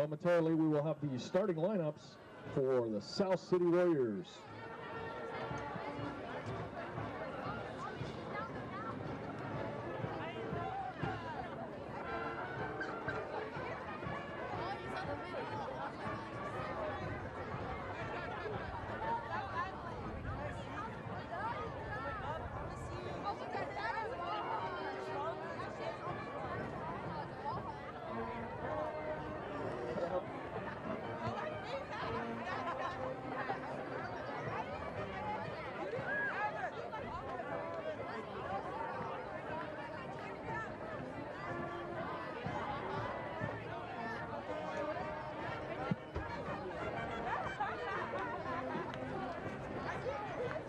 Momentarily, we will have the starting lineups for the South City Warriors.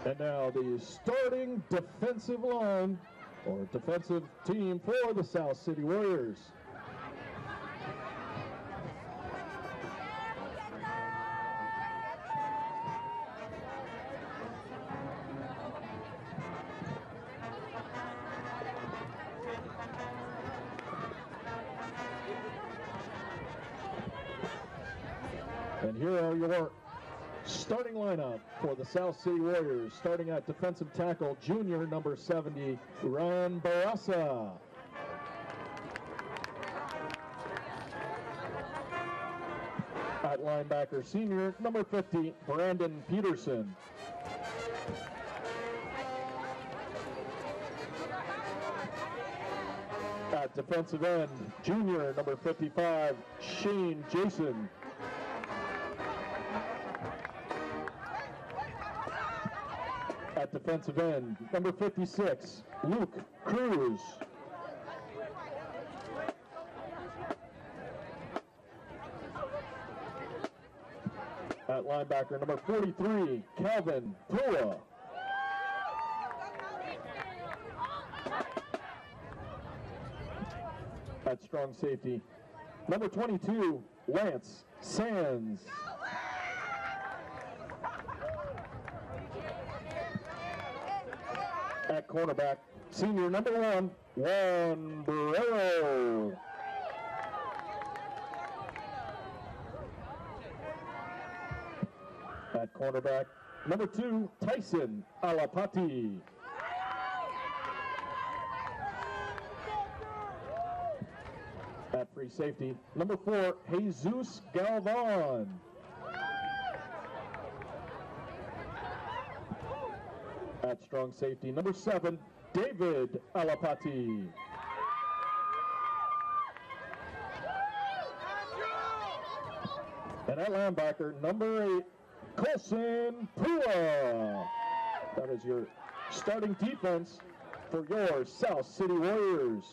And now the starting defensive line, or defensive team for the South City Warriors. And here are your starting lineup for the South City Warriors. Starting at defensive tackle, junior number 70, Ryan Barassa. At linebacker, senior number 50, Brandon Peterson. At defensive end, junior number 55, Shane Jason. At defensive end, number 56, Luke Cruz. At linebacker, number 43, Calvin Pua. At strong safety, number 22, Lance Sands. At cornerback, senior number 1, Juan Barrero. At cornerback, number 2, Tyson Alapati. At free safety, number 4, Jesus Galvan. At strong safety, number 7, David Alapati. And at linebacker, number 8, Colson Pua. That is your starting defense for your South City Warriors.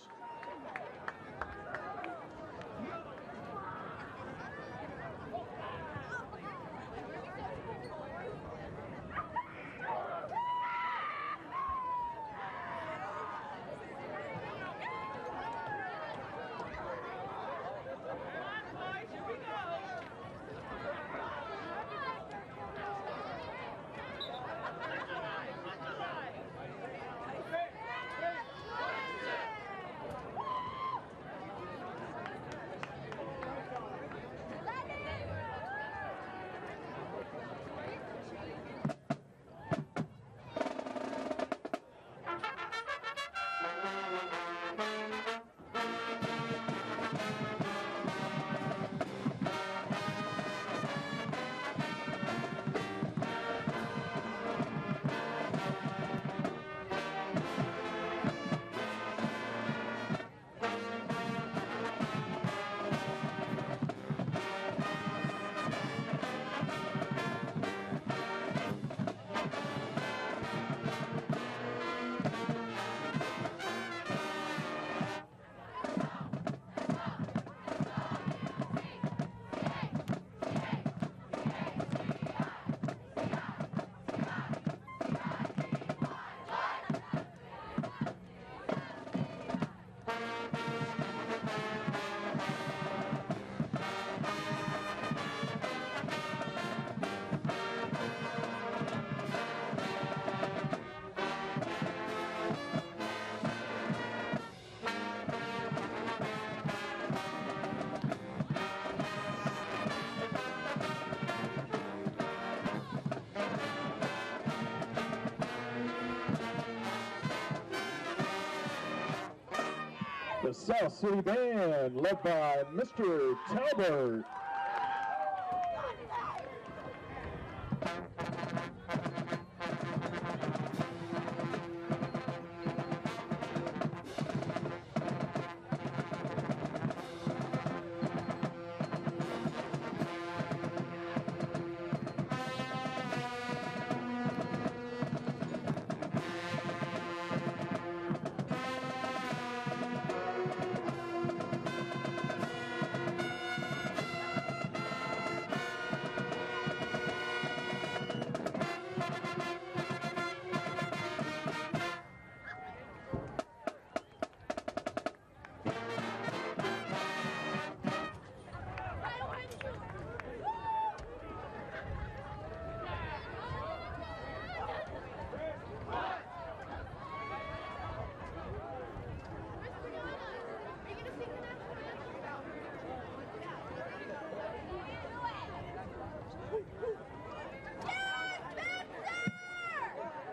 the South City Band, led by Mr. Talbert.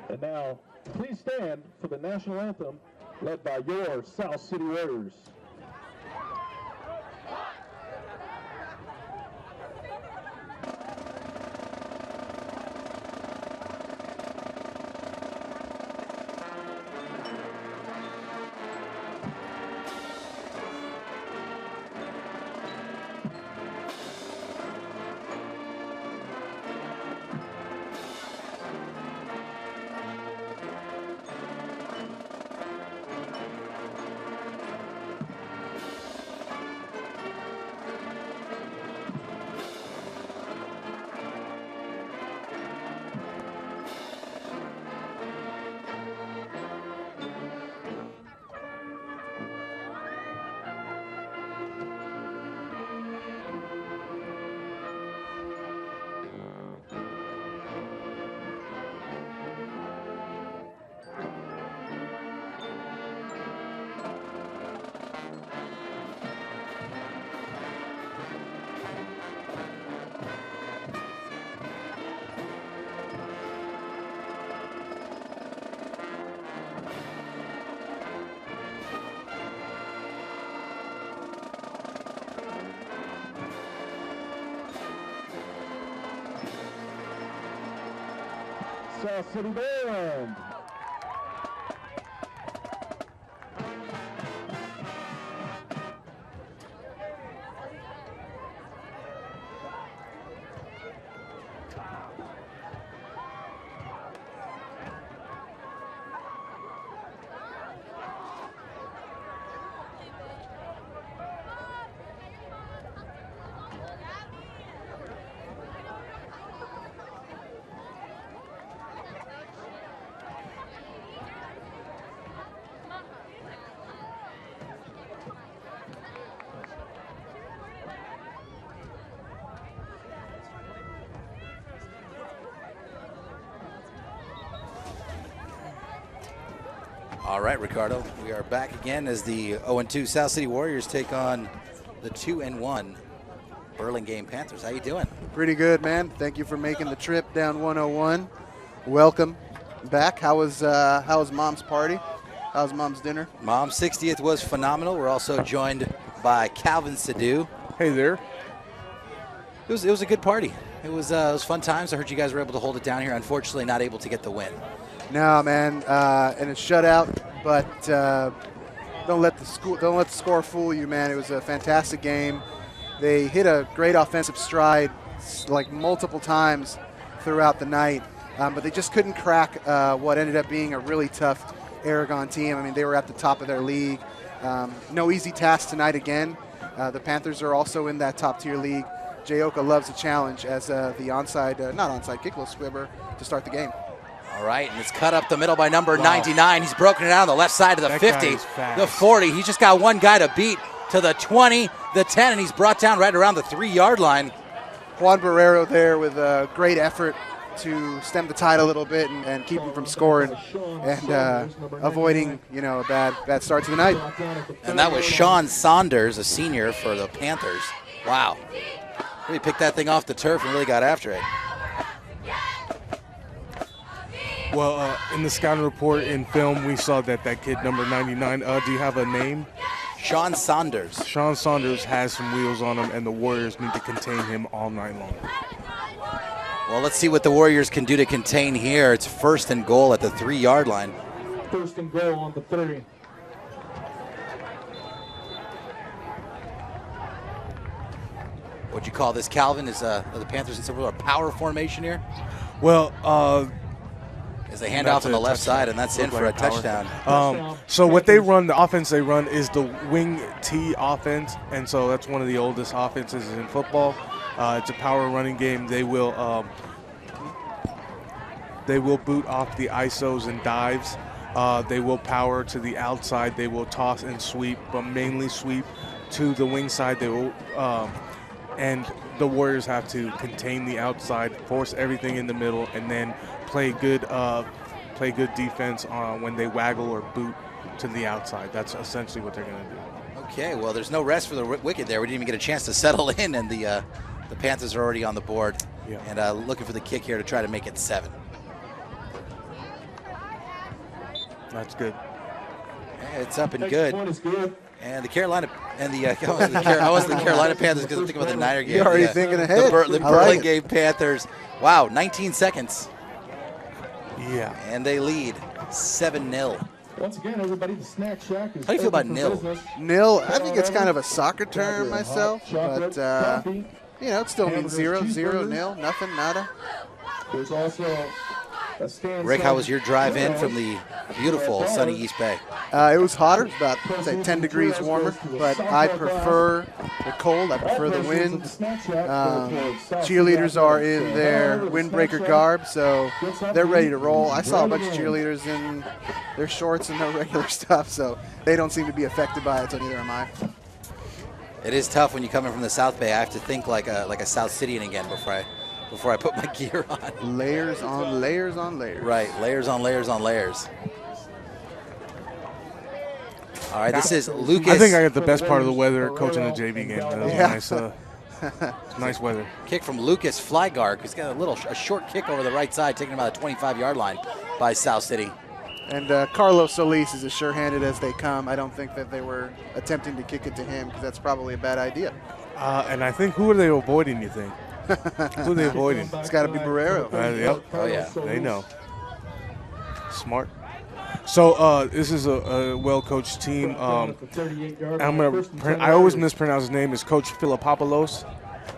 And now, please stand for the national anthem, led by your South City Warriors. South City Band. All right, Ricardo, we are back again as the 0-2 South City Warriors take on the 2-1 Burlingame Panthers. How you doing? Pretty good, man. Thank you for making the trip down 101. Welcome back. How was Mom's party? How was Mom's dinner? Mom's 60th was phenomenal. We're also joined by Calvin Sadu. Hey there. It was a good party. It was fun times. I heard you guys were able to hold it down here. Unfortunately, not able to get the win. No, man, and it's shutout, but don't let the score fool you, man. It was a fantastic game. They hit a great offensive stride like multiple times throughout the night, but they just couldn't crack what ended up being a really tough Aragon team. I mean, they were at the top of their league. No easy task tonight again. The Panthers are also in that top-tier league. Jayoka loves a challenge as the kickless swimmer to start the game. All right, and it's cut up the middle by number 99. He's broken it out on the left side of the 50, the 40. He's just got one guy to beat to the 20, the 10, and he's brought down right around the 3-yard line. Juan Barrero there with a great effort to stem the tide a little bit and keep him from scoring and avoiding, a bad start to the night. And that was Sean Saunders, a senior for the Panthers. Wow. Really picked that thing off the turf and really got after it. Well, in the scouting report in film, we saw that kid number 99. Do you have a name? Sean Saunders. Sean Saunders has some wheels on him, and the Warriors need to contain him all night long. Well, let's see what the Warriors can do to contain here. It's 1st and goal at the 3-yard line. 1st and goal on the 30. What'd you call this, Calvin? Is the Panthers in some sort of power formation here? Well, as they hand off on the left side, and that's in for a touchdown. So what they run, the offense they run is the wing T offense, and so that's one of the oldest offenses in football. It's a power running game. They will boot off the ISOs and dives. They will power to the outside. They will toss and sweep, but mainly sweep to the wing side. They will, and the Warriors have to contain the outside, force everything in the middle, and then play good defense when they waggle or boot to the outside. That's essentially what they're going to do. Okay, well, there's no rest for the Wicked there. We didn't even get a chance to settle in, and the Panthers are already on the board. Yeah. And looking for the kick here to try to make it 7. That's good. Yeah, it's up and good. One is good. And the Carolina and the I wasn't the Carolina Panthers because I'm thinking about the Niner game. You're already thinking ahead. The Burlingame Panthers. Wow, 19 seconds. Yeah. And they lead 7-0. Once again, everybody, the Snack Shack is How do you feel about open for nil? business. Nil, I think it's kind of a soccer term myself, but Coffee. it still means 0, 0, nil, nothing, nada. There's also a stand. Rick, how was your drive in from the beautiful sunny East Bay? It was hotter, it was about say 10 degrees warmer, but I prefer the cold. I prefer the wind. Cheerleaders are in their windbreaker garb, so they're ready to roll. I saw a bunch of cheerleaders in their shorts and their regular stuff, so they don't seem to be affected by it, so neither am I. It is tough when you come in from the South Bay. I have to think like a South Cityan again before I put my gear on. Layers on layers on layers. Right, layers on layers on layers. All right, this is Lucas. I think I got the best part of the weather coaching the JV game. That was nice weather. Kick from Lucas Flygark, who's got a short kick over the right side, taking about a 25-yard line by South City. And Carlos Solis is as sure-handed as they come. I don't think that they were attempting to kick it to him because that's probably a bad idea. And I think, who are they avoiding, you think? Who are they avoiding? It's got to be Barrero. Yep. Oh, yeah. They know. Smart. So this is a well-coached team. I always mispronounce his name. Is Coach Philippopoulos?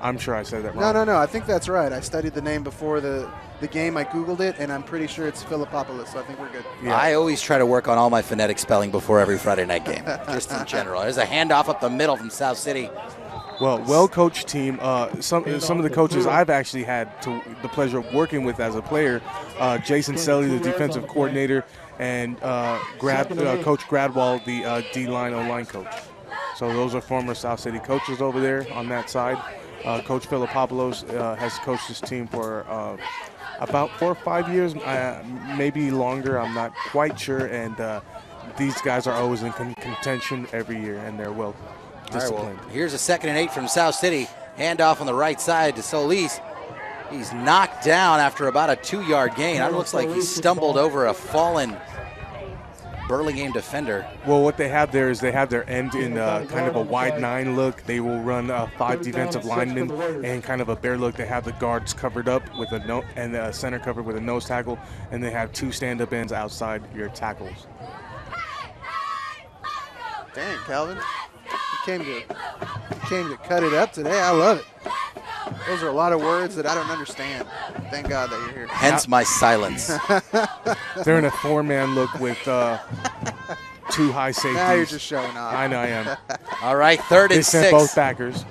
I'm sure I said that wrong. No. I think that's right. I studied the name before the game. I Googled it, and I'm pretty sure it's Philippopoulos, so I think we're good. Yeah. I always try to work on all my phonetic spelling before every Friday night game, just in general. There's a handoff up the middle from South City. Well-coached team. Some of the coaches I've actually had the pleasure of working with as a player, Jason Selly, the defensive coordinator, and Coach Gradwell, the D-line, O-line coach. So those are former South City coaches over there on that side. Coach Philippopoulos has coached this team for about 4 or 5 years, maybe longer. I'm not quite sure. And these guys are always in contention every year, and they're well disciplined. All right, well, here's a 2nd and 8 from South City. Handoff on the right side to Solis. He's knocked down after about a 2-yard gain. It looks like he stumbled over a fallen Burlingame defender. Well, what they have there is they have their end in kind of a wide 9 look. They will run 5 defensive linemen and kind of a bear look. They have the guards covered up with and the center covered with a nose tackle, and they have 2 stand-up ends outside your tackles. Dang, Calvin. You came to cut it up today. I love it. Those are a lot of words that I don't understand. Thank God that you're here. Hence my silence. They're in a 4-man look with 2 high safeties. Now you're just showing off. I know I am. All right, 3rd and 6. They sent both backers.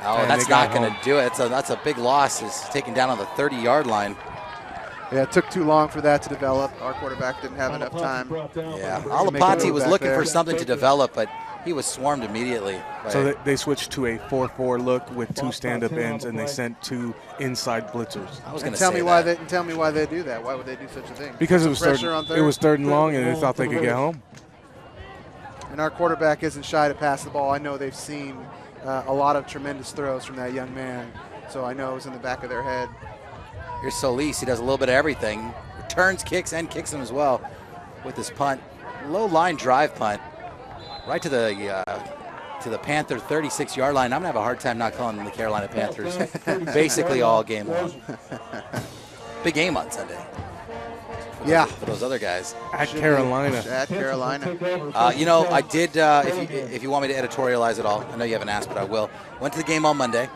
Oh, that's not going to do it. That's a big loss. It's taken down on the 30-yard line. Yeah, it took too long for that to develop. Our quarterback didn't have enough time. Yeah, Alapati was looking for something to develop, but he was swarmed immediately. So they switched to a 4-4 look with 2 stand-up ends, and they sent 2 inside blitzers. I was going to tell say me why they do that. Why would they do such a thing? Because it was 3rd and long, and they thought they could get home. And our quarterback isn't shy to pass the ball. I know they've seen a lot of tremendous throws from that young man, so I know it was in the back of their head. Here's Solis. He does a little bit of everything. Returns kicks and kicks them as well with his punt. Low line drive punt. right to the Panther 36-yard line. I'm going to have a hard time not calling them the Carolina Panthers basically all game long. Big game on Sunday. For those other guys. At Carolina. At Carolina. I did, if you want me to editorialize it all, I know you haven't asked, but I will. Went to the game on Monday.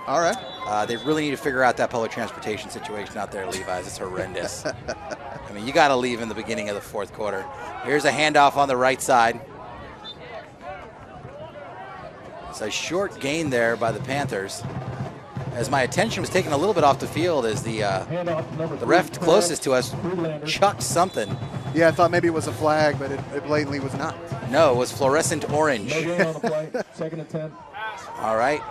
All right. They really need to figure out that public transportation situation out there, Levi's. It's horrendous. I mean, you got to leave in the beginning of the fourth quarter. Here's a handoff on the right side. It's a short gain there by the Panthers. As my attention was taken a little bit off the field as the ref closest to us chucked something. Yeah, I thought maybe it was a flag, but it blatantly was not. No, it was fluorescent orange. No gain on the play. 2nd and 10. All right.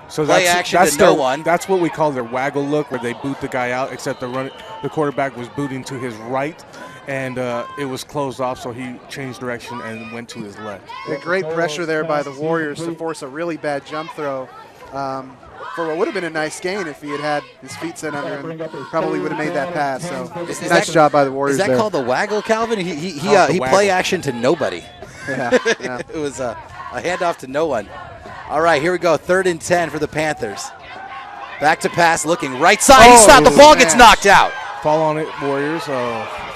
So Play action to no one. That's what we call their waggle look, where they boot the guy out, except the quarterback was booting to his right, and it was closed off, so he changed direction and went to his left. Great pressure there by the Warriors to force a really bad jump throw. For what would have been a nice gain if he had his feet set under him, probably would have made that pass. So nice job by the Warriors. Is that called the waggle, Calvin? He play action to nobody. Yeah. It was a handoff to no one. All right, here we go. 3rd and 10 for the Panthers. Back to pass, looking right side. He stopped. The ball gets knocked out. Fall on it, Warriors.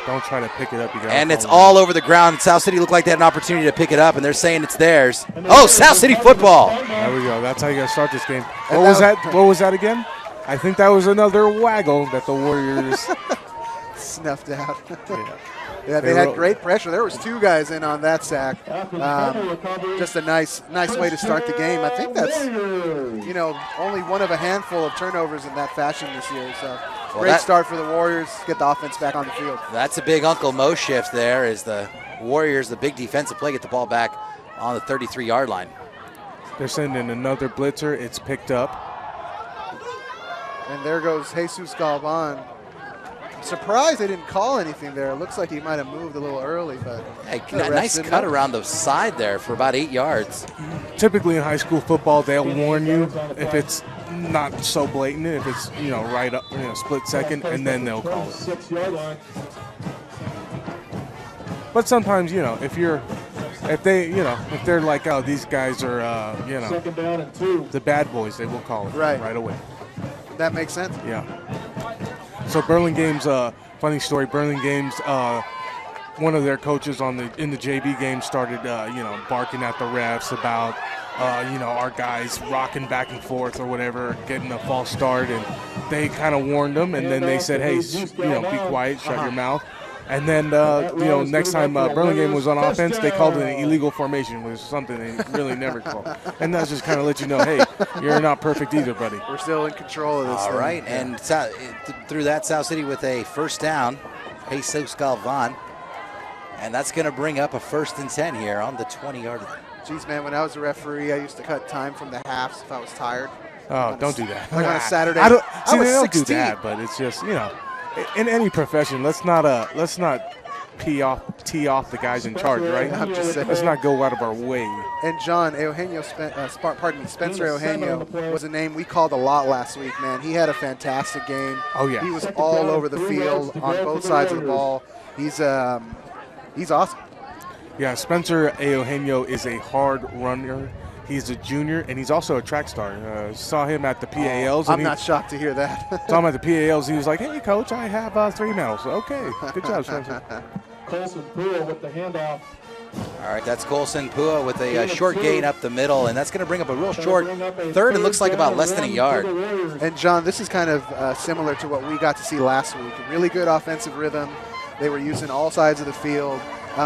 Don't try to pick it up. And it's all over the ground. South City looked like they had an opportunity to pick it up, and they're saying it's theirs. Oh, South City football. There we go. That's how you got to start this game. What was that? What was that again? I think that was another waggle that the Warriors snuffed out. Yeah, they had great pressure. There was 2 guys in on that sack. Just a nice way to start the game. I think that's only one of a handful of turnovers in that fashion this year. So great start for the Warriors. Get the offense back on the field. That's a big Uncle Mo shift there as the Warriors, the big defensive play, get the ball back on the 33-yard line. They're sending another blitzer. It's picked up. And there goes Jesus Galvan. I'm surprised they didn't call anything there. It looks like he might have moved a little early, but nice cut around the side there for about 8 yards. Typically in high school football, they'll warn you if it's not so blatant, if it's right up, split second, and then they'll call it. 6-yard line. But sometimes, if they're like, oh, these guys are, 2nd down and 2. the bad boys, they will call it right away. That makes sense. Yeah. So Burlingame's funny story. Burlingame's one of their coaches in the JV game started barking at the refs about our guys rocking back and forth or whatever, getting a false start, and they kind of warned them, and then they said, hey, be quiet, shut your mouth. And then, next time Burlingame was on offense, they called it an illegal formation, which was something they really never called. And that's just kind of let you know, hey, you're not perfect either, buddy. We're still in control of this. All right, and through that, South City with a 1st down, Jesus Galvan. And that's going to bring up a 1st and 10 here on the 20-yard line. Geez, man, when I was a referee, I used to cut time from the halves if I was tired. Oh, don't do that. Like on a Saturday. I was they don't 16. Do that, but it's just, in any profession, let's not tee off the guys in charge, right? I'm just saying. Let's not go out of our way. And John, Spencer Eugenio was a name we called a lot last week, man. He had a fantastic game. Oh, yeah. He was all over the field on both sides of the ball. He's awesome. Yeah, Spencer Eugenio is a hard runner. He's a junior, and he's also a track star. Saw him at the PALs. I'm not shocked to hear that. Saw him at the PALs. He was like, hey, Coach, I have 3 medals. Okay, good job, Spencer. Colson Pua with the handoff. All right, that's Colson Pua with a short gain up the middle, and that's going to bring up a real short 3rd. It looks like about less than a yard. And, John, this is kind of similar to what we got to see last week. A really good offensive rhythm. They were using all sides of the field.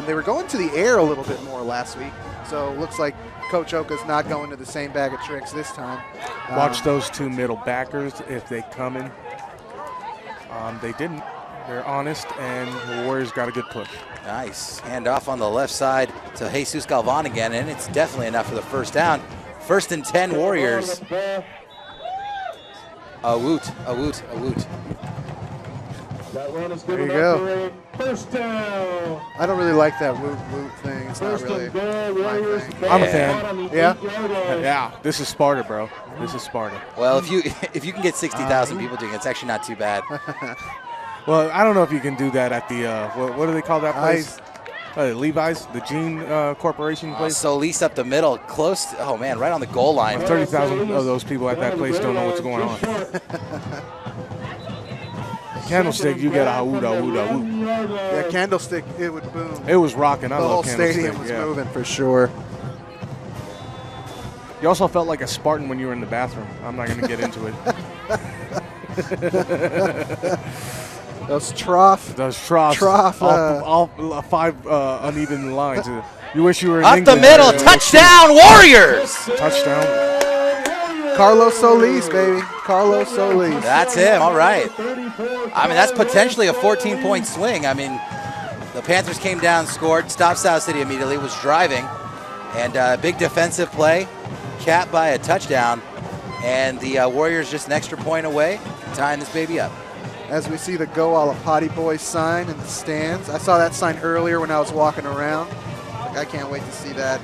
They were going to the air a little bit more last week, so it looks like Coach Oka's not going to the same bag of tricks this time. Watch those 2 middle backers if they come in. They didn't. They're honest, and the Warriors got a good push. Nice. Hand off on the left side to Jesus Galvan again, and it's definitely enough for the 1st down. 1st and 10 Warriors. A woot, a woot, a woot. That run is good there you go. go. 1st down. I don't really like that woot thing. It's not really my thing. I'm a fan. Yeah? Yeah, this is Sparta, bro. This is Sparta. Well, if you can get 60,000 people doing it, it's actually not too bad. Well, I don't know if you can do that at the what do they call that place? Levi's, the jean corporation place. Solis up the middle, close. Oh man, right on the goal line. 30,000 of those people at that place don't know what's going on. Candlestick, you get a woo. Yeah, Candlestick, it would boom. It was rocking. I The whole love Candlestick. stadium was yeah. moving for sure. You also felt like a Spartan when you were in the bathroom. I'm not going to get into it. Those trough. All 5 uneven lines. You wish you were in Up England. the middle, touchdown Warriors! Touchdown. Carlos Solis, baby. Carlos Solis. That's him, all right. I mean, that's potentially a 14-point swing. I mean, the Panthers came down, scored, stopped South City immediately, was driving, and big defensive play, capped by a touchdown, and the Warriors just an extra point away, tying this baby up. As we see the Go All Potty Boys sign in the stands. I saw that sign earlier when I was walking around. I can't wait to see that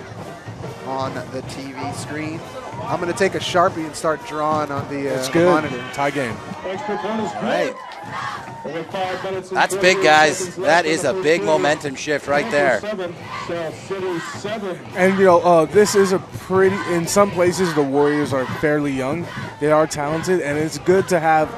on the TV screen. I'm going to take a Sharpie and start drawing on the monitor. Tie game. All right. That's big, guys. That is a big momentum shift right there. And, you know, this is a pretty, in some places the Warriors are fairly young. They are talented, and it's good to have,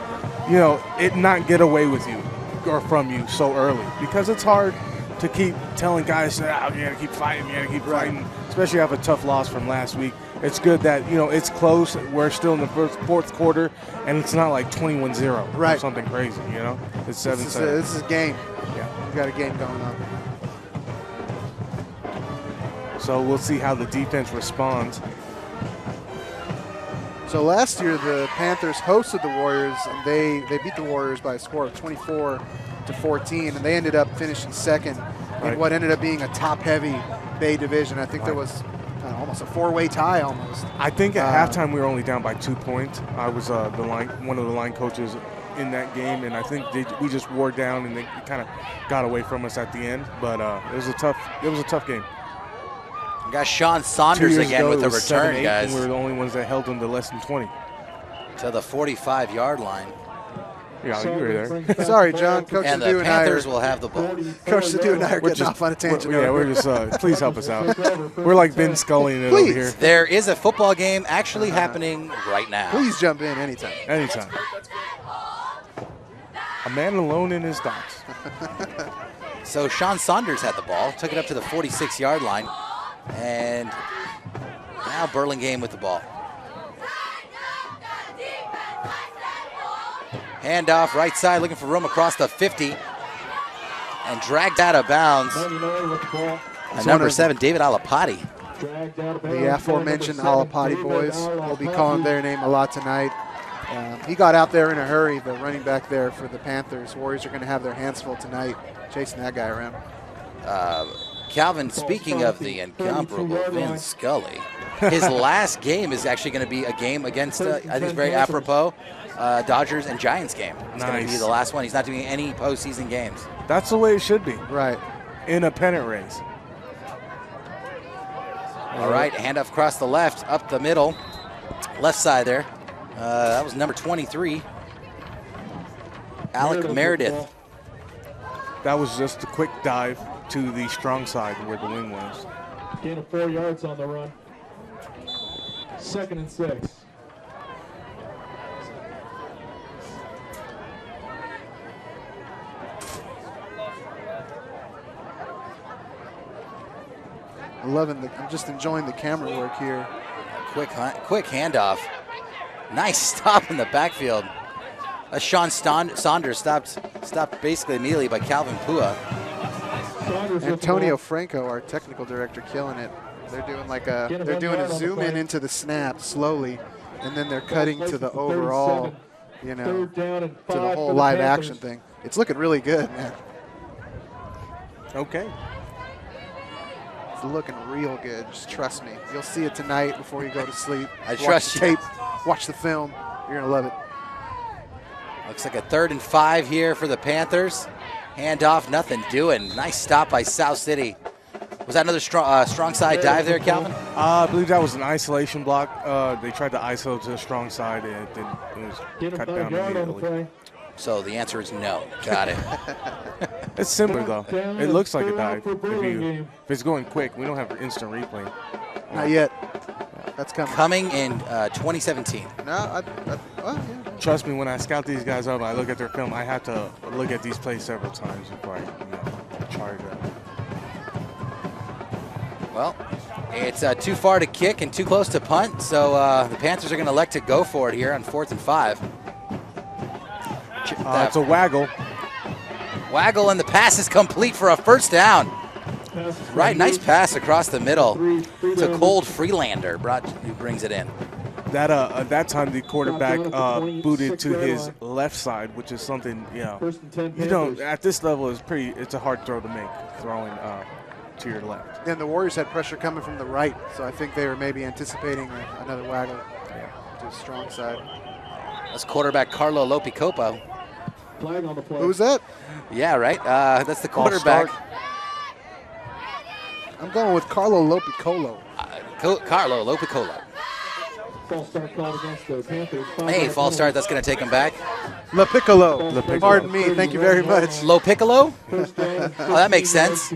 you know, it not get away with you or from you so early, because it's hard to keep telling guys, you got to keep fighting, especially after a tough loss from last week. It's good that, you know, it's close. We're still in the fourth quarter, and it's not like 21-0 or something crazy, you know? It's 7-7. This is a game. Yeah. We've got a game going on. So we'll see how the defense responds. So last year, the Panthers hosted the Warriors, and they beat the Warriors by a score of 24-14, and they ended up finishing second in what ended up being a top-heavy Bay Division. I think there was almost a 4-way tie almost. I think at halftime we were only down by 2 points. I was one of the line coaches in that game, and I think we just wore down and they kind of got away from us at the end. But it was a tough game. We got Sean Saunders again with a return, guys. And we were the only ones that held them to less than 20. To the 45-yard line. Yeah, you were there. Sorry, John. Coach and Sadu the Panthers will have the ball. Coach Sadu and I are getting off on a tangent. We're just, please help us out. We're like Ben Scully over here. There is a football game actually happening right now. Please jump in anytime. Anytime. A man alone in his thoughts. So Sean Saunders had the ball, took it up to the 46-yard line, and now Burlingame with the ball. Handoff right side, looking for room across the 50, and dragged out of bounds. And number 7, David Alapati. The aforementioned Alapati boys. We'll be calling their name a lot tonight. He got out there in a hurry, the running back there for the Panthers. Warriors are going to have their hands full tonight chasing that guy around. Calvin, speaking of the incomparable Vin Scully, his last game is actually going to be a game against, I think it's very apropos, Dodgers and Giants game. It's going to be the last one. He's not doing any postseason games. That's the way it should be. Right. In a pennant race. All right, handoff across the left, up the middle, left side there. That was number 23, Alec Meredith. That was just a quick dive to the strong side where the wing was. Gain of 4 yards on the run. 2nd and 6. I'm just enjoying the camera work here. Quick handoff. Nice stop in the backfield. Sean Saunders stopped basically immediately by Calvin Pua. Antonio Franco, our technical director, killing it. They're doing a zoom in into the snap slowly, and then they're cutting to the overall, to the whole live action thing. It's looking really good, man. Okay. It's looking real good. Just trust me. You'll see it tonight before you go to sleep. I trust you. Tape. Watch the film. You're gonna love it. Looks like a 3rd and 5 here for the Panthers. Handoff, nothing doing. Nice stop by South City. Was that another strong side dive there, Calvin? I believe that was an isolation block. They tried to ISO to the strong side, and it was cut down immediately. So the answer is no. Got it. It's similar though. It looks like a dive. If it's going quick, we don't have instant replay. Not yet. That's coming. Coming in 2017. No, well, yeah. Trust me, when I scout these guys up, I look at their film. I have to look at these plays several times before I charge up. Well, it's too far to kick and too close to punt, so the Panthers are going to elect to go for it here on 4th and 5. It's a waggle. Waggle, and the pass is complete for a first down. Right, nice pass across the middle to Cold Freelander, who brings it in. At that time, the quarterback booted to his left side, which is something, you don't, at this level, it's a hard throw to make, throwing to your left. And the Warriors had pressure coming from the right, so I think they were maybe anticipating another waggle to the strong side. That's quarterback Carlo Lopicopo. Flag on the play. Who's that? Yeah, right. That's the quarterback. I'm going with Carlo Lopicolo. Carlo Lopicolo. False start called against the Panthers. Hey, false start. That's going to take him back. Le Piccolo. Pardon me. Thank you very much. Lo Piccolo? Oh, that makes sense.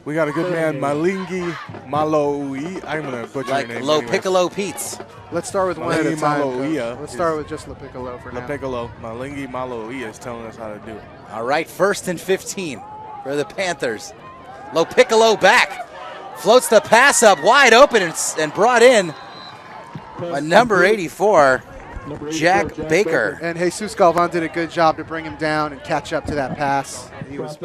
We got a good man, Malingi Maloi. I'm going to butcher Like your name. Lo anyways. Piccolo Pete's. Let's start with one at a Malingi time. Maloia. Let's start with just Le Piccolo for Le now. Piccolo. Malingi Maloi is telling us how to do it. All right, 1st and 15 for the Panthers. Lo Piccolo back. Floats the pass up wide open and brought in by number 84, Jack Baker. And Jesus Galvan did a good job to bring him down and catch up to that pass. He was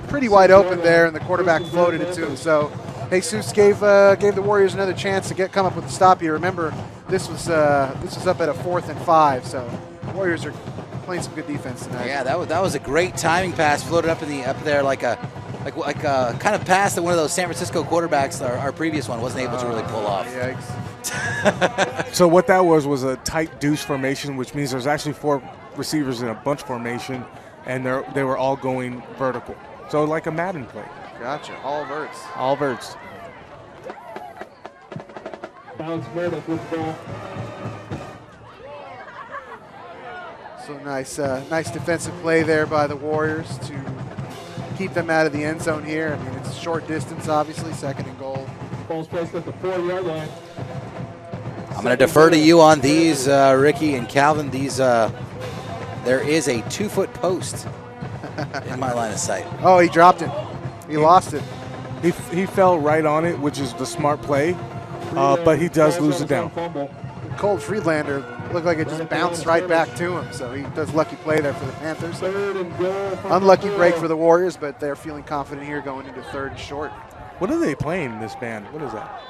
pretty wide open there, and the quarterback floated it to him. So Jesus gave the Warriors another chance to come up with the stop here. Remember, this was up at a 4th and 5, so the Warriors are playing some good defense tonight. Yeah, that was a great timing pass, floated up there like a kind of pass that one of those San Francisco quarterbacks, our previous one, wasn't able to really pull off. Yikes. So what that was a tight deuce formation, which means there's actually 4 receivers in a bunch formation, and they were all going vertical. So like a Madden play. Gotcha. All verts. All verts. Alex Meredith with the ball. So nice defensive play there by the Warriors to keep them out of the end zone here. I mean, it's a short distance, obviously, 2nd and goal. Ball's placed at the 4-yard line. I'm going to defer to you on these, Ricky and Calvin. There is a 2-foot post in my line of sight. Oh, he dropped it. He lost it. He fell right on it, which is the smart play, but he does lose it down. Cold Friedlander looked like it just bounced right back to him, so he does lucky play there for the Panthers. Unlucky break for the Warriors, but they're feeling confident here going into 3rd and short. What are they playing, this band? What is that?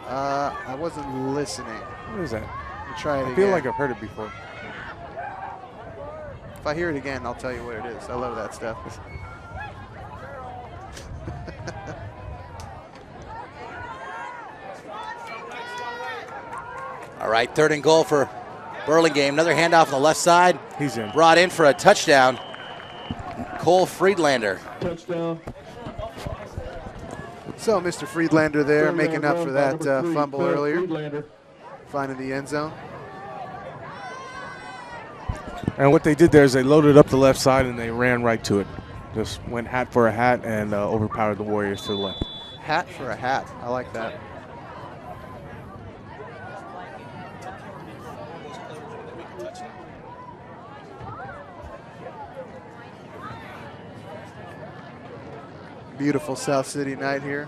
I wasn't listening. What is that? Let me try it again. I feel like I've heard it before. If I hear it again, I'll tell you what it is. I love that stuff. All right, 3rd and goal for Burlingame. Another handoff on the left side. He's in. Brought in for a touchdown. Cole Friedlander. Touchdown. So Mr. Friedlander there making up for that fumble earlier, finding the end zone. And what they did there is they loaded up the left side and they ran right to it. Just went hat for a hat and overpowered the Warriors to the left. Hat for a hat. I like that. Beautiful South City night here.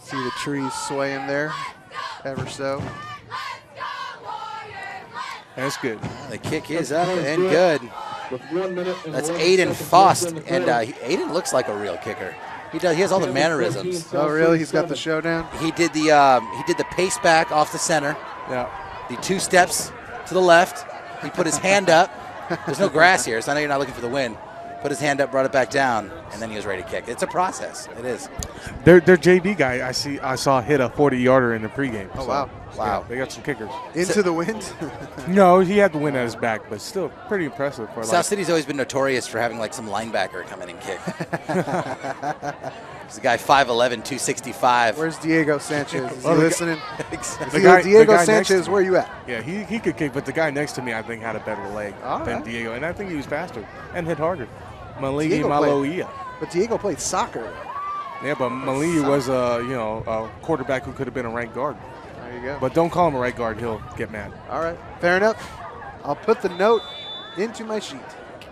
See the trees swaying there, ever so. That's good. The kick is up and good. With 1 minute and That's 11 Aiden seconds Faust, left in the and quarter. Aiden looks like a real kicker. He has all the mannerisms. Oh, really? He's got the showdown? He did the pace back off the center. Yeah. The 2 steps to the left. He put his hand up. There's no grass here, so I know you're not looking for the win. Put his hand up, brought it back down, and then he was ready to kick. It's a process. It is. Their JV guy I saw hit a 40-yarder in the pregame. Oh, so. wow. Wow. Yeah, they got some kickers. Into the wind. No, he had the wind at his back, but still pretty impressive. For South City's always been notorious for having like some linebacker come in and kick. There's a guy 5'11", 265. Where's Diego Sanchez? Is he Oh, the guy- listening? Exactly. Diego next to Sanchez, me. where you at? Yeah, he could kick, but the guy next to me, I think, had a better leg All than right. Diego, and I think he was faster and hit harder. Maligi Diego Maloia. But Diego played soccer. Yeah, but Maligi was a quarterback who could have been a right guard. There you go. But don't call him a right guard; he'll get mad. All right, fair enough. I'll put the note into my sheet.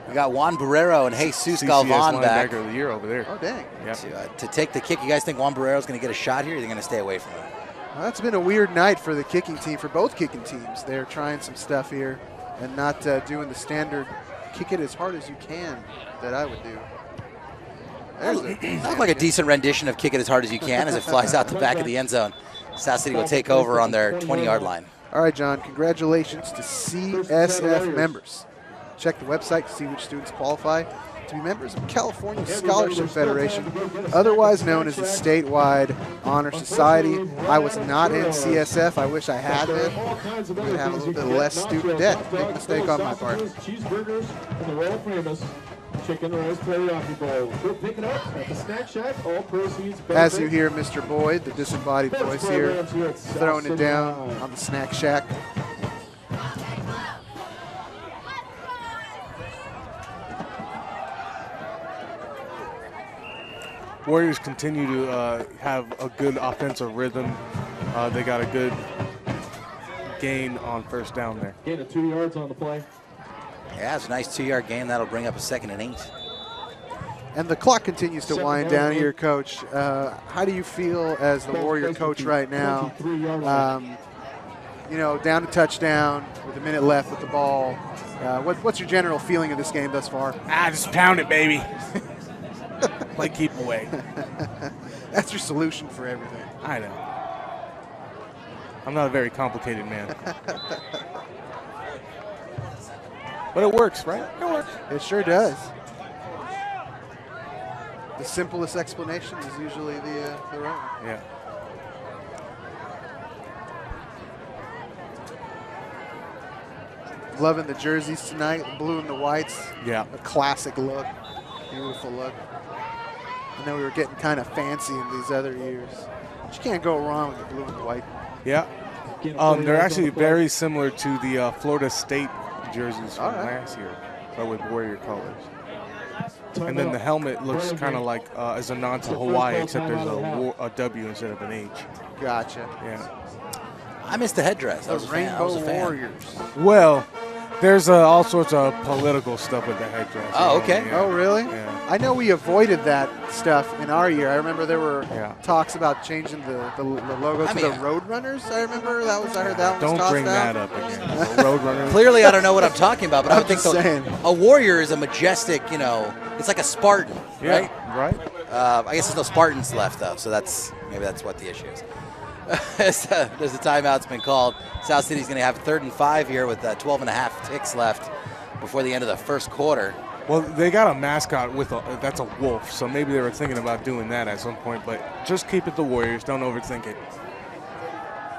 We got Juan Barrero and Jesus CCS Galvan back linebacker of the year over there. Oh, dang. Yeah. to take the kick. You guys think Juan Barrero's going to get a shot here, or are they going to stay away from him? Well, that's been a weird night for the kicking team, for both kicking teams. They're trying some stuff here and not doing the standard kick it as hard as you can that I would do. There's That looked like a decent rendition of kick it as hard as you can as it flies out the back of the end zone. South City will take over on their 20-yard line. All right, John, congratulations to CSF members. Check the website to see which students qualify to be members of California Scholarship Federation, otherwise known as the Statewide Honor Society. I was not in CSF. I wish I had been. We would have a little bit less student debt. Big mistake on my part. Cheeseburgers and the world famous chicken rice teriyaki bowl. We'll pick it up at the Snack Shack. All proceeds As you hear Mr. Boyd, the disembodied voice here, throwing it down on the Snack Shack. Warriors continue to have a good offensive rhythm. They got a good gain on first down there. Gain of 2 yards on the play. Yeah, it's a nice 2-yard gain. That'll bring up a 2nd and 8. And the clock continues to wind down here, Coach. How do you feel as the Warrior coach right now? Down to touchdown with a minute left with the ball. What's your general feeling of this game thus far? Just pound it, baby. Like keep away. That's your solution for everything. I know. I'm not a very complicated man. But it works, right? It works. It sure does. The simplest explanation is usually the right one. Yeah. Loving the jerseys tonight, the blue and the whites. Yeah. A classic look, beautiful look. I know we were getting kind of fancy in these other years. But you can't go wrong with the blue and the white. Yeah. They're actually very similar to the Florida State jerseys from last year, but with Warrior colors. And then the helmet looks kind of like as a nod to Hawaii, except there's a W instead of an H. Gotcha. Yeah. I missed the headdress. I was a fan. I was a fan. Warriors. Well, there's all sorts of political stuff with the headdress. Oh, okay. Oh, really? Yeah. I know we avoided that stuff in our year. I remember there were talks about changing the logo to the Roadrunners. I remember I heard that one was Don't bring tossed that out. up again. The Roadrunners. Clearly, I don't know what I'm talking about, but I would think saying. a warrior is a majestic, it's like a Spartan, right? Right. I guess there's no Spartans left, though, so maybe that's what the issue is. There's a timeout's been called. South City's going to have 3rd and 5 here with 12 and a half ticks left before the end of the first quarter. Well, they got a mascot that's a wolf, so maybe they were thinking about doing that at some point, but just keep it the Warriors. Don't overthink it.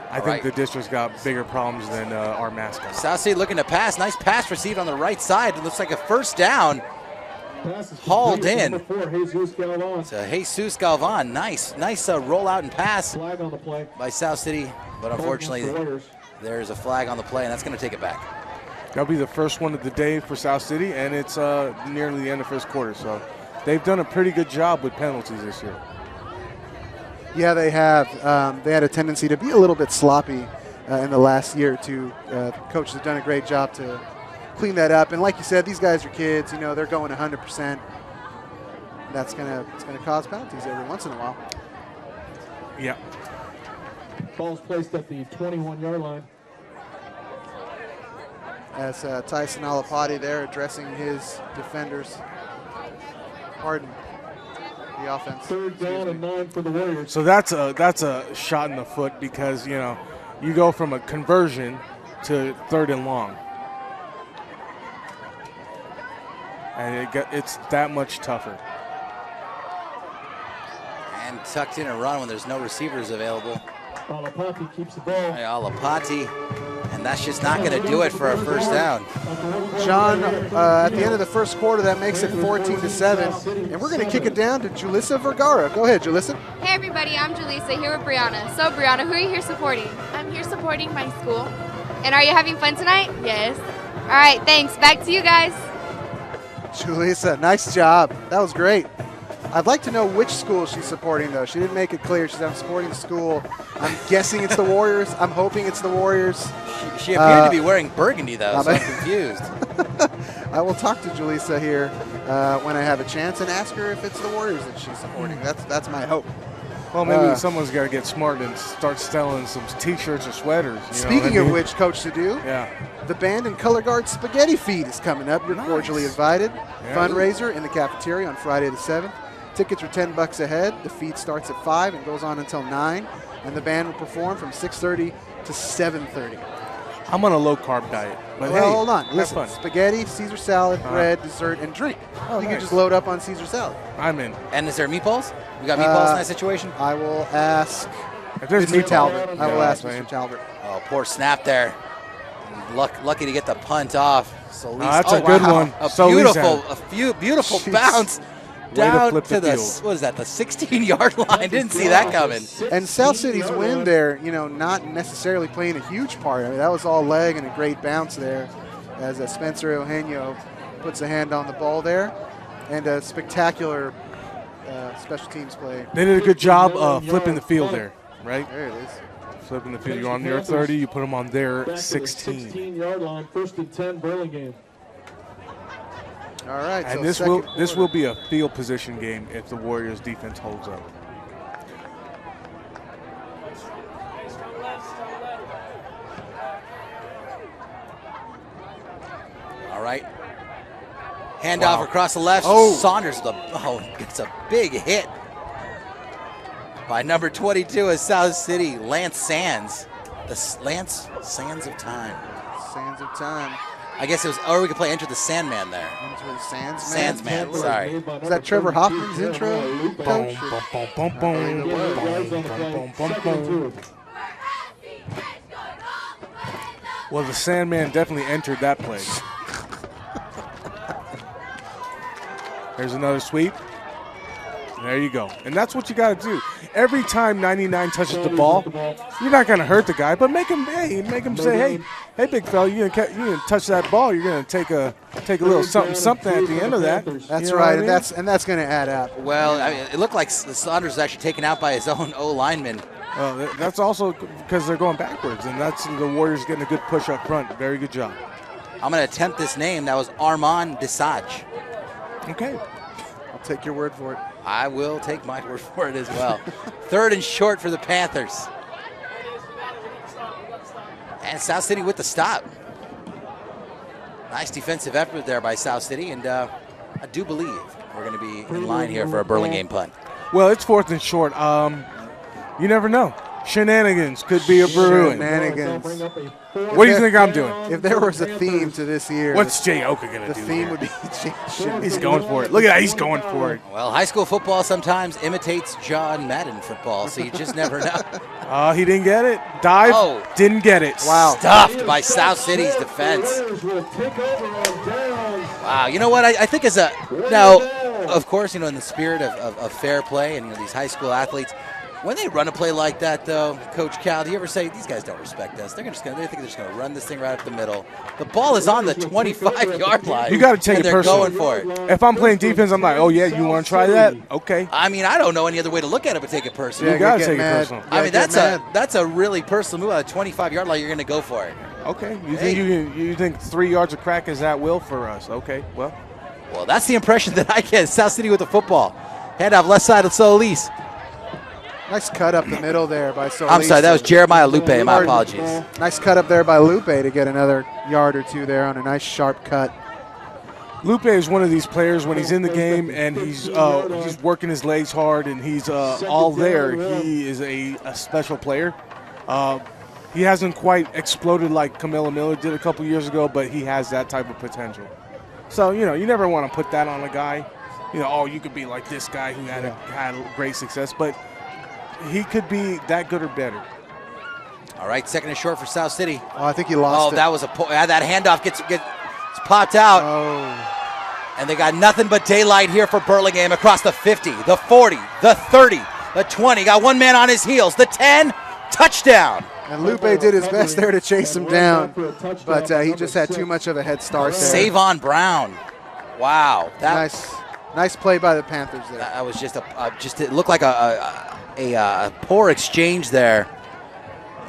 I think the district's got bigger problems than our mascot. South City looking to pass. Nice pass received on the right side. It looks like a first down. Hauled in. To Jesus Galvan. Nice rollout and pass Flag on the play by South City, but unfortunately there's a flag on the play, and that's going to take it back. That'll be the first one of the day for South City, and it's nearly the end of first quarter, so they've done a pretty good job with penalties this year. Yeah, they have. They had a tendency to be a little bit sloppy in the last year or two. Coaches have done a great job to clean that up. And like you said, these guys are kids. They're going 100%. It's gonna cause penalties every once in a while. Yeah. Ball's placed at the 21-yard line. As Tyson Alapati there addressing his defenders. Pardon the offense. 3rd down and 9 for the Warriors. So that's a shot in the foot because, you go from a conversion to 3rd and long. And it's that much tougher. And tucked in a run when there's no receivers available. Alapati keeps the ball. Alapati, and that's just not going to do it for a first down. John, at the end of the first quarter, that makes it 14-7, and we're going to kick it down to Julissa Vergara. Go ahead, Julissa. Hey everybody, I'm Julissa here with Brianna. So Brianna, who are you here supporting? I'm here supporting my school. And are you having fun tonight? Yes. All right, thanks. Back to you guys. Julissa, nice job. That was great. I'd like to know which school she's supporting, though. She didn't make it clear. She said, I'm supporting the school. I'm guessing it's the Warriors. I'm hoping it's the Warriors. She appeared to be wearing burgundy, though, so I'm confused. I will talk to Julissa here when I have a chance and ask her if it's the Warriors that she's supporting. That's my hope. Well, maybe someone's got to get smart and start selling some T-shirts or sweaters. Speaking of which, Coach Sadu, yeah, the band and color guard spaghetti feed is coming up. You're cordially invited. Yeah. Fundraiser in the cafeteria on Friday the 7th. Tickets are $10 a head. The feed starts at 5 and goes on until 9. And the band will perform from 6:30 to 7:30. I'm on a low-carb diet. But well, hey, hold on. Listen, fun. Spaghetti, Caesar salad, bread, dessert, and drink. Oh, you can just load up on Caesar salad. I'm in. And is there meatballs? We got meatballs in that situation? I will ask if there's Mr. Talbot. I will ask Mr. Talbot. Oh, poor snap there. Lucky to get the punt off. So that's a good one. A beautiful bounce down to the, what is that, the 16-yard line. Didn't see that coming. And South City's win there, not necessarily playing a huge part. I mean, that was all leg and a great bounce there as Spencer Eugenio puts a hand on the ball there. And a spectacular special teams play. They did a good job flipping the field there, right? There it is. Flipping the field. You're on their 30, you put them on their 16. 16-yard line, 1st and 10, Burlingame. All right. And so this will be a field position game if the Warriors defense holds up. All right. Handoff across the left. Saunders gets a big hit by number 22 of South City, Lance Sands. The Lance Sands of Time. Sands of Time. I guess it was, or we could play Enter the Sandman there. Enter the Sandsman. Sandsman, sorry. Is that Trevor Hoffman's intro, Coach? Well, the Sandman definitely entered that place. There's another sweep. There you go. And that's what you got to do. Every time 99 touches the ball, you're not going to hurt the guy, but make him say, hey, big fella, you gonna touch that ball. You're going to take a little something at the end of that. That's right, and that's going to add up. Well, I mean, it looked like Saunders was actually taken out by his own O-lineman. That's also because they're going backwards, and that's the Warriors getting a good push up front. Very good job. I'm going to attempt this name. That was Armand Desage. Okay. I'll take your word for it. I will take my word for it as well. 3rd and short for the Panthers. And South City with the stop. Nice defensive effort there by South City, and I do believe we're going to be in line here for a Burlingame punt. Well, it's 4th and short. You never know. Shenanigans could be a brewing. Shenanigans. What do you think I'm doing? If there was a theme to this year, what's Jay Oka going to do? The theme would be he's going for it. Look at that. He's going for it. Well, high school football sometimes imitates John Madden football, so you just never know. He didn't get it. Dive. Didn't get it. Wow. Stuffed by South City's defense. Wow. You know what? I think now, of course, in the spirit of fair play and these high school athletes, when they run a play like that, though, Coach Cal, do you ever say, these guys don't respect us? They think they're just going to run this thing right up the middle. The ball is on the 25-yard line. You got to take it personal. They're going for it. If I'm playing defense, I'm like, oh, yeah, you want to try that? Okay. I mean, I don't know any other way to look at it but take it personal. You got to take it personal. I mean, that's a really personal move. On a 25-yard line, you're going to go for it. Okay. You think 3 yards of crack is at will for us? Okay, well, that's the impression that I get. South City with the football. Handoff left side of Solis. Nice cut up the middle there by Solis. I'm sorry, that was Jeremiah Lupe. My apologies. Nice cut up there by Lupe to get another yard or two there on a nice sharp cut. Lupe is one of these players when he's in the game and he's working his legs hard and he's all there. He is a special player. He hasn't quite exploded like Camilla Miller did a couple years ago, but he has that type of potential. So, you never want to put that on a guy. You could be like this guy who had great success, but he could be that good or better. All right, second and short for South City. Oh, I think he lost it. That was that handoff gets popped out. Oh. And they got nothing but daylight here for Burlingame across the 50, the 40, the 30, the 20. Got one man on his heels. The 10, touchdown. And Lupe did his best there to chase him down, but he just had too much of a head start there. Savon Brown. Wow. Nice play by the Panthers there. That was just it looked like a poor exchange there.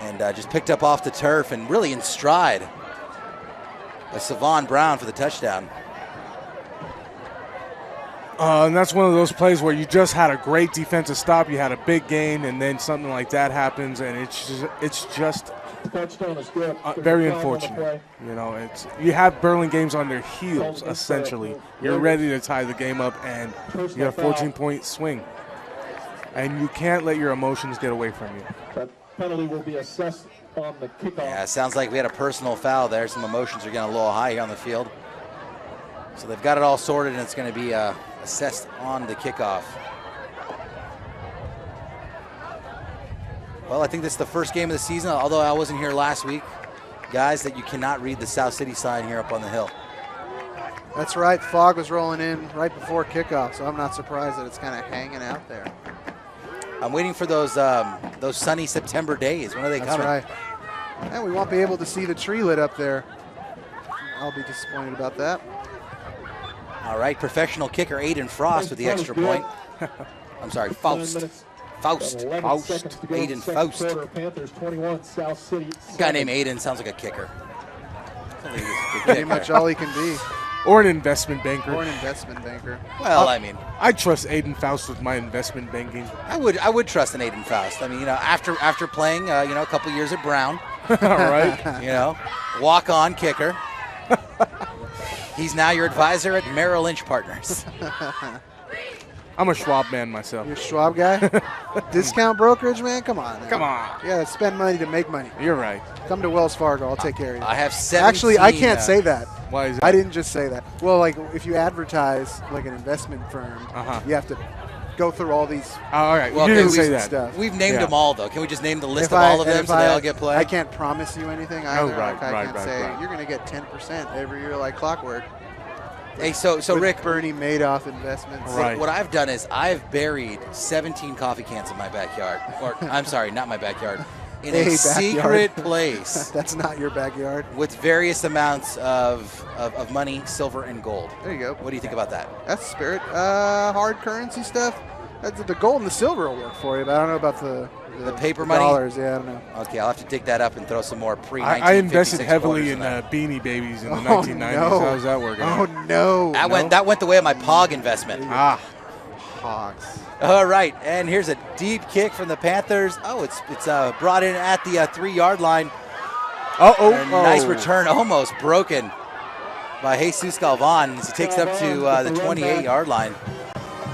And just picked up off the turf and really in stride by Savon Brown for the touchdown. And that's one of those plays where you just had a great defensive stop, you had a big gain, and then something like that happens, and it's just very unfortunate. You know, you have Burlingame's on their heels essentially. You're ready to tie the game up, and you have a 14-point swing, and you can't let your emotions get away from you. That penalty will be assessed on the kickoff. Yeah, it sounds like we had a personal foul there. Some emotions are getting a little high here on the field. So they've got it all sorted, and it's going to be assessed on the kickoff. Well, I think this is the first game of the season, although I wasn't here last week, guys, that you cannot read the South City sign here up on the hill. That's right. Fog was rolling in right before kickoff, so I'm not surprised that it's kind of hanging out there. I'm waiting for those sunny September days. When are they coming? That's right. And we won't be able to see the tree lit up there. I'll be disappointed about that. All right, professional kicker Aiden Frost with the extra point. I'm sorry, Faust. Aiden Faust. Panthers 21, South City. A guy named Aiden sounds like a kicker. Pretty much all he can be. Or an investment banker. Well, I mean, I trust Aiden Faust with my investment banking. I would trust an Aiden Faust. I mean, you know, after playing, a couple years at Brown. All right. You know, walk-on kicker. He's now your advisor at Merrill Lynch Partners. I'm a Schwab man myself. You're a Schwab guy? Discount brokerage, man? Come on. Man. Come on. Yeah, spend money to make money. You're right. Come to Wells Fargo. I'll take care of you. I have 17. Actually, I can't say that. Why is that? I didn't just say that. Well, like if you advertise like an investment firm, you have to go through all these. All right. Well, you didn't say and that. stuff. We've named them all, though. Can we just name the list of all of them so they all get played? I can't promise you anything either. right, I can't right, say right. you're going to get 10% every year like clockwork. Hey, so Rick, Bernie Madoff investments. Right. What I've done is I've buried 17 coffee cans in my backyard. Or I'm sorry, not my backyard. In a secret place. That's not your backyard. With various amounts of money, silver and gold. There you go. What do you think about that? That's the spirit. Hard currency stuff. The gold and the silver will work for you, but I don't know about the paper money? dollars. Yeah, I don't know. Okay, I'll have to dig that up and throw some more pre-1956 I invested heavily in that. Beanie Babies in the 1990s. No. How's that working? Oh, no. That went the way of my Pog investment. Hogs. All right, and here's a deep kick from the Panthers. Oh, it's brought in at the 3-yard line. Nice return, almost broken by Jesus Galvan as he takes it up to the 28-yard line.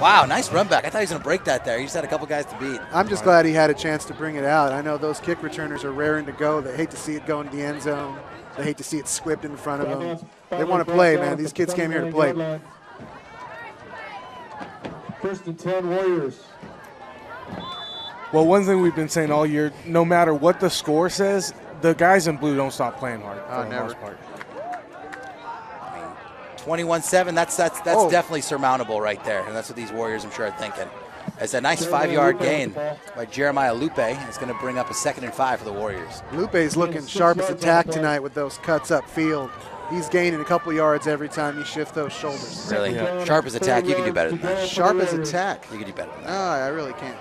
Wow, nice run back. I thought he was going to break that there. He just had a couple guys to beat. I'm just glad he had a chance to bring it out. I know those kick returners are raring to go. They hate to see it go into the end zone. They hate to see it squibbed in front of them. They want to play, man. These kids came here to play. First and 10 Warriors. Well, one thing we've been saying all year, no matter what the score says, the guys in blue don't stop playing hard for the most part. 21-7, that's definitely surmountable right there. And that's what these Warriors, I'm sure, are thinking. It's a nice 5-yard gain by Jeremiah Lupe. It's going to bring up a 2nd and 5 for the Warriors. Lupe's looking sharp as a tack tonight with those cuts upfield. He's gaining a couple yards every time you shift those shoulders. Really? Yeah. Sharp as a tack, you can do better than that. Sharp as a tack. You can do better than that. No, I really can't.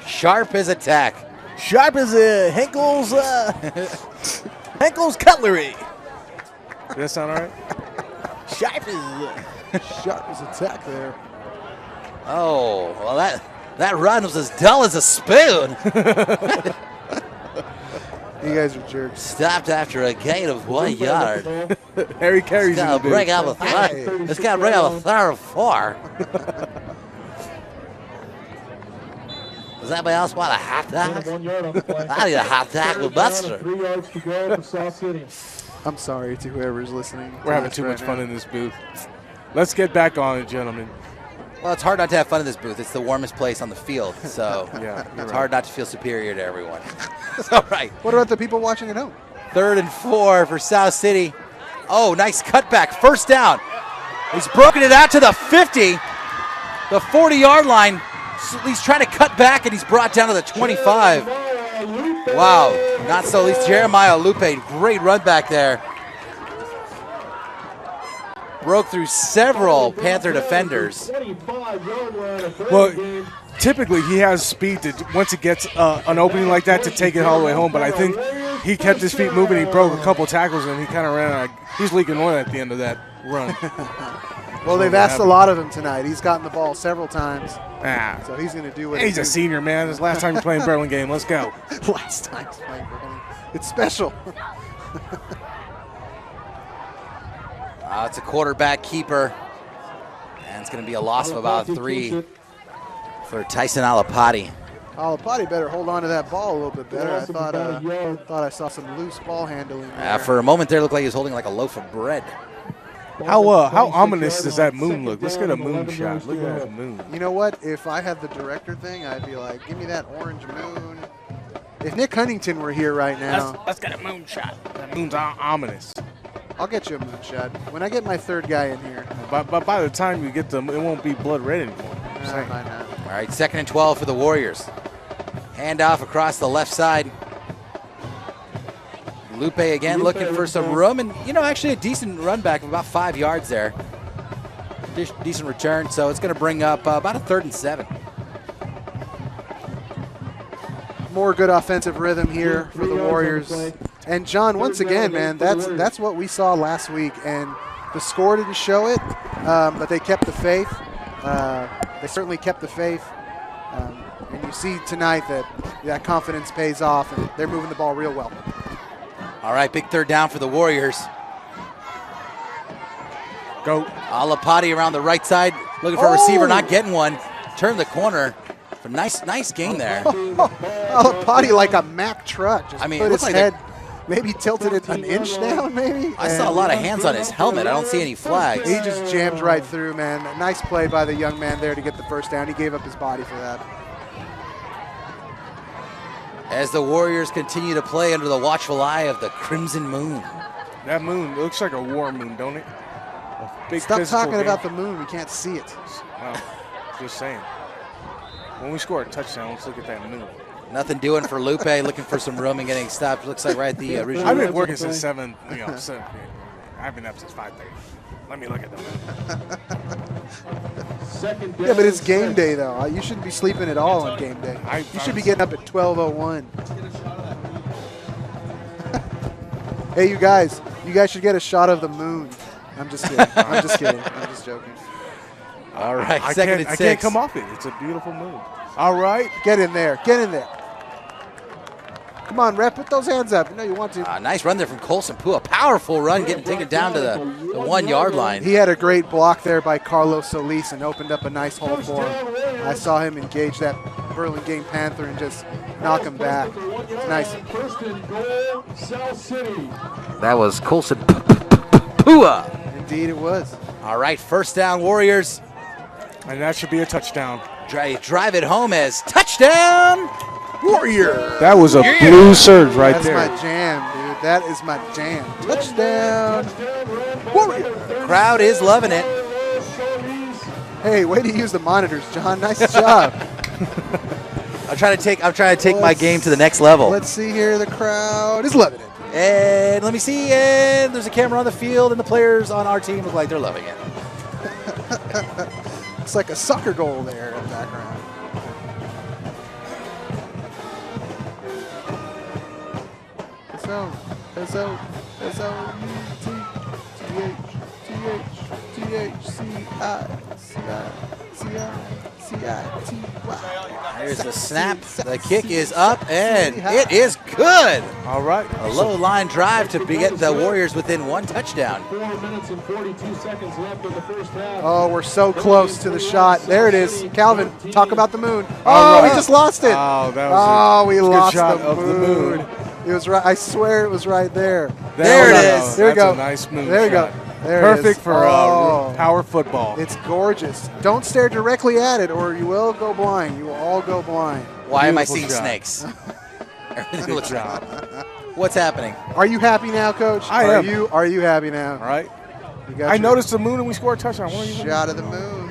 Sharp as a tack. Sharp as a Henkel's cutlery. Does that sound all right? Sharp as a tack there. Oh, well, that run was as dull as a spoon. You guys are jerks. Stopped after a gain of 1 yard. Harry Carey's It's got to bring up a third. It's got to bring up a 3rd and 4. Does anybody else want a hot dog? I need a hot dog with mustard. 3 yards to go for South City. I'm sorry to whoever's listening. We're having too much fun in this booth. Let's get back on it, gentlemen. Well, it's hard not to have fun in this booth. It's the warmest place on the field, so Yeah, it's hard not to feel superior to everyone. All right. What about the people watching at home? 3rd and 4 for South City. Oh, nice cutback. First down. He's broken it out to the 50, the 40-yard line. He's trying to cut back, and he's brought down to the 25. Wow, not so least. Jeremiah Lupe, great run back there. Broke through several Panther defenders. Well, typically he has speed to, once it gets an opening like that, to take it all the way home. But I think he kept his feet moving. He broke a couple tackles, and he kind of ran. He's leaking oil at the end of that run. Well, they've asked a lot of him tonight. He's gotten the ball several times. So he's going to do what he's a senior, man. This is the last time you're playing Burlingame. Let's go. Last time he's playing Burlingame. It's special. It's a quarterback keeper. And it's going to be a loss of about 3 for Tyson Alapati. Alapati better hold on to that ball a little bit better. I thought I saw some loose ball handling there. For a moment there, it looked like he was holding like a loaf of bread. How ominous does that moon look? Let's get a moon shot. Look at that moon. You know what? If I had the director thing, I'd be like, give me that orange moon. If Nick Huntington were here right now. Let's get a moon shot. That moon's ominous. I'll get you a moon shot. When I get my 3rd guy in here. But by the time you get them, it won't be blood red anymore. Might not. All right, 2nd and 12 for the Warriors. Handoff across the left side. Lupe again looking for some room, and actually a decent run back of about 5 yards there. Decent return, so it's going to bring up about a 3rd and 7. More good offensive rhythm here for the Warriors. And John, once again, man, that's what we saw last week, and the score didn't show it, but they kept the faith. They certainly kept the faith. And you see tonight that confidence pays off, and they're moving the ball real well. All right, big 3rd down for the Warriors. Go. Alapati around the right side, looking for a receiver, not getting one. Turn the corner. Nice gain there. Alapati like a Mack truck. Just put his like head, maybe tilted it an inch down, maybe. I saw a lot of hands on his helmet. I don't see any flags. He just jammed right through, man. Nice play by the young man there to get the 1st down. He gave up his body for that. As the Warriors continue to play under the watchful eye of the Crimson Moon. That moon looks like a war moon, don't it? Stop talking about the moon. We can't see it. Well, just saying. When we score a touchdown, let's look at that moon. Nothing doing for Lupe, looking for some room and getting stopped. Looks like right at the original. I've been working since 7. I've been up since 5:30. Let me look at the moon. Yeah, but it's game day, though. You shouldn't be sleeping at all on game day. You should be getting up at 12:01. Hey, you guys should get a shot of the moon. I'm just kidding. I'm just kidding. I'm just joking. All right, I 2nd and 6. I can't come off it. It's a beautiful moon. All right. Get in there. Get in there. Come on, Rep. Put those hands up. You know you want to. Nice run there from Colson Pua. Powerful run, getting taken down to the 1-yard line. He had a great block there by Carlos Solis and opened up a nice hole for him. I saw him engage that Burlingame Panther and just knock him back. It's nice. That was Colson Pua. Indeed it was. All right, 1st down, Warriors. And that should be a touchdown. Drive it home as touchdown, Warrior. That was a blue surge right there. That's my jam, dude. That is my jam. Touchdown, Warrior. The crowd is loving it. Hey, way to use the monitors, John. Nice job. I'm trying to take my game to the next level. Let's see here. The crowd is loving it. And let me see. And there's a camera on the field, and the players on our team look like they're loving it. It's like a soccer goal there in the background. S-O-U-T-H-C-H-T-H-C-I-C-I-C-I-T-Y. Here's the snap. The kick is up, and it is good. All right. A low line drive to get the Warriors within 1 touchdown. 4 minutes and 42 seconds left in the 1st half. Oh, we're so close to the shot. There it is. Calvin, talk about the moon. Oh, we just lost it. Oh, that was we good lost shot the of the moon. It was right. I swear it was right there. There it is. There we go. That's a nice moon There we go. shot. There it Perfect is. for power football. It's gorgeous. Don't stare directly at it or you will go blind. You will all go blind. Why am I Beautiful seeing shot. snakes? Everything Good looks job. What's happening? Are you happy now, Coach? I am. Are you happy now? All right. You got I your noticed the moon and we scored a touchdown. What are you shot of the moon.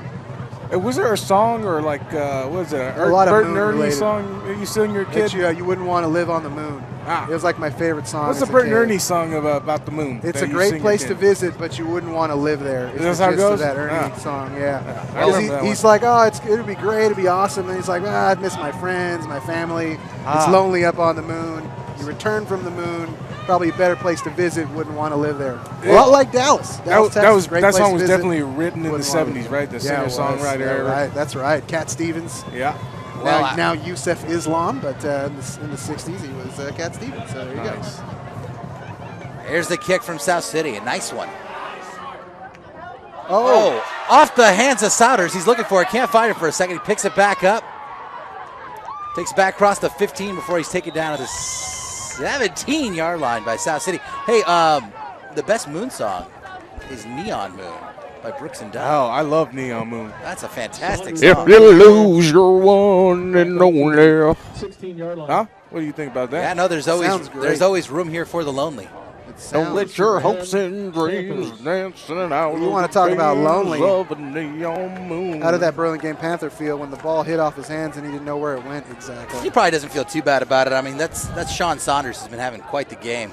Was there a song or like, what is it? A lot of Bert and moon Ernie related. song you sing your kid? That you wouldn't want to live on the moon. Ah. It was like my favorite song. What's as the a Bert and kid. Ernie song about the moon? It's that a you great sing your place to kid? visit, but you wouldn't want to live there. It's Is the that how it gist of goes? that Ernie Ah. song, yeah. I Because remember that he's one. like, oh, it'd be great, it'd be awesome. And he's like, I'd miss my friends, my family. Ah. It's lonely up on the moon. You return from the moon, probably a better place to visit, wouldn't want to live there. A lot like Dallas. Dallas, Texas, great that place song to was visit. definitely written in the Wouldn't wanna 70s, live right? The there. Yeah, it was. singer-songwriter Yeah, era. right. That's right. Cat Stevens. Yeah. Well, Now Yusef Islam, but in the 60s he was Cat Stevens. So there you Nice. go. Here's the kick from South City. A nice one. Oh, Off the hands of Souders. He's looking for it. Can't find it for a second. He picks it back up. Takes it back across the 15 before he's taken down at the 17-yard line by South City. Hey, the best moon song is Neon Moon by Brooks and Dunn. Oh, I love Neon Moon. That's a fantastic If song. you lose your one and only. 16-yard line. Huh? What do you think about that? Yeah, no, there's Sounds great. always room here for the lonely. it Don't sounds let your great. hopes and dreams dancing out. You wanna talk about lonely. Of a neon moon. Out of that Burlingame Panther field when the ball hit off his hands and he didn't know where it went exactly. He probably doesn't feel too bad about it. I mean, that's Sean Saunders has been having quite the game.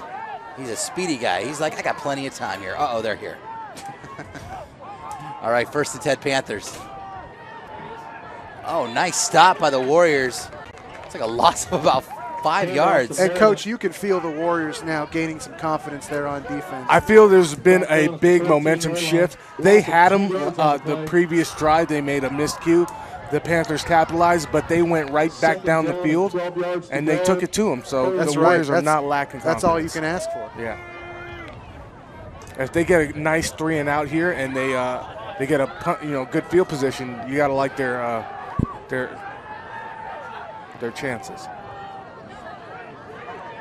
He's a speedy guy. He's like, I got plenty of time here. Uh-oh, they're here. All right, 1st and 10 Panthers. Oh, nice stop by the Warriors. It's like a loss of about 5 yards. And Coach, you can feel the Warriors now gaining some confidence there on defense. I feel there's been a big momentum shift. They had them the previous drive. They made a miscue. The Panthers capitalized, but they went right back down the field, and they took it to them. So That's the right. Warriors are That's- not lacking confidence. That's all you can ask for. Yeah. If they get a nice 3 and out here, and they get a good field position, you got to like their chances.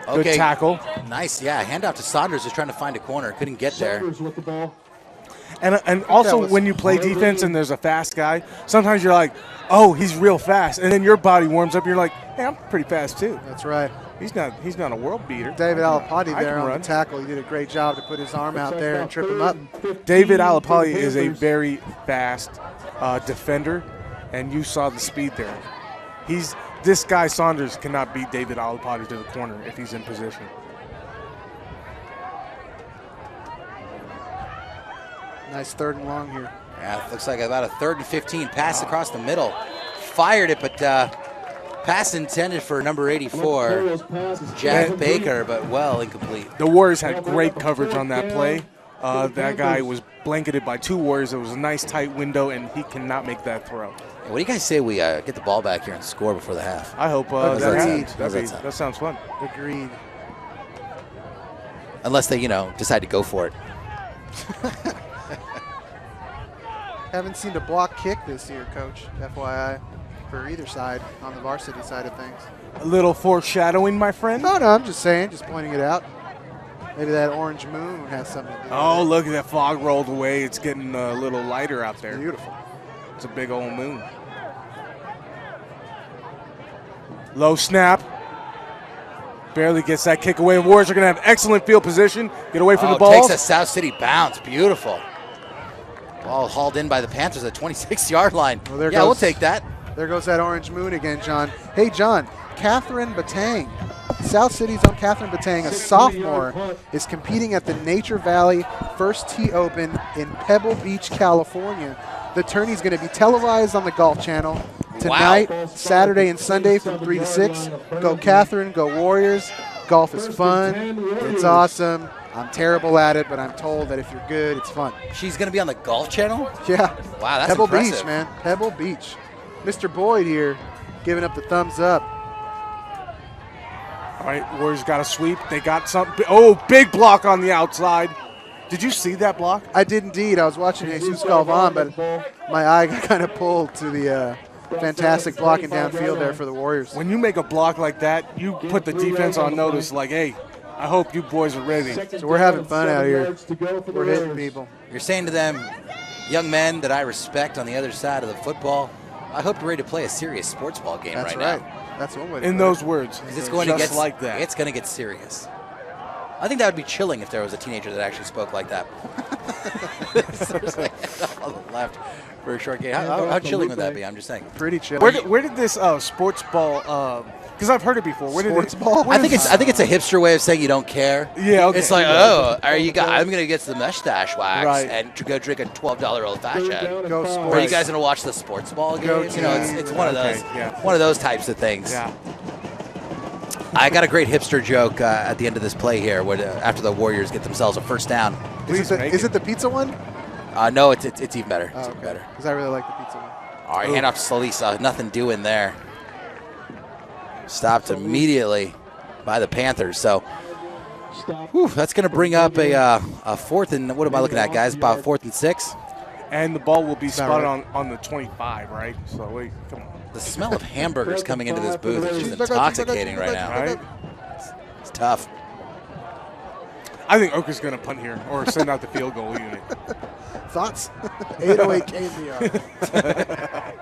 Good Okay, tackle. nice. Yeah, handoff to Saunders, just trying to find a corner. Couldn't get there. Saunders with the ball. And also was when you play defense and there's a fast guy, sometimes you're like, oh, he's real fast, and then your body warms up. And you're like, hey, I'm pretty fast too. That's right. He's not a world beater. David Alapati I there can on run. the tackle. He did a great job to put his arm out there and trip him up. David Alapali is a very fast defender, and you saw the speed there. This guy Saunders cannot beat David Alapati to the corner if he's in position. Nice 3rd and long here. Yeah, it looks like about a 3rd and 15. Pass across the middle. Fired it, but pass intended for number 84, Jack Baker, but well incomplete. The Warriors had great coverage on that play. That guy was blanketed by 2 Warriors. It was a nice tight window, and he cannot make that throw. What do you guys say we get the ball back here and score before the half? I hope Agreed. that happens. How's that sound? That sounds fun. Agreed. Unless they, decide to go for it. Haven't seen a block kick this year, Coach, FYI, for either side on the varsity side of things. A little foreshadowing, my friend. No, I'm just saying, just pointing it out. Maybe that orange moon has something to do with Oh, it. look at that fog rolled away. It's getting a little lighter out there. Beautiful. It's a big old moon. Low snap. Barely gets that kick away. Warriors are going to have excellent field position. Get away from the ball. Takes a South City bounce. Beautiful. Ball hauled in by the Panthers at 26-yard line. Well, there yeah, we'll goes- take that. There goes that orange moon again, John. Hey, John, Catherine Batang. South City's own Catherine Batang, a sophomore, is competing at the Nature Valley First Tee Open in Pebble Beach, California. The tourney's going to be televised on the Golf Channel tonight, Saturday and Sunday from 3 to 6. Go Catherine, go Warriors. Golf is fun. It's awesome. I'm terrible at it, but I'm told that if you're good, it's fun. She's going to be on the Golf Channel? Yeah. Wow, that's Pebble impressive. Beach, man. Pebble Beach. Mr. Boyd here giving up the thumbs up. All right, Warriors got a sweep. They got something. Oh, big block on the outside. Did you see that block? I did indeed. I was watching Jesus Galvan, but my eye got kind of pulled to the fantastic blocking downfield there for the Warriors. When you make a block like that, you put the defense on notice like, hey, I hope you boys are ready. So we're having fun out here. We're hitting people. You're saying to them, young men that I respect on the other side of the football, I hope you're ready to play a serious sports ball game That's right right. now. That's one way to In put those it. words. Because it's going just to get like that. It's going to get serious. I think that would be chilling if there was a teenager that actually spoke like that. On the left for a short game. How chilling would that be? I'm just saying. Pretty chill. Where did this sports ball? Because I've heard it before. Sports ball? I think it's a hipster way of saying you don't care. Yeah, okay. It's like, oh, I'm going to get the mustache wax Right. and to go drink a $12 old fashioned. Go Or sports. are you guys going to watch the sports ball game? Go You know, it's one of those, Okay, yeah. one of those types of things. Yeah. I got a great hipster joke at the end of this play here, where after the Warriors get themselves a first down. Is it the pizza one? No, it's even better. It's Oh, even better. Because I really like the pizza one. All right, hand off to Solis. Nothing doing there. Stopped immediately by the Panthers. So that's going to bring up a fourth and, what am I looking at, guys? About 4th and 6. And the ball will be spotted right. on the 25, right? So, wait, come on. The smell of hamburgers coming into this booth is just intoxicating right now. Right? It's tough. I think Oker's going to punt here or send out the field goal unit. Thoughts? 808 KVR.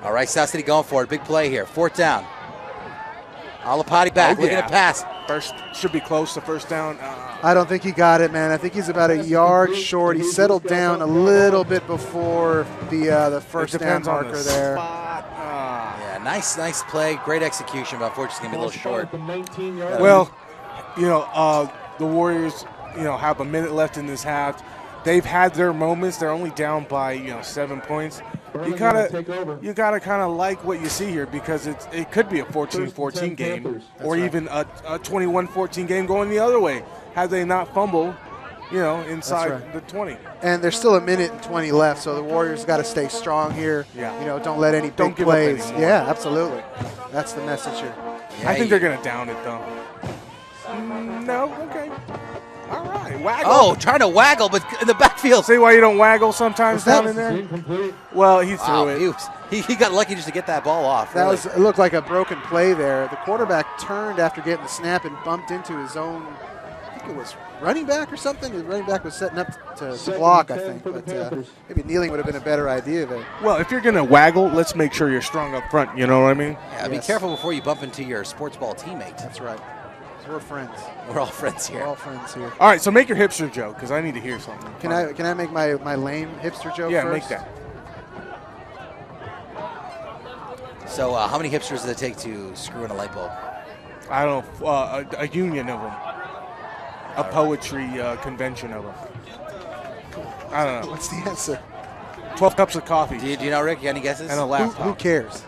All right, South City going for it. Big play here. 4th down. Alapati back, looking to pass. First should be close to first down. I don't think he got it, man. I think he's about a yard short. He settled down a little bit before the first down marker there. Yeah, nice play. Great execution, but unfortunately, it's going to be a little short. Well, the Warriors, have a minute left in this half. They've had their moments. They're only down by 7 points. You gotta kind of like what you see here, because it could be a 14-14 game, or even a 21-14 game going the other way had they not fumbled, inside the 20. And there's still a minute and 20 left, so the Warriors got to stay strong here. Yeah. Don't let any Don't big give up plays. anymore. Yeah, absolutely. That's the message here. Yeah, I think they're gonna down it though. No, okay. All right, waggle. Oh, trying to waggle, but in the backfield. See why you don't waggle sometimes that down in there? Well, he threw Wow, it. he got lucky just to get that ball off. That Really. it looked like a broken play there. The quarterback turned after getting the snap and bumped into his own, I think it was running back or something. The running back was setting up to block, I think. But maybe kneeling would have been a better idea there. Well, if you're gonna waggle, let's make sure you're strong up front. You know what I mean? Yeah, be careful before you bump into your sports ball teammate. That's right. We're friends. We're all friends here. We're all friends here. All right, so make your hipster joke, because I need to hear something. Can I make my lame hipster joke Yeah, first? make that. So how many hipsters does it take to screw in a light bulb? I don't know, a union of them. A poetry convention of them. I don't know. What's the answer? 12 cups of coffee Do you know, Rick? You got any guesses? and a Who laptop. cares?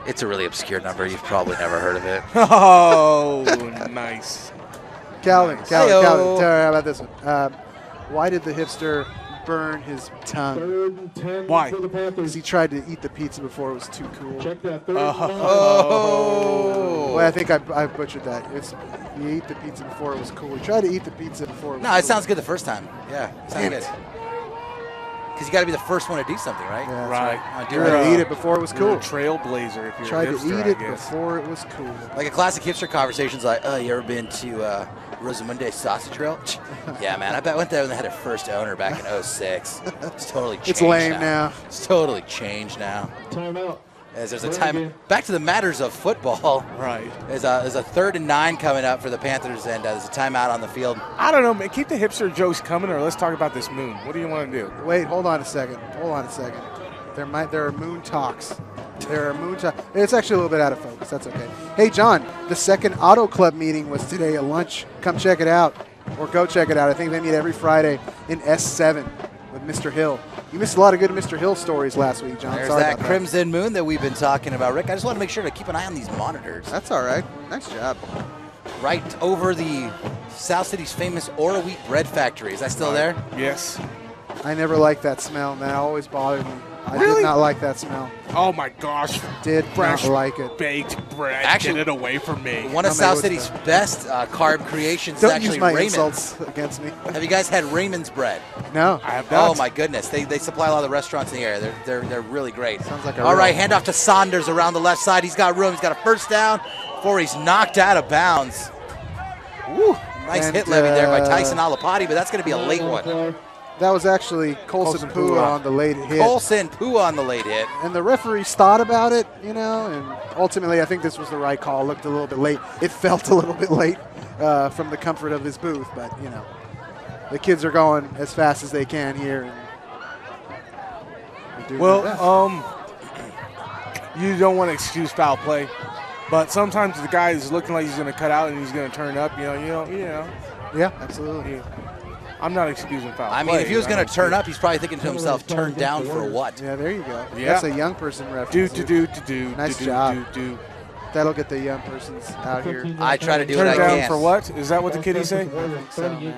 It's a really obscure number. You've probably never heard of it. Oh, nice. Calvin, Heyo. tell her about this one. Why did the hipster burn his tongue? 3rd and 10 Why? for the Because Panthers. he tried to eat the pizza before it was too cool. Check that 3rd Oh. Well, I think I butchered that. You eat the pizza before it was cool. He tried to eat the pizza before it was No, cool. it sounds good the first time. Yeah, sounds Damn good. it. Because you got to be the first one to do something, right? Yeah, that's Right. right. Do Tried it. to eat it before it was You're cool. a trailblazer if you're Tried a to hipster, eat I it guess. before it was cool. Like a classic hipster conversation's like, oh, you ever been to Rosamunde Sausage Grill? Yeah, man. I went there when they had a first owner back in 06. It's totally changed. It's lame now. It's totally changed now. Timeout. As there's a time. Back to the matters of football. Right. There's a 3rd and 9 coming up for the Panthers, and there's a timeout on the field. I don't know, man. Keep the hipster jokes coming, or let's talk about this moon. What do you want to do? Wait, hold on a second. There are moon talks. It's actually a little bit out of focus. That's okay. Hey, John, the second Auto Club meeting was today at lunch. Come check it out, or go check it out. I think they meet every Friday in S7 with Mr. Hill. You missed a lot of good Mr. Hill stories last week, John. There's Sorry that about Crimson Moon that we've been talking about, Rick. I just want to make sure to keep an eye on these monitors. That's all right. Nice job. Right over the South City's famous Ora Wheat Bread Factory. Is that still there? Yes. I never liked that smell, man. It always bothered me. I Really? did not like that smell. Oh my gosh. Did Fresh not like it. baked bread. Actually, Get it away from me. One of Tell me South what's City's that. best carb creations is Don't actually use my Raymond's. insults against me. Have you guys had Raymond's bread? No. I have not. Oh my goodness, they supply a lot of the restaurants in the area. They're really great. Sounds like a All real- right, hand off to Saunders around the left side. He's got room. He's got a first down before he's knocked out of bounds. Woo! Nice And, hit levy there by Tyson Alapati, but that's going to be a late one. That was actually Colson Pua on the late hit. Colson Pua on the late hit. And the referees thought about it, you know, and ultimately I think this was the right call. Looked a little bit late. It felt a little bit late from the comfort of his booth, but, you know, the kids are going as fast as they can here. Well, you don't want to excuse foul play, but sometimes the guy is looking like he's going to cut out and he's going to turn up. You know. Yeah, absolutely. Yeah. I'm not excusing foul play. I mean, if he was going to turn up, he's probably thinking to himself, "Turn down for what?" Yeah, there you go. Yeah. That's a young person reference. Nice job. That'll get the young persons out here. I try to do Turn what I down can. for what? Is that what the kiddies say? All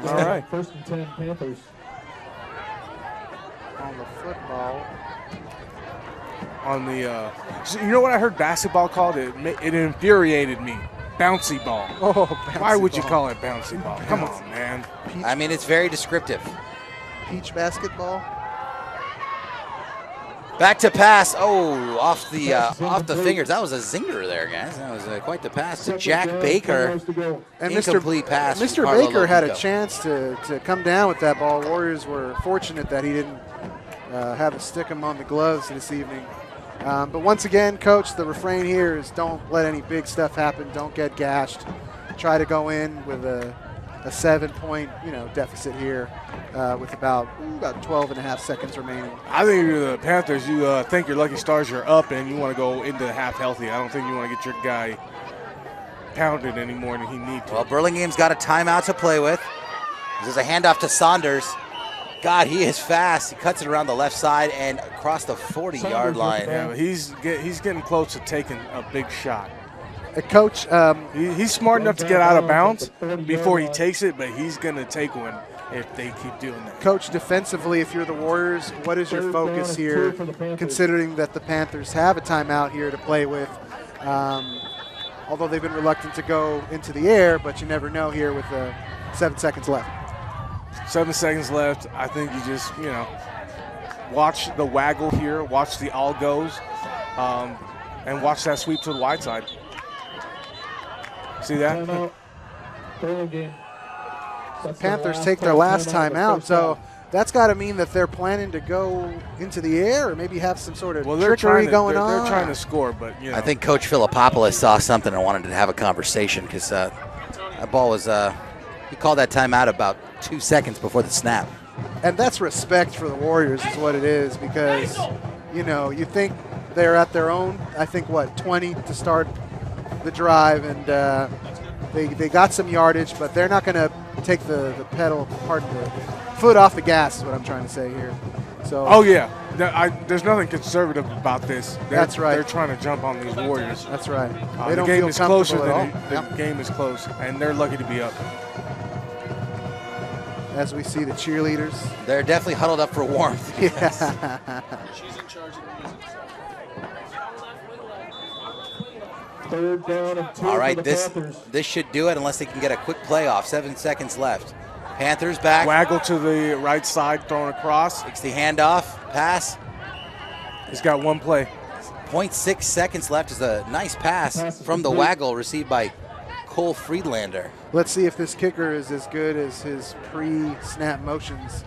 right. First and 10 Panthers. On the football. On the, so you know what I heard basketball called? It infuriated me. Bouncy ball. Oh, bouncy Why would you ball. call it bouncy ball? Come on, man. I mean, it's very descriptive. Peach basketball. Back to pass. Oh, off the fingers. That was a zinger there, guys. That was quite the pass to Jack Baker. And Incomplete pass. from Mr. Carlo Baker had a Lopico. chance to come down with that ball. Warriors were fortunate that he didn't have to stick him on the gloves this evening. But once again, Coach, the refrain here is don't let any big stuff happen. Don't get gashed. Try to go in with a 7-point deficit here with about 12 and a half seconds remaining. I think if you're the Panthers, you think your lucky stars are up and you want to go into the half healthy. I don't think you want to get your guy pounded any more than he needs to. Well, Burlingame's got a timeout to play with. There's a handoff to Saunders. God, he is fast. He cuts it around the left side and across the 40-yard line. Yeah, but he's getting close to taking a big shot. Coach, He's smart enough to get out of bounds before he takes it, but he's going to take one if they keep doing that. Coach, defensively, if you're the Warriors, what is your focus here, considering that the Panthers have a timeout here to play with? Although they've been reluctant to go into the air, but you never know here with 7 seconds left. 7 seconds left. I think you just, watch the waggle here, watch the all goes, and watch that sweep to the wide side. See that? Panthers take their last timeout, so that's got to mean that they're planning to go into the air or maybe have some sort of trickery going on. They're trying to score, but I think Coach Filipopoulos saw something and wanted to have a conversation because that ball was he called that timeout about 2 seconds before the snap. And that's respect for the Warriors is what it is because, you think they're at their own, 20 to start the drive, and they got some yardage, but they're not going to take the foot off the gas is what I'm trying to say here. So. Oh, yeah. There's nothing conservative about this. That's right. They're trying to jump on these Warriors. That's right. The They don't game feel is closer comfortable at all. The game is close, and they're lucky to be up. As we see the cheerleaders. They're definitely huddled up for warmth. Yeah. She's in charge of the music. Third down and 2 All right, for the Panthers. this should do it unless they can get a quick playoff. 7 seconds left. Panthers back. Waggle to the right side, throwing across. Takes the handoff, pass. He's got one play. 0.6 seconds left is a nice pass from the waggle received by Cole Friedlander. Let's see if this kicker is as good as his pre-snap motions,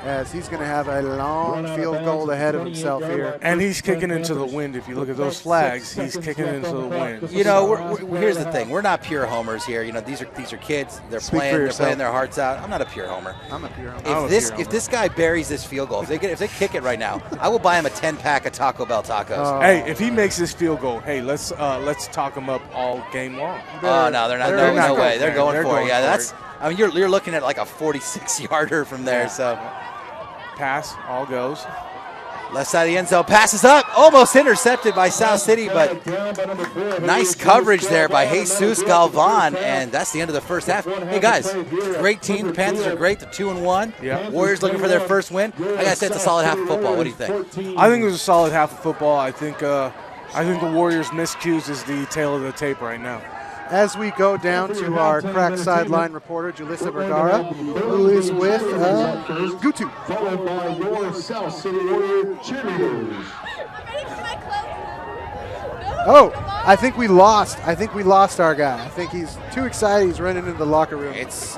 as he's going to have a long field goal ahead of himself here. And he's kicking into the wind. If you look at those flags, he's kicking into the wind. Here's the thing. We're not pure homers here. These are kids. They're playing their hearts out. I'm not a pure homer. I'm a pure homer. If this guy buries this field goal, if they kick it right now, I will buy him a 10-pack of Taco Bell tacos. Hey, if he makes this field goal, hey, let's talk him up all game long. Oh no, they're not. No way. They're going for it. Yeah, that's. That's. I mean, you're looking at like a 46-yarder from there. So. Pass, all goes. Left side of the end zone, passes up, almost intercepted by South City, but nice coverage there by Jesus Galvan, and that's the end of the first half. Hey guys, great team. The Panthers are great. They're 2-1. Yeah. Warriors looking for their first win. I gotta say it's a solid half of football. What do you think? I think it was a solid half of football. I think the Warriors' miscues is the tail of the tape right now. As we go down to our crack sideline reporter, Julissa Vergara, who is with Gutu. Followed by your South City Warrior cheerleaders. Oh, I think we lost our guy. I think he's too excited. He's running into the locker room. It's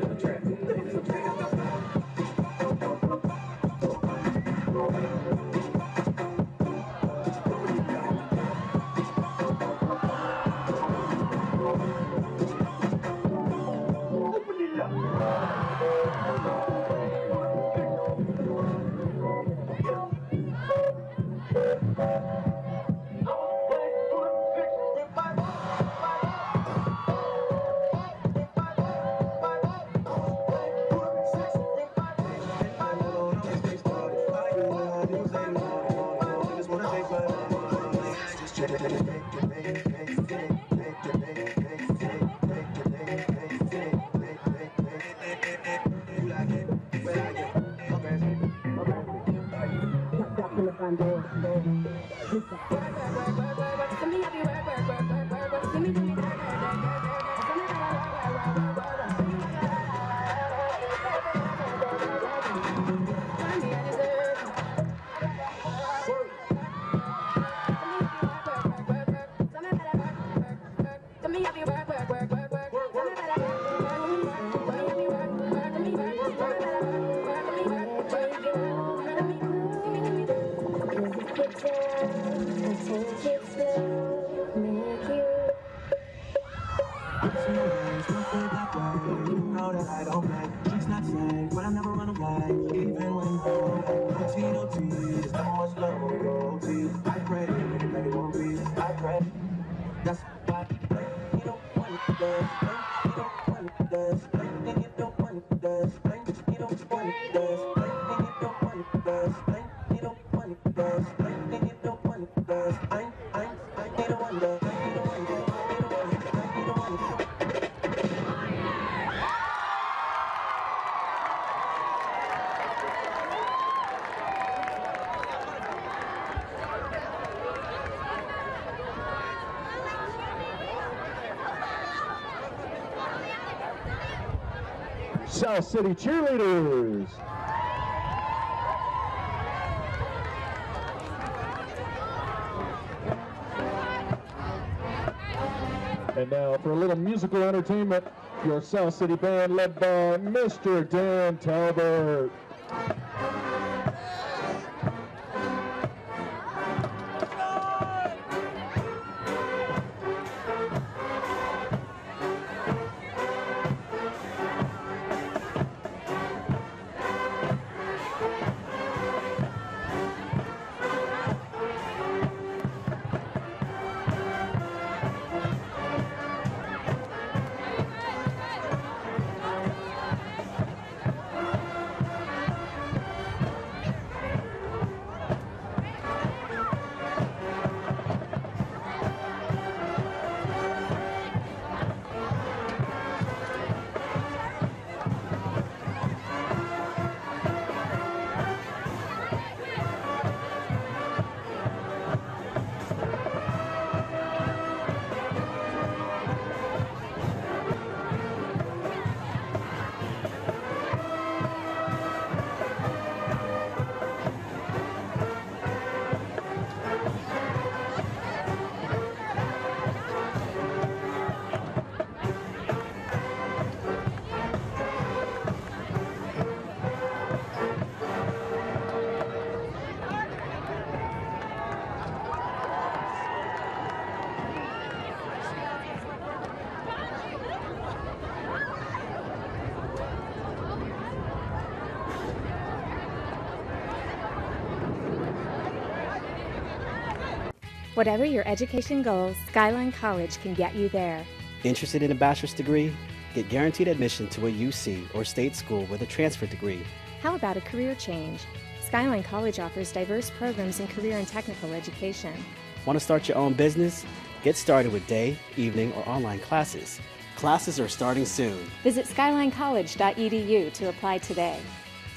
South City cheerleaders. And now for a little musical entertainment, your South City band led by Mr. Dan Talbert. Whatever your education goals, Skyline College can get you there. Interested in a bachelor's degree? Get guaranteed admission to a UC or state school with a transfer degree. How about a career change? Skyline College offers diverse programs in career and technical education. Want to start your own business? Get started with day, evening, or online classes. Classes are starting soon. Visit skylinecollege.edu to apply today.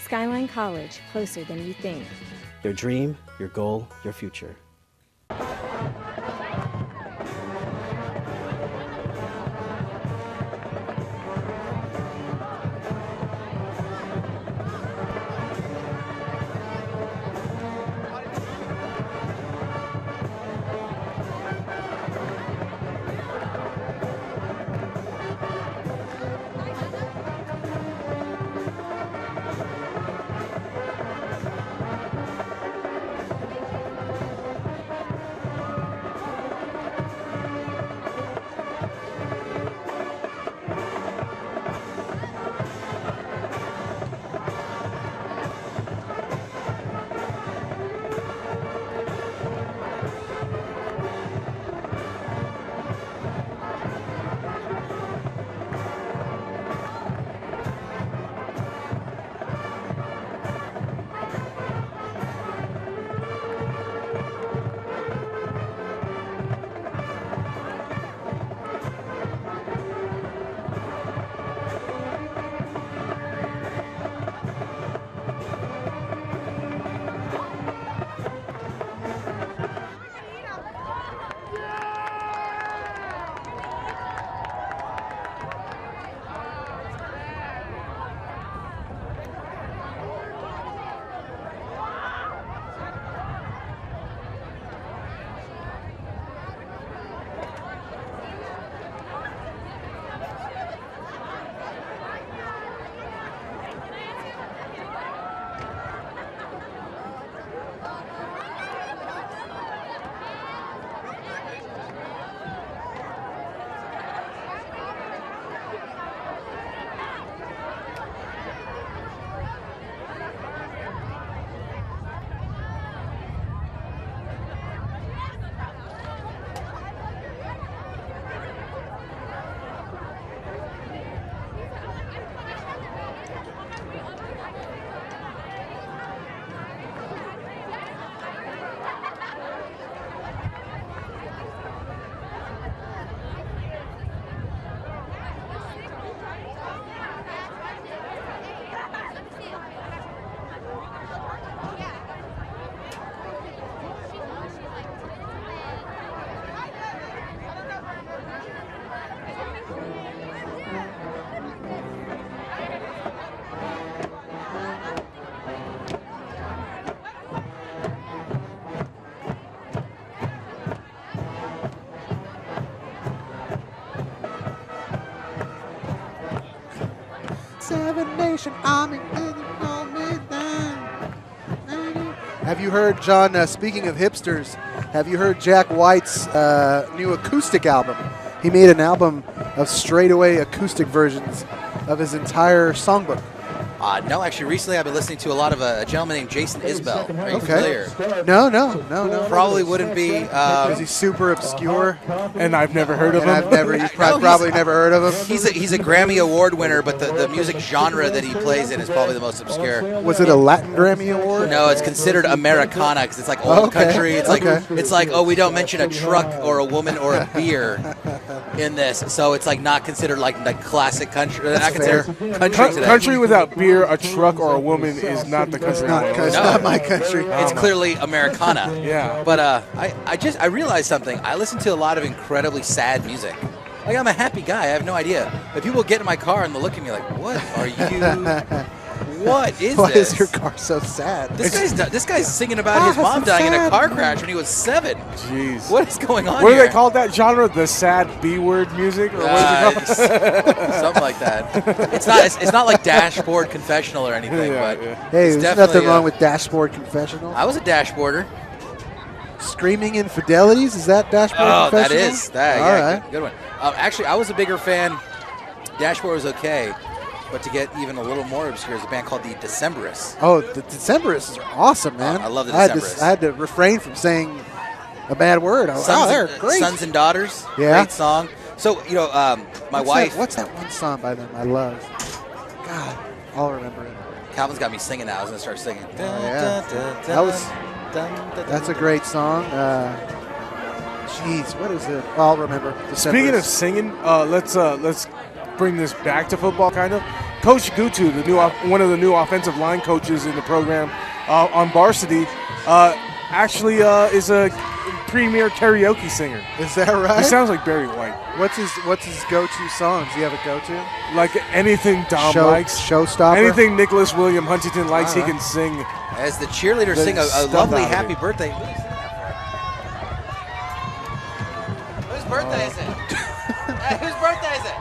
Skyline College, closer than you think. Your dream, your goal, your future. 7 Nation Army. Have you heard, John, speaking of hipsters, have you heard Jack White's new acoustic album? He made an album of straightaway acoustic versions of his entire songbook. No, actually, recently I've been listening to a lot of a gentleman named Jason Isbell. Are you familiar? No. Probably wouldn't be. Is he super obscure? And I've never heard of him. You've probably never heard of him. He's a Grammy Award winner, but the music genre that he plays in is probably the most obscure. Was it a Latin Grammy Award? No, it's considered Americana because it's like old country. It's like we don't mention a truck or a woman or a beer in this, so it's like not considered like classic country. Not considered country today. Country without beer, a truck, or a woman is not the country. It's not my country. It's clearly Americana. Yeah. But I realized something. I listen to a lot of incredibly sad music. Like, I'm a happy guy. I have no idea. But people get in my car and they look at me like, what are you? What is Why this? is your car so sad? This guy's singing about his mom dying in a car crash when he was 7. Jeez. What is going on What do here? they call that genre? The sad B-word music? Or what is it called? Something like that. It's not like Dashboard Confessional or anything, but Hey, it's there's nothing wrong with Dashboard Confessional. I was a dashboarder. Screaming Infidelities? Is that Dashboard Oh, Confessional? that is. That, All yeah, right. good one. Actually, I was a bigger fan. Dashboard was okay, but to get even a little more obscure, is a band called the Decemberists. Oh, the Decemberists are awesome, man. I love the Decemberists. I had to refrain from saying a bad word. They're great. Sons and Daughters. Yeah. Great song. So, my wife. What's that one song by them I love? God, I'll remember it. Calvin's got me singing now. I was going to start singing. That's a great song. Jeez, what is it? I'll remember. Speaking of singing, let's bring this back to football, kind of. Coach Gutu, one of the new offensive line coaches in the program on varsity, actually is a premier karaoke singer. Is that right? He sounds like Barry White. What's his go-to songs? Do you have a go-to? Like anything Dom likes. Showstopper? Anything Nicholas William Huntington likes, he can sing. As the cheerleaders sing a lovely happy birthday. Whose birthday is it? Whose birthday is it?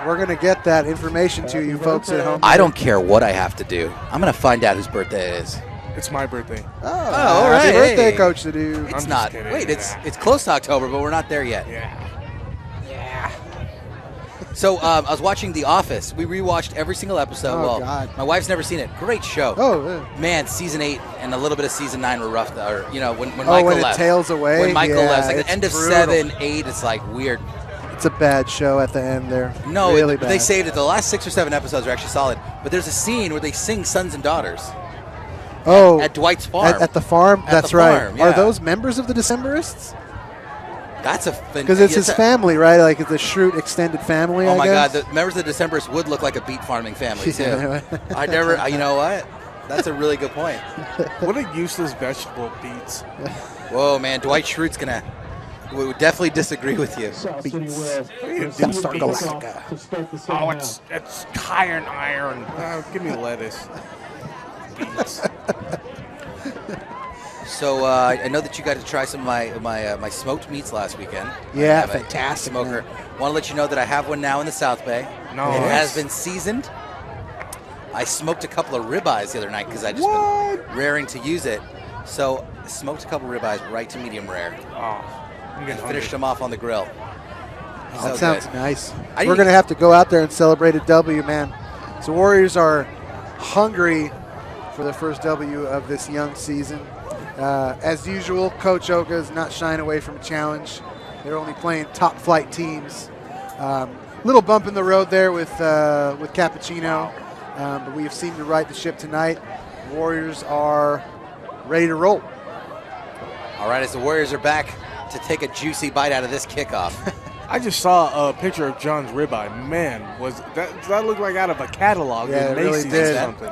We're going to get that information to you folks at home. I don't care what I have to do. I'm going to find out whose birthday it is. It's my birthday. Oh, all right. Happy birthday, Coach Sadu. It's not. Wait, it's close to October, but we're not there yet. Yeah. So I was watching The Office. We rewatched every single episode. Oh, God. My wife's never seen it. Great show. Oh, yeah. Man, season 8 and a little bit of season 9 were rough. Or when Michael when left. it tails away. When Michael left, like the it's end of brutal. 7, 8, it's like weird. It's a bad show at the end there. No, really but bad. they saved it. The last 6 or 7 episodes are actually solid. But there's a scene where they sing Sons and Daughters. Oh, at Dwight's farm. At the farm. That's the right. farm, yeah. Are those members of the Decemberists? That's because it's his family, right? Like it's a Schrute extended family. Oh I my guess? God, the members of the Decemberists would look like a beet farming family too. Yeah. I never. You know what? That's a really good point. What a useless vegetable, beets. Whoa, man, Dwight Schrute's we would definitely disagree with you. Oh, it's iron. Give me lettuce. Beets. So I know that you got to try some of my smoked meats last weekend. Yeah, fantastic. Smoker. Want to let you know that I have one now in the South Bay. Nice. It has been seasoned. I smoked a couple of ribeyes the other night because I just been raring to use it. So I smoked a couple of ribeyes right to medium rare. Oh, and finished them off on the grill. That sounds nice. We're going to have to go out there and celebrate a W, man. So Warriors are hungry for their first W of this young season. As usual, Coach Oka is not shying away from a challenge. They're only playing top flight teams. Little bump in the road there with Cappuccino, but we have seemed to right the ship tonight. The Warriors are ready to roll. All right, as the Warriors are back to take a juicy bite out of this kickoff. I just saw a picture of John's ribeye. Man, that looked like out of a catalog. Yeah, it really did. Something.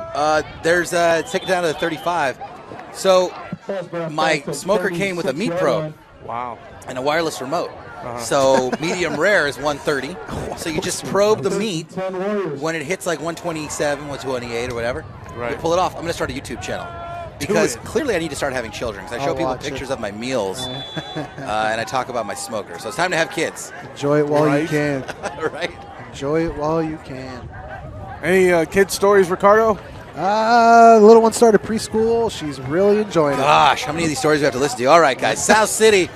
Take it down to the 35. So my smoker came with a meat probe. Wow. And a wireless remote. So medium rare is 130. So you just probe the meat. When it hits like 127, 128 or whatever, you pull it off. I'm going to start a YouTube channel. Because clearly I need to start having children. Because I show people pictures of my meals and I talk about my smoker. So it's time to have kids. Enjoy it while you can. Right? Enjoy it while you can. Any kid stories, Ricardo? The little one started preschool. She's really enjoying it. Gosh, how many of these stories do we have to listen to? All right, guys. South City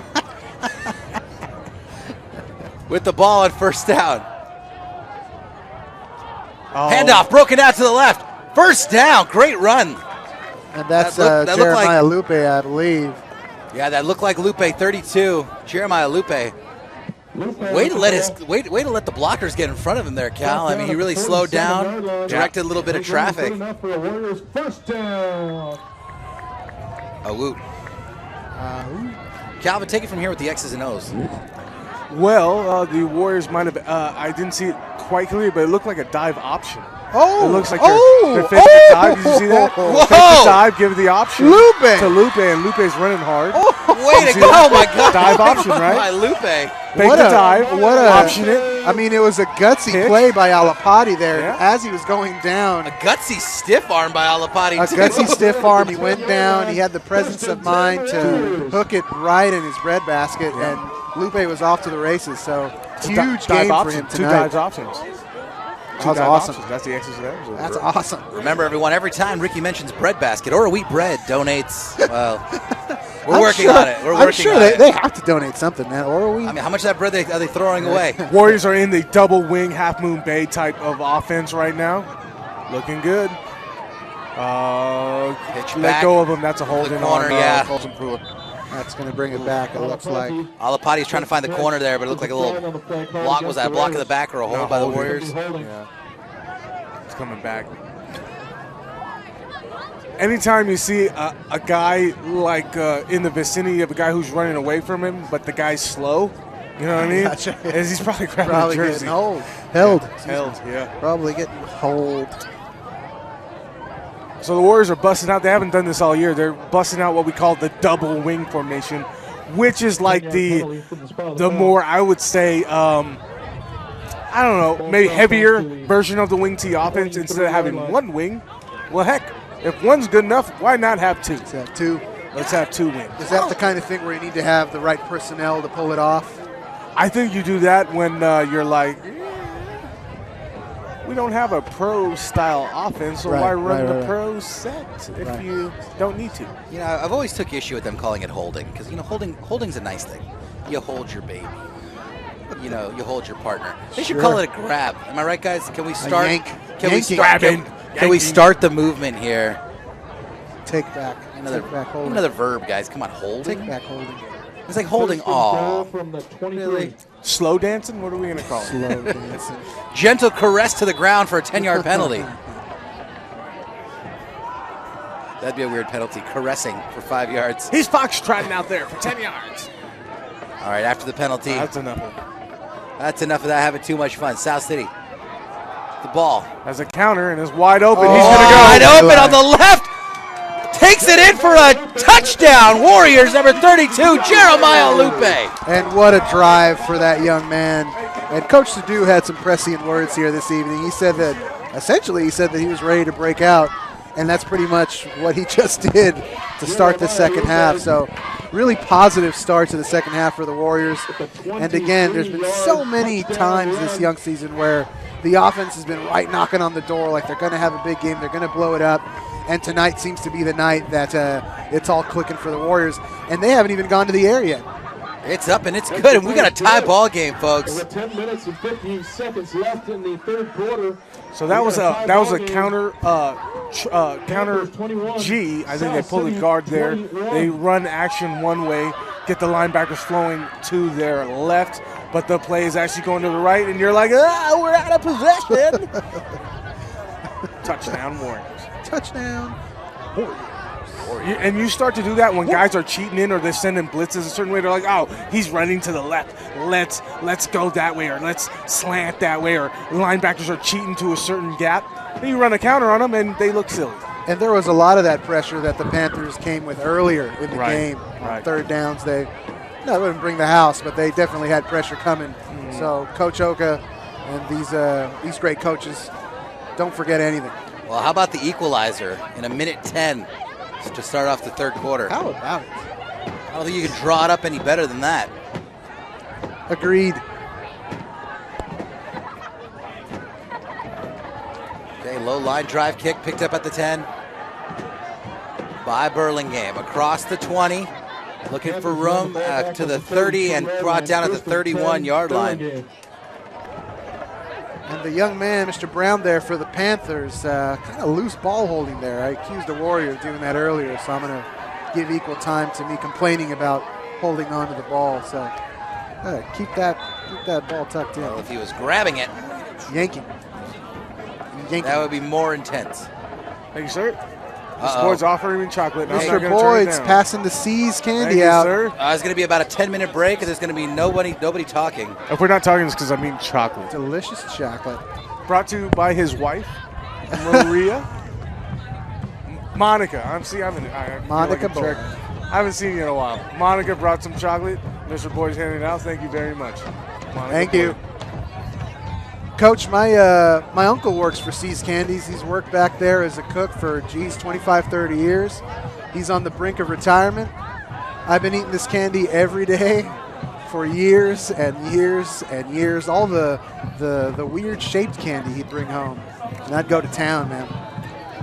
with the ball on first down. Handoff broken out to the left. First down. Great run. And that's that looked Jeremiah Lupe, I believe. Yeah, that looked like Lupe, 32. Jeremiah Lupe. Way to let the blockers get in front of him there, Cal. I mean, he really slowed down, directed a little bit of traffic. Oh, woo. Calvin, take it from here with the X's and O's. Well, the Warriors might have. I didn't see it quite clearly, but it looked like a dive option. Oh, it looks like they're faking the dive. Did you see that? Whoa. Fake the dive, give the option to Lupe, and Lupe's running hard. Way to go! Oh my God! Dive option, right? By Lupe. Fake the dive. Option it. I mean, it was a gutsy play by Alapati there Yeah. as he was going down. A gutsy stiff arm by Alapati. A gutsy stiff arm. He went down. He had the presence of mind to hook it right in his breadbasket, and Lupe was off to the races. So huge game for him tonight. Two dives options. That was awesome. That's the X's and O's. That's awesome. Remember, everyone, every time Ricky mentions breadbasket or a wheat bread donates, well, we're working on it. We're working on it. They have to donate something, man. Or we. I mean, how much of that bread are they throwing away? Warriors are in the double wing, half moon bay type of offense right now. Looking good. Pitch Let back. go of him. That's a holding corner, on yeah. Colton Pruitt. That's going to bring it back, it looks like. Alapati's trying to find the corner there, but it looked like a little block. Was that a block in the back or a hold by the Warriors? Yeah. It's coming back. Anytime you see a guy like in the vicinity of a guy who's running away from him, but the guy's slow, you know what I mean? Gotcha. Is he's probably grabbing the jersey. Held, yeah. Probably getting hold. So the Warriors are busting out. They haven't done this all year. They're busting out what we call the double wing formation, which is like the more, I would say, I don't know, maybe heavier version of the wing T offense. Instead of having one wing, well, heck, if one's good enough, why not have two? Let's have two. Let's have two wings. Is that the kind of thing where you need to have the right personnel to pull it off? I think you do that when you're like, we don't have a pro-style offense, so why run the pro set if you don't need to? You know, I've always took issue with them calling it holding because, you know, holding's a nice thing. You hold your baby. You know, you hold your partner. They should call it a grab. Am I right, guys? Can we start? Can we start the movement here? Take back. Another verb, guys. Come on, holding. Take back holding. It's like holding. Oh, really? Slow dancing? What are we going to call it? Slow dancing. Gentle caress to the ground for a 10-yard penalty. That'd be a weird penalty. Caressing for 5 yards. He's foxtrotting out there for 10 yards. All right, after the penalty. That's enough of it. That's enough of that. Having too much fun. South City. The ball. As a counter and is wide open. Oh, he's going to go. Wide open on the left. Takes it in for a touchdown. Warriors, number 32, Jeremiah Lupe. And what a drive for that young man. And Coach Sadu had some prescient words here this evening. He said that he was ready to break out. And that's pretty much what he just did to start the second half. So really positive start to the second half for the Warriors. And again, there's been so many times this young season where the offense has been right knocking on the door like they're going to have a big game. They're going to blow it up. And tonight seems to be the night that it's all clicking for the Warriors. And they haven't even gone to the air yet. It's up and it's good. And we got a tie ball game, folks. With 10 minutes and 15 seconds left in the third quarter. So that was a counter G. I think they pull the guard there. They run action one way, get the linebackers flowing to their left, but the play is actually going to the right, and you're like, we're out of possession. Touchdown Warriors. Touchdown. And you start to do that when guys are cheating in or they're sending blitzes a certain way. They're like, oh, he's running to the left. Let's go that way, or let's slant that way, or linebackers are cheating to a certain gap. Then you run a counter on them, and they look silly. And there was a lot of that pressure that the Panthers came with earlier in the game. Right. Third downs, they wouldn't bring the house, but they definitely had pressure coming. So Coach Oka and these great coaches don't forget anything. Well, how about the equalizer in a minute 10 to start off the third quarter? How about it? I don't think you can draw it up any better than that. Agreed. Okay, low line drive kick picked up at the 10 by Burlingame. Across the 20, looking for room to the 30 and brought down at the 31-yard line. And the young man, Mr. Brown there for the Panthers, kind of loose ball holding there. I accused the Warriors of doing that earlier, so I'm going to give equal time to me complaining about holding on to the ball. So keep that ball tucked in. Well, if he was grabbing it, yanking. That would be more intense. Thank you, sir. This board's offering me chocolate. Mr. Boyd's passing the C's candy out. Sir. It's going to be about a 10-minute break, and there's going to be nobody talking. If we're not talking, it's because I mean chocolate. Delicious chocolate. Brought to you by his wife, Maria. Monica. Monica Boyd. I haven't seen you in a while. Monica brought some chocolate. Mr. Boyd's handing it out. Thank you very much. Thank you. Coach, my uncle works for C's Candies. He's worked back there as a cook for, 25, 30 years. He's on the brink of retirement. I've been eating this candy every day for years and years and years. All the weird shaped candy he'd bring home. And I'd go to town, man.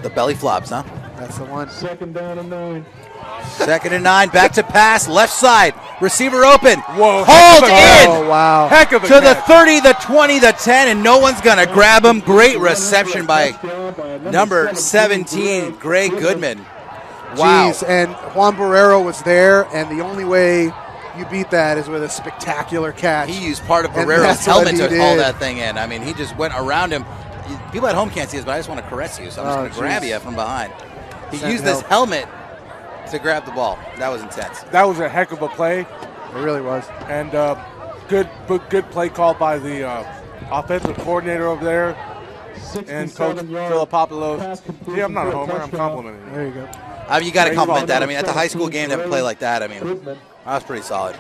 The belly flops, huh? That's the one. 2nd down and 9. 2nd and 9, back to pass, left side, receiver open. Whoa. Hold in. Oh, wow. Heck of a to catch. the 30, the 20, the 10, and no one's going to grab him. Great reception by number 17, Greg Goodman. Wow. Jeez, and Juan Barrero was there, and the only way you beat that is with a spectacular catch. He used part of And Barrero's that's helmet what to he haul did. that thing in. I mean, he just went around him. People at home can't see this, but I just want to caress you, so I'm just going to grab you from behind. He used this helmet to grab the ball. That was intense. That was a heck of a play. It really was. And good play call by the offensive coordinator over there and Coach Filipopoulos. Yeah, I'm not a homer. I'm complimenting you. There you go. You got to compliment that. I mean, at the high school game, to have a play like that, I mean, that was pretty solid.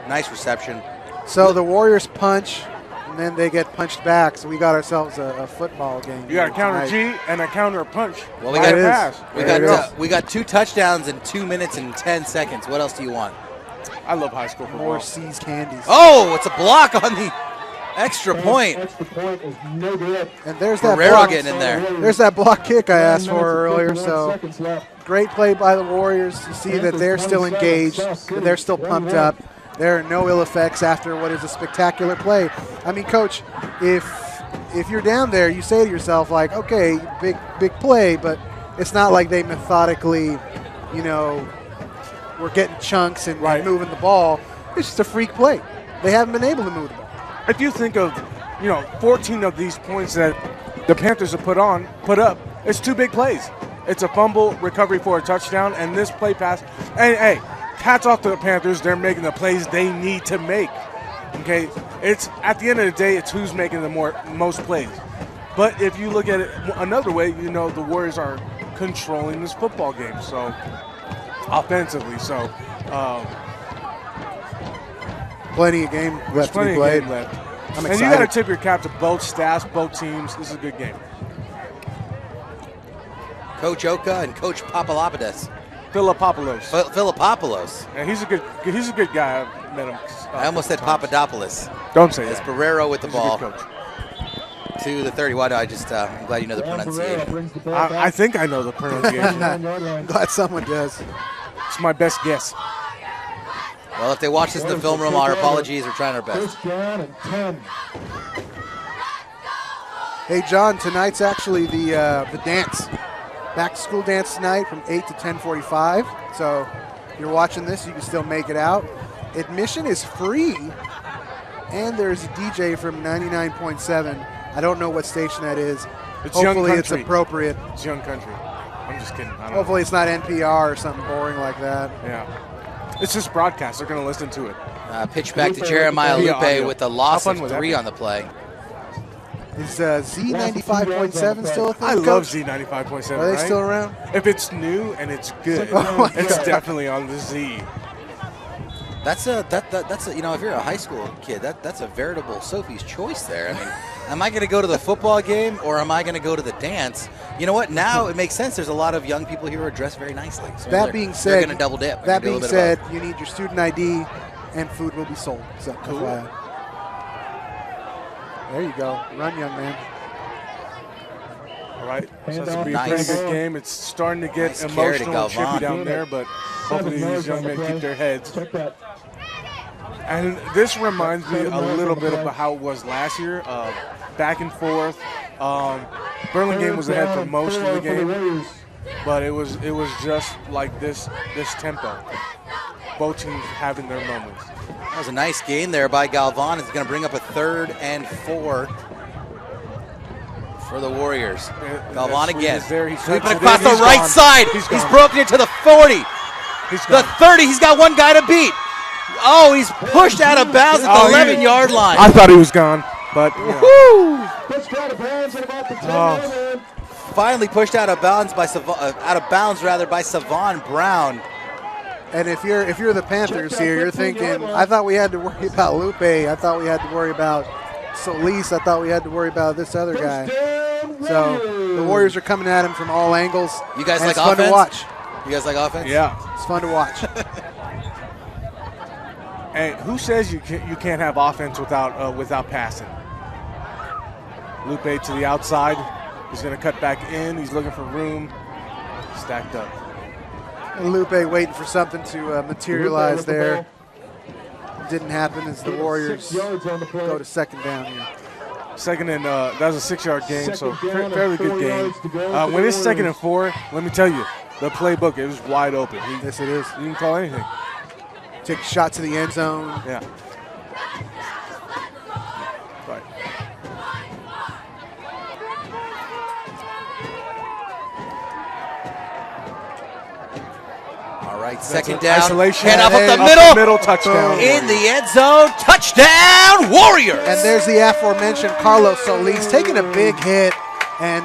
Nice reception. So the Warriors punch, and then they get punched back. So we got ourselves a football game. You got a counter G and a counter punch. Well, we got 2 touchdowns in 2 minutes and 10 seconds. What else do you want? I love high school football. More C's Candies. Oh, it's a block on the extra point. Extra point is no good. And there's that Barrero block. getting in there. There's that block kick I asked for 9 minutes and earlier. 51 So seconds left. great play by the Warriors. You see that they're still engaged, that they're still pumped up. There are no ill effects after what is a spectacular play. I mean, Coach, if you're down there, you say to yourself, like, okay, big play, but it's not like they methodically, were getting chunks and moving the ball. It's just a freak play. They haven't been able to move the ball. If you think of, 14 of these points that the Panthers have put up, it's 2 big plays. It's a fumble, recovery for a touchdown, and this play pass. And hey, hats off to the Panthers. They're making the plays they need to make. Okay, it's at the end of the day, it's who's making the most plays. But if you look at it another way, the Warriors are controlling this football game. So offensively, plenty of game left to be played. I'm excited. And you got to tip your cap to both staffs, both teams. This is a good game. Coach Oka and Coach Filipopoulos. And he's a good guy. I've met him. I almost said Papadopoulos. Don't say It's that. Barrero with the He's ball a good coach. to the 30. Why do I just? I'm glad you know the pronunciation. I think I know the pronunciation. I'm glad someone does. It's my best guess. Well, if they watch this in the film room, our apologies. We're trying our best. 1st down and 10. Hey, John, tonight's actually the dance. Back-to-school dance tonight from 8 to 10:45. So if you're watching this, you can still make it out. Admission is free, and there's a DJ from 99.7. I don't know what station that is. It's Young Hopefully it's Country. appropriate. It's Young Country. I'm just kidding. I don't Hopefully it's not NPR or something boring like that. know. Yeah. It's just broadcast. They're going to listen to it. Pitch back to Jeremiah Yeah, Lupe audio. with a loss How fun of would that 3 be? on the play. Is Z95.7 still a thing? I Coach? love Z95.7. Are they right? still around? If it's new and it's good, Oh my it's God. definitely on the Z. That's a if you're a high school kid, that's a veritable Sophie's choice there. I mean, am I going to go to the football game or am I going to go to the dance? You know what? Now it makes sense. There's a lot of young people here who are dressed very nicely. So That being they're said, going to double dip. They're That gonna do a being little bit of said, you need your student ID, and food will be sold. So Cool. FYI. There you go. Run, young man. All right, so Hand that's going to be off a pretty Nice. good game. It's starting to get Nice carry to emotional and trippy Galvan. down there, but hopefully these young men keep their heads. Check that. And this reminds me a little bit of how it was last year, back and forth. Burlingame was ahead for most of the game, but it was just like this tempo. Both teams having their moments. That was a nice gain there by Galvan. It's going to bring up a 3rd and 4 for the Warriors. Galvan again. Sweeping across the right side. He's broken it to the 40. The 30. He's got one guy to beat. Oh, he's pushed out of bounds at the 11-yard line. I thought he was gone, but Pushed out of bounds at about the 10-yard line. Finally pushed out of bounds by Savon Brown. And if you're the Panthers here, you're thinking, I thought we had to worry about Lupe. I thought we had to worry about Solis. I thought we had to worry about this other guy. So the Warriors are coming at him from all angles. You guys and like it's offense? fun to watch. You guys like offense? Yeah. It's fun to watch. Hey, who says you can't have offense without passing? Lupe to the outside. He's going to cut back in. He's looking for room. Stacked up. And Lupe waiting for something to materialize there. Didn't happen as the Warriors go to second down here. Second and that was a 6-yard gain, so fairly good game. When it's 2nd and 4, let me tell you, the playbook is wide open. Yes, it is. You can call anything. Take a shot to the end zone. Yeah. Right. All right, second down. Isolation. Hand off up the Up middle. middle touchdown. In the end zone. Touchdown, Warriors. And there's the aforementioned Carlos Solis taking a big hit and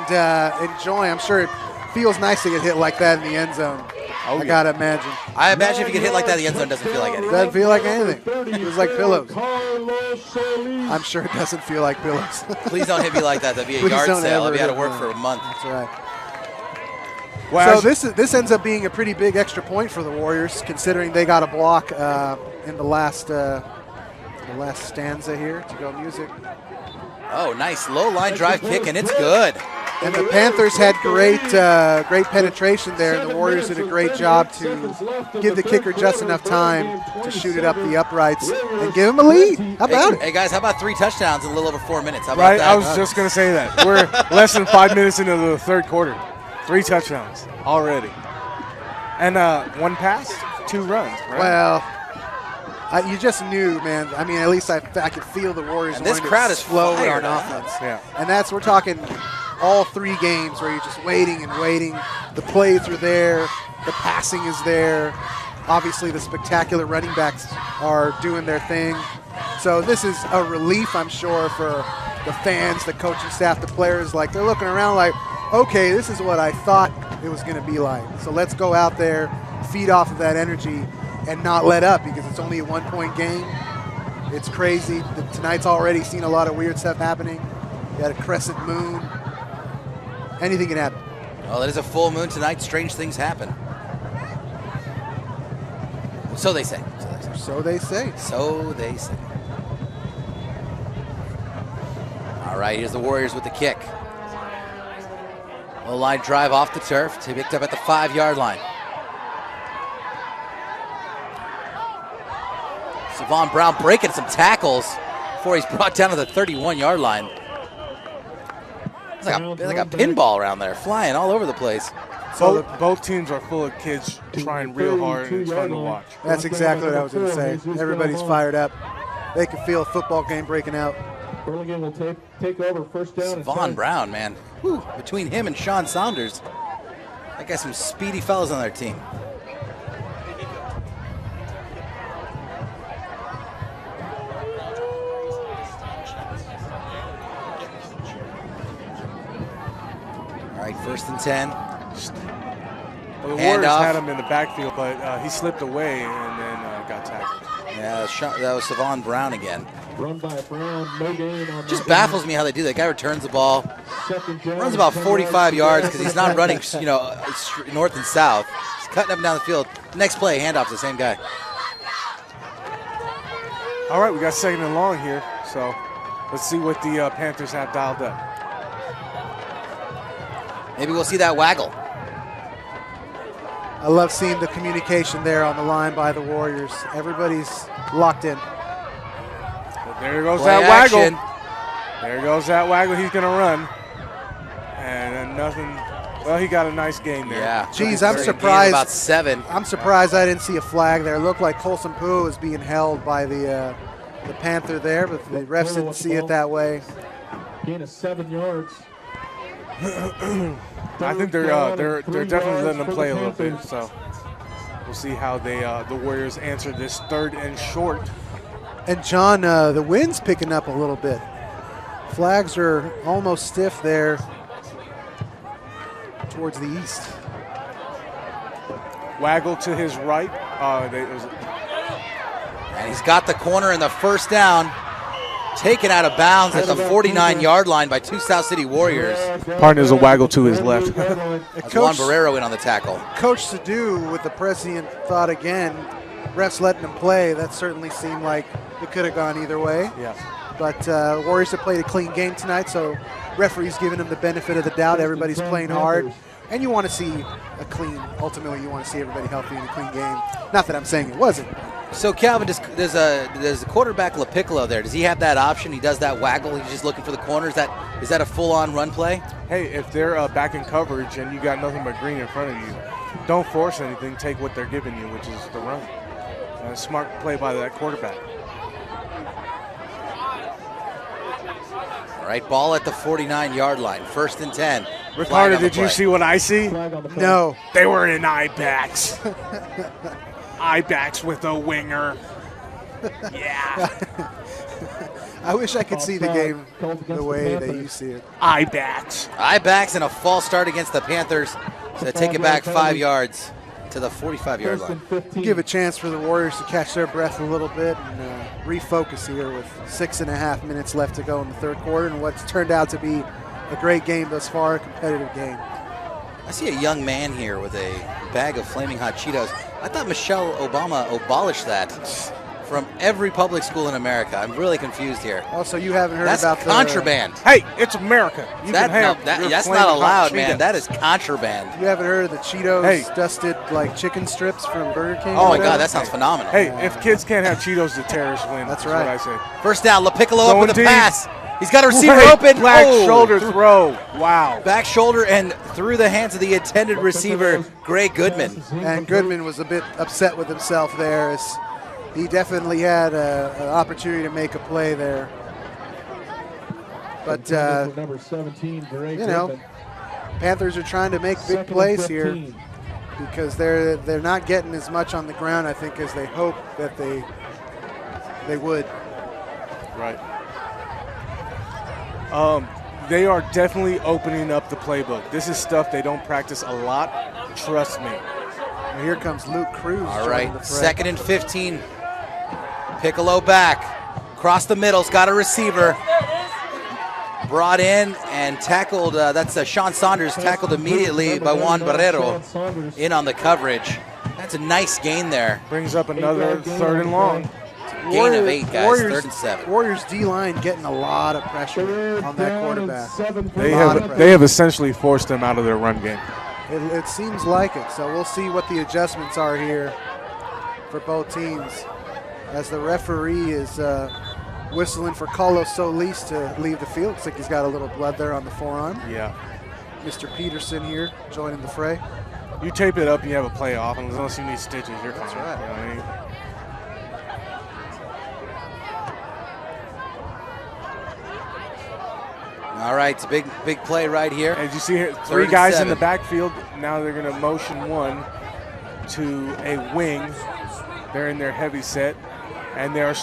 enjoying. I'm sure it feels nice to get hit like that in the end zone. I gotta imagine. I imagine if you get hit like that, the end zone doesn't feel like anything. Doesn't feel like anything. It feels like pillows. I'm sure it doesn't feel like pillows. Please don't hit me like that. That'd be a Please yard don't sale. I'll ever be out of hit work me. for a month. That's right. Well, So this ends up being a pretty big extra point for the Warriors, considering they got a block in the last stanza here to go music. Oh, nice low line drive kick, and it's good. And the Panthers had great penetration there, and the Warriors did a great job to give the kicker just enough time to shoot it up the uprights and give him a lead. How about it? Hey, guys, how about 3 touchdowns in a little over 4 minutes? How about right, that? I was just going to say that. We're less than 5 minutes into the 3rd quarter. 3 touchdowns already. And 1 pass, 2 runs, right? Well, you just knew, man. I mean, at least I could feel the Warriors And this wanting crowd to is slow fired on up. offense. Yeah. And we're talking all 3 games where you're just waiting and waiting. The plays are there. The passing is there. Obviously, the spectacular running backs are doing their thing. So this is a relief, I'm sure, for the fans, the coaching staff, the players. Like, they're looking around like, okay, this is what I thought it was going to be like. So let's go out there, feed off of that energy, and not let up, because it's only a 1-point game. It's crazy. Tonight's already seen a lot of weird stuff happening. You had a crescent moon. Anything can happen. Well, it is a full moon tonight. Strange things happen. So they say. So they say. So they say. All right, here's the Warriors with the kick. Low line drive off the turf to be picked up at the 5-yard line. Savon Brown breaking some tackles before he's brought down to the 31-yard line. It's like a pinball around there, flying all over the place. Both teams are full of kids trying real hard, and it's fun to watch. That's exactly what I was going to say. Everybody's fired up. They can feel a football game breaking out. Burlingame will take over first down. Savon Brown, man. Whew, between him and Sean Saunders, I got some speedy fellas on their team. All right, 1st and 10. Well, the Hand Warriors off. had him in the backfield, but he slipped away and then got tackled. Yeah, that was Savon Brown again. Run by Brown, no gain on Just that. baffles me how they do that. Guy returns the ball, Second down, runs about 10 45 yards to because go. he's not running, north and south. He's cutting up and down the field. Next play, handoff to the same guy. All right, we got 2nd and long here, so let's see what the Panthers have dialed up. Maybe we'll see that waggle. I love seeing the communication there on the line by the Warriors. Everybody's locked in. But there goes Play that action. waggle. There goes that waggle. He's going to run. And then nothing. Well, he got a nice gain there. Yeah. Geez, I'm Gain of surprised. About 7. I'm surprised I didn't see a flag there. It looked like Colson Poo was being held by the Panther there, but the refs didn't see it that way. Gain of 7 yards. I think they're definitely letting them play a little bit. So we'll see how the Warriors answer this 3rd and short. And John, the wind's picking up a little bit. Flags are almost stiff there towards the east. Waggle to his right. And he's got the corner in the first down. Taken out of bounds at the 49-yard line by 2 South City Warriors. Partner's a waggle to his left. Juan Barrero in on the tackle. Coach Sadu with the prescient thought again, refs letting him play. That certainly seemed like it could have gone either way. Yeah. But Warriors have played a clean game tonight, so referees giving them the benefit of the doubt. Everybody's playing hard. And you want to see ultimately you want to see everybody healthy in a clean game. Not that I'm saying it wasn't. So Calvin, there's a quarterback LaPiccolo there. Does he have that option? He does that waggle. He's just looking for the corner. Is that a full-on run play? Hey, if they're back in coverage and you got nothing but green in front of you, don't force anything. Take what they're giving you, which is the run. Smart play by that quarterback. All right, ball at the 49-yard line. 1st and 10. Ricardo, did you see what I see? No. They were in eye backs. Eye backs with a winger. Yeah. I wish I could see the game the way that you see it. Eye backs. Eye backs and a false start against the Panthers. So take it back 5 yards to the 45-yard line. Give a chance for the Warriors to catch their breath a little bit and refocus here with 6.5 minutes left to go in the 3rd quarter and what's turned out to be a great game thus far, a competitive game. I see a young man here with a bag of Flaming Hot Cheetos. I thought Michelle Obama abolished that from every public school in America. I'm really confused here. Also, you haven't heard That's about contraband. Hey, it's America. You can have that's Flaming not Hot allowed, man. Cheetos. That is contraband. You haven't heard of the Cheetos Hey. dusted like chicken strips from Burger King? Oh my God, that sounds phenomenal. Hey, if kids can't have Cheetos, the terrorists win. That's That's right. what I say. First down, LaPiccolo Going up with a deep. pass. He's got a receiver Right, open. Black Oh. shoulder throw. Wow. Back shoulder and through the hands of the intended receiver, Gray Goodman. And Goodman was a bit upset with himself there as he definitely had an opportunity to make a play there. But, number 17, Gray you know, Goodman. Panthers are trying to make big 2nd and plays here 15. because they're not getting as much on the ground, I think, as they hope that they would. Right. They are definitely opening up the playbook. This is stuff they don't practice a lot. Trust me. And here comes Luke Cruz. All right, joining the fray. 2nd and 15. Piccolo back. Across the middle's got a receiver. Brought in and tackled. That's Sean Saunders, tackled immediately by Juan Barrero in on the coverage. That's a nice gain there. Brings up another 3rd and long. Gain of 8, guys. 3rd and 7. Warriors D-line getting a lot of pressure on that quarterback. They have essentially forced them out of their run game. It seems like it. So we'll see what the adjustments are here for both teams as the referee is whistling for Carlos Solis to leave the field. Looks like he's got a little blood there on the forearm. Yeah. Mr. Peterson here joining the fray. You tape it up and you have a play off, and unless you need stitches, you're fine. That's right. You know what I mean? All right, it's a big play right here. As you see here, 3rd three and guys in 7. the backfield. Now they're going to motion one to a wing. They're in their heavy set, and they're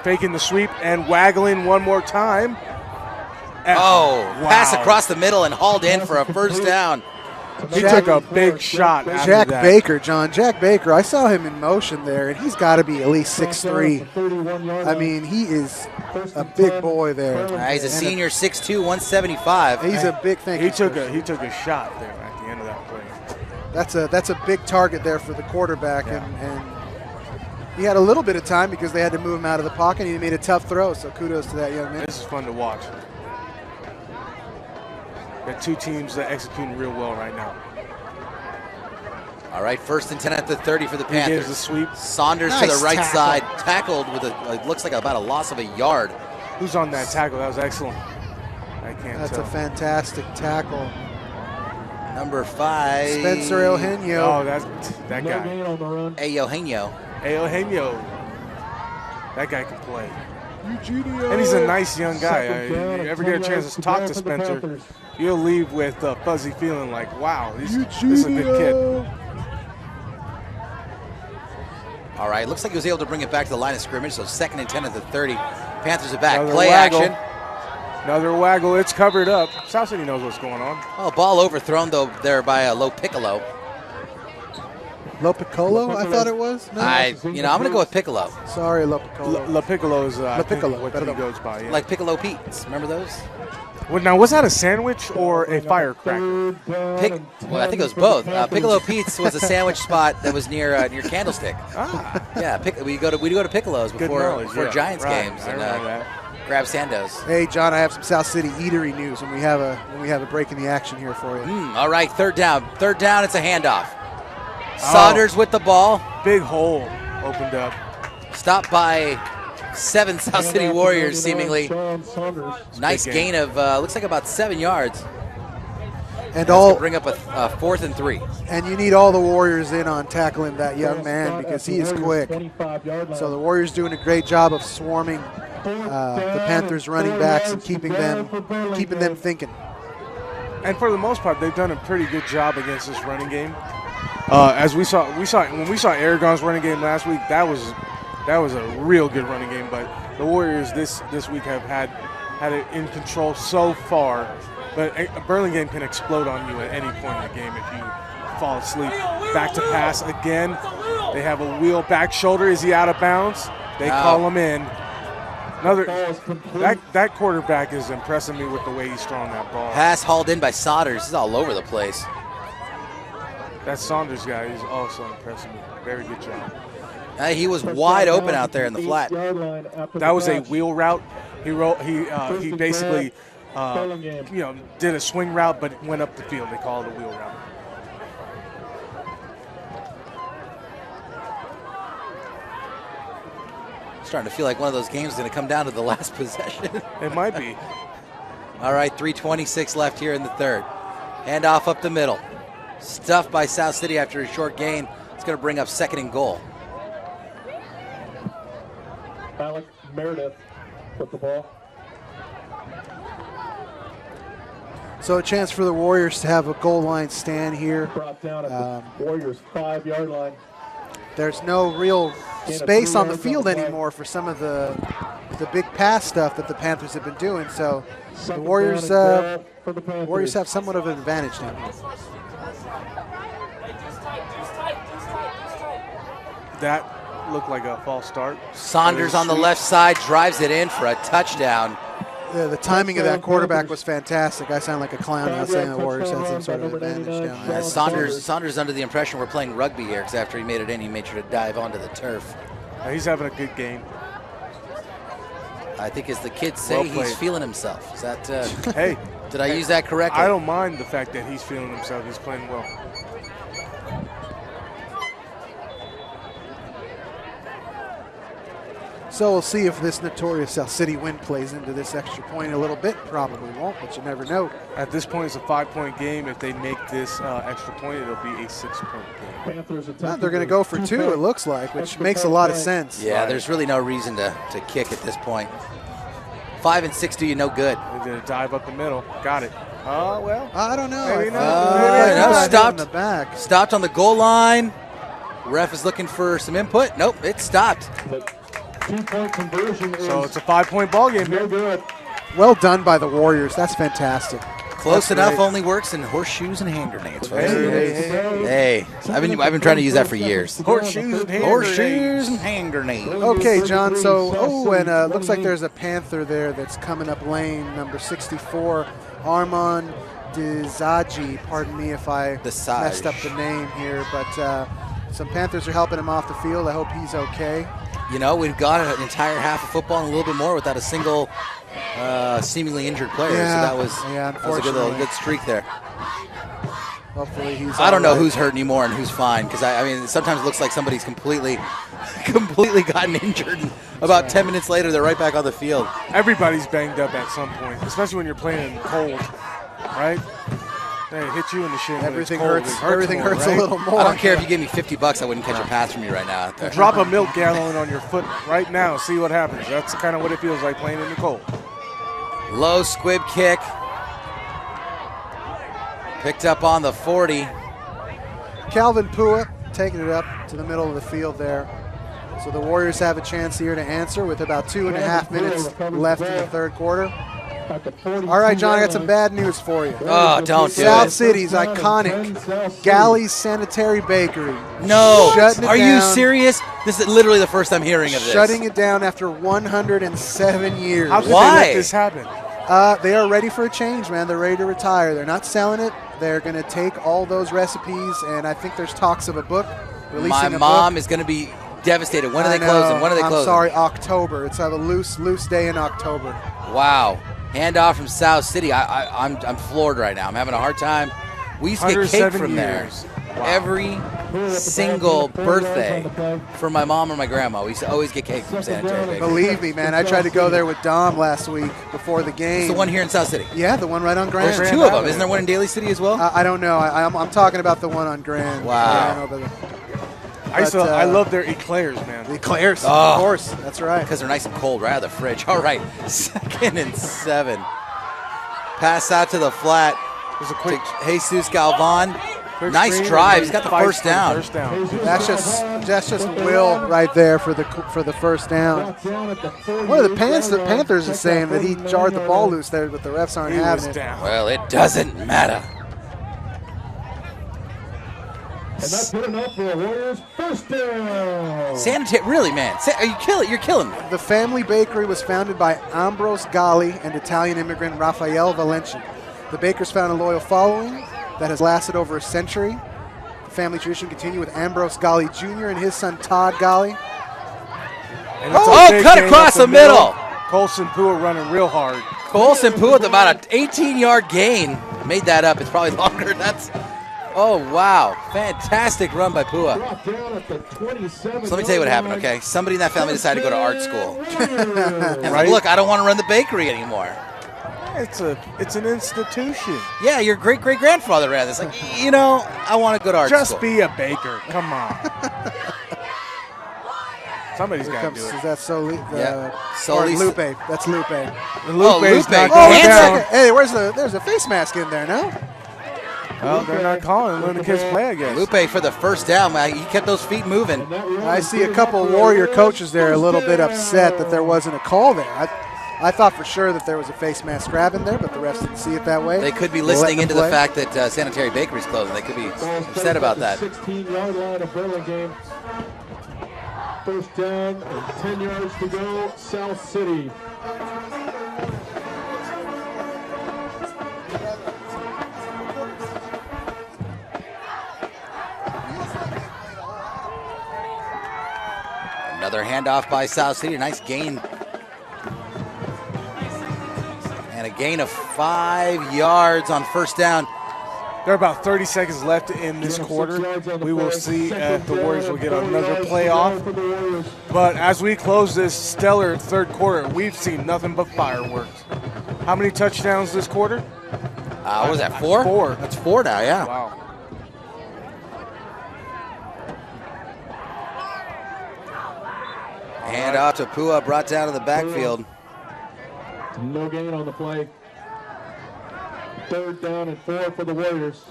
faking the sweep and waggling one more time. Pass across the middle and hauled in for a 1st down. He took a big shot. Jack Baker, John. Jack Baker, I saw him in motion there, and he's got to be at least 6'3". I mean, he is a big boy there. He's a senior, 6'2", 175. He's a big thing. He took a shot there at the end of that play. That's a big target there for the quarterback, and he had a little bit of time because they had to move him out of the pocket, and he made a tough throw, so kudos to that young man. This is fun to watch. Got two teams that executing real well right now. All right, 1st and 10 at the 30 for the He gives Panthers. the sweep. Saunders to Nice the right tackle. side, tackled with it looks like about a loss of a yard. Who's on that tackle? That was excellent. I can't That's tell. a fantastic tackle. Number 5. Spencer Eugenio. Oh, that No guy. gain on the run. Eugenio. Hey, Eugenio. That guy can play. And he's a nice young guy. Second down You and ever 10 get a chance yards to talk to for the Spencer, Panthers. you'll leave with a fuzzy feeling like, wow, this is a good kid. All right, looks like he was able to bring it back to the line of scrimmage, so 2nd and 10 at the 30. Panthers are back. Another Play waggle. action. Another waggle. It's covered up. South City knows what's going on. Oh, ball overthrown though there by Low Piccolo. Lopiccolo, I thought it was. No? I'm going to go with Piccolo. Sorry, Lopiccolo. La Piccolo is I think Piccolo, what perdón. he goes by. Yeah. Like Piccolo Pete's. Remember those? Well, now, was that a sandwich or a firecracker? Third down and Well, I think it was 10 for the both. Panthers. Piccolo Pete's was a sandwich spot that was near Candlestick. Ah, Yeah, we go to Piccolo's good before knowledge. Yeah, Giants right. games I and remember that. grab Sandoz. Hey, John, I have some South City eatery news when we have a break in the action here for you. All right, 3rd down. 3rd down, it's a handoff. Saunders with the ball. Big hole opened up. Stopped by 7 South City Handoff to Warriors, 99, seemingly. Sean Saunders. Nice Big gain of, looks like about 7 yards. And That's to bring up a 4th and 3. and you need all the Warriors in on tackling that young man because he is quick. 25-yard line. So the Warriors doing a great job of swarming the Panthers running backs and keeping them thinking. And for the most part, they've done a pretty good job against this running game. As we saw when we saw Aragon's running game last week, that was a real good running game. But the Warriors this week have had it in control so far. But Burlingame can explode on you at any point in the game if you fall asleep. Back to pass again. They have a wheel back shoulder. Is he out of bounds? They call him in. That quarterback is impressing me with the way he's throwing that ball. Pass hauled in by Saunders. He's all over the place. That Saunders guy is also impressing me. Very good job. He was wide open out there in the flat. That was a wheel route. He basically did a swing route, but went up the field. They call it a wheel route. Starting to feel like one of those games is going to come down to the last possession. It might be. All right, 3:26 left here in the 3rd. Handoff up the middle. Stuffed by South City after a short gain. It's going to bring up 2nd and goal. Alec Meredith with the ball. So a chance for the Warriors to have a goal line stand here. Brought down at the Warriors' 5-yard line. There's no real space on the field anymore for some of the big pass stuff that the Panthers have been doing. So the Warriors have somewhat of an advantage down here. That looked like a false start. Saunders on the left side drives it in for a touchdown. Yeah, the timing of that quarterback was fantastic. I sound like a clown now saying the Warriors had some sort of advantage down there. Saunders under the impression we're playing rugby here because after he made it in, he made sure to dive onto the turf. He's having a good game. I think as the kids say, he's feeling himself. Is that? Hey, did I use that correctly? I don't mind the fact that he's feeling himself. He's playing well. So we'll see if this notorious South City win plays into this extra point a little bit. Probably won't, but you never know. At this point, it's a 5-point game. If they make this extra point, it'll be a 6-point game. They're going to go for 2, it looks like, which makes a lot of sense. Yeah, there's really no reason to kick at this point. 5 and 6 do you no good. They're going to dive up the middle. Got it. Oh, well. I don't know. Maybe Stopped on the goal line. Ref is looking for some input. Nope, it stopped. 2-point conversion. So it's a 5-point ball game here. Good. Well done by the Warriors. That's fantastic. Close That's enough great. only works in horseshoes and hand grenades. Folks. Hey. I've been trying to use that for years. Horseshoes and hand Horseshoes and hand grenades. Okay, John. So, looks like there's a Panther there that's coming up lane, number 64, Armand Dezaji. Pardon me if I messed up the name here, but some Panthers are helping him off the field. I hope he's okay. You know, we've got an entire half of football and a little bit more without a single seemingly injured player. Yeah, So that was a good streak there. Hopefully he's I don't know all right. who's hurt anymore and who's fine, because I mean, sometimes it looks like somebody's completely gotten injured, and about 10 minutes later they're right back on the field. Everybody's banged up at some point, especially when you're playing cold, right? They hit you in the shin. Everything when it's hurts. cold. It Everything more, hurts right? a little more. I don't care if you give me $50, I wouldn't catch a pass from you right now out there. Drop a milk gallon on your foot right now. See what happens. That's kind of what it feels like playing in the cold. Low squib kick. Picked up on the 40. Calvin Pua taking it up to the middle of the field there. So the Warriors have a chance here to answer with about 2.5 minutes left in the third quarter. All right, John, I got some bad news for you. Oh, don't do South it. City's iconic Galley's Sanitary Bakery. No. Shutting it Are you down. serious? This is literally the first I'm hearing of this. Shutting it down after 107 years. How did they Why? let this happen? They are ready for a change, man. They're ready to retire. They're not selling it. They're going to take all those recipes, and I think there's talks of a book, releasing My a book. mom is going to be devastated. When are they I know. closing? When are they closing? I'm sorry, October. It's a loose day in October. Wow. Handoff from South City. I'm floored right now. I'm having a hard time. We used to get cake 107 from there years. Wow. every single birthday for my mom or my grandma. We used to always get cake from Sanitary Bakery. Believe me, man. I tried to go there with Dom last week before the game. It's the one here in South City. Yeah, the one right on Grand. There's two of them. Isn't there one in Daly City as well? I don't know. I'm talking about the one on Grand. Wow. I love their eclairs, man. The Eclairs, Oh. of course. That's right. Because they're nice and cold right out of the fridge. All right, 2nd and 7. Pass out to the flat There's a quick to Jesus Galvan. quick Nice screen drive. and He's got the fights first for the down. First down. That's just Will right there for the first down. One of the Panthers is saying that he jarred the ball loose there, but the refs aren't He was having it. down. Well, it doesn't matter. And that's good enough for a Warriors first down. Sanitary, really, man. Are you killing? You're killing me. The family bakery was founded by Ambrose Galli and Italian immigrant Raphael Valenti. The bakers found a loyal following that has lasted over a century. The family tradition continued with Ambrose Galli Jr. and his son Todd Galli. And it's a Oh, big cut gain across up the middle. Colson Pua running real hard. Colson Pua with about an 18-yard gain. Made that up. It's probably longer. Oh, wow. Fantastic run by Pua. Brought down at the 27. So let me tell you what happened, okay? Somebody in that family decided to go to art school. And Right. look, I don't want to run the bakery anymore. It's an institution. Yeah, your great-great-grandfather ran this. Like, you know, I want to go to art Just school. be a baker. Come on. Somebody's got to do Is it. that Soli? Yeah. Or Solis. Lupe. That's Lupe. Lupe's Lupe. not Oh, going down. hey, there's a face mask in there, no? Well, they're not calling. Letting the kids play, I guess. Lupe for the first down. Man. He kept those feet moving. I see a couple Warrior coaches there a little bit upset that there wasn't a call there. I thought for sure that there was a face mask grab in there, but the refs didn't see it that way. They could be We'll let listening them into the play. fact that Sanitary Bakery's closing. They could be upset about that. 16-yard line of Burlingame. First down and 10 yards to go, South City. Another handoff by South City. Nice gain. And a gain of 5 yards on first down. There are about 30 seconds left in this quarter. We will see if the Warriors will get another playoff. But as we close this stellar third quarter, we've seen nothing but fireworks. How many touchdowns this quarter? What was that, 4? 4. That's 4 now, yeah. Wow. Hand off to Pua, brought down to the backfield. No gain on the play. Third down and 4 for the Warriors.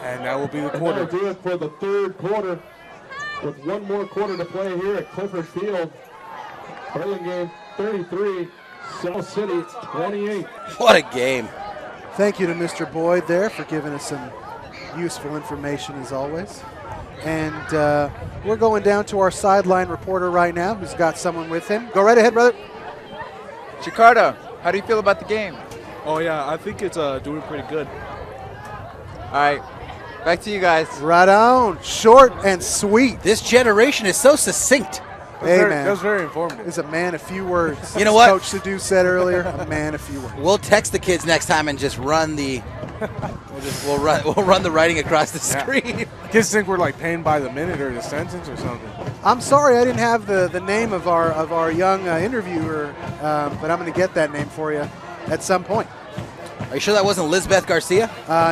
And that will be the And quarter. that'll do it for the third quarter. With one more quarter to play here at Clifford Field. Burlingame 33, South City 28. What a game. Thank you to Mr. Boyd there for giving us some useful information as always. And we're going down to our sideline reporter right now who's got someone with him. Go right ahead, brother. Chicardo, how do you feel about the game? Oh, yeah, I think it's doing pretty good. All right, back to you guys. Right on. Short and sweet. This generation is so succinct. Hey, man. That was very informative. He's a man of few words. You know what? Coach Sadu said earlier, a man of few words. We'll text the kids next time and just run the we'll run the writing across the screen. Kids think we're like paying by the minute or the sentence or something. I'm sorry I didn't have the name of our young interviewer, but I'm going to get that name for you at some point. Are you sure that wasn't Lizbeth Garcia?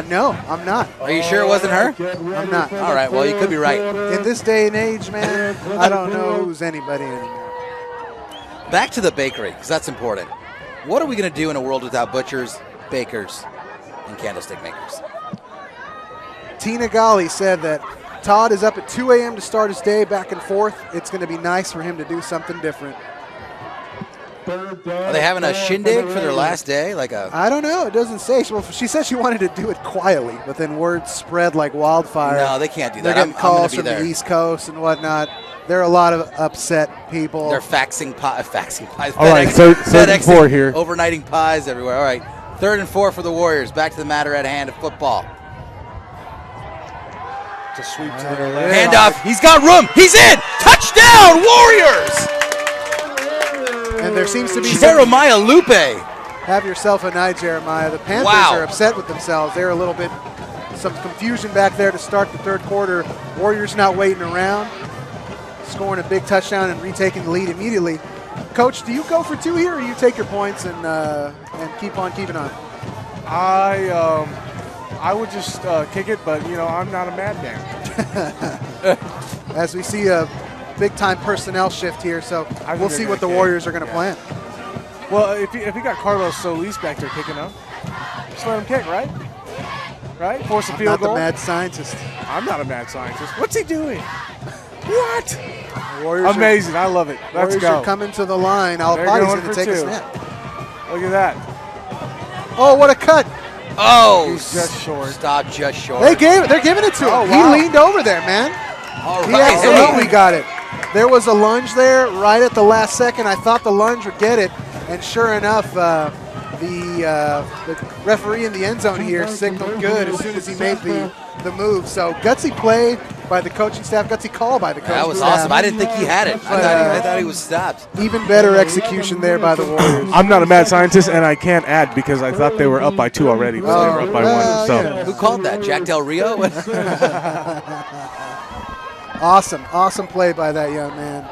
No, I'm not. Are you sure it wasn't her? I'm not. All right, well, you could be right. In this day and age, man, I don't know who's anybody anymore. Back to the bakery, because that's important. What are we going to do in a world without butchers, bakers, and candlestick makers? Tina Gali said that Todd is up at 2 a.m. to start his day back and forth. It's going to be nice for him to do something different. Are they having a shindig for their last day? I don't know. It doesn't say. Well, she said she wanted to do it quietly, but then word spread like wildfire. No, they can't do that. They're getting calls from the East Coast and whatnot. There are a lot of upset people. They're faxing pies. All right, third and 4 here. Overnighting pies everywhere. All right, 3rd and 4 for the Warriors. Back to the matter at hand of football. To sweep to the left. Handoff. He's got room. He's in. Touchdown, Warriors. And there seems to be Jeremiah Lupe. Have yourself a night, Jeremiah. The Panthers are upset with themselves. They're a little bit, some confusion back there to start the third quarter. Warriors not waiting around, scoring a big touchdown and retaking the lead immediately. Coach, do you go for 2 here, or you take your points and keep on keeping on? I would just kick it, but I'm not a madman. As we see a big-time personnel shift here, so we'll see what the Warriors are going to plan. Well, if you got Carlos Solis back there kicking up, just let him kick, right? Right? Force a field goal. I'm not the mad scientist. I'm not a mad scientist. What's he doing? What? Warriors amazing. I love it. Let's Warriors go. are coming to the line. Alpati's going to take a snap. Look at that. Oh, what a cut. Oh, he's just short. Stop just short. They're giving it to him. Wow. He leaned over there, man. All right. He absolutely got it. There was a lunge there right at the last second. I thought the lunge would get it, and sure enough, the referee in the end zone here signaled good as soon as he made the move. So gutsy play by the coaching staff, gutsy call by the coaching staff. That was awesome. I didn't think he had it. I thought he was stopped. Even better execution there by the Warriors. I'm not a mad scientist, and I can't add because I thought they were up by 2 already. But they were up by 1. So who called that? Jack Del Rio? Awesome play by that young man.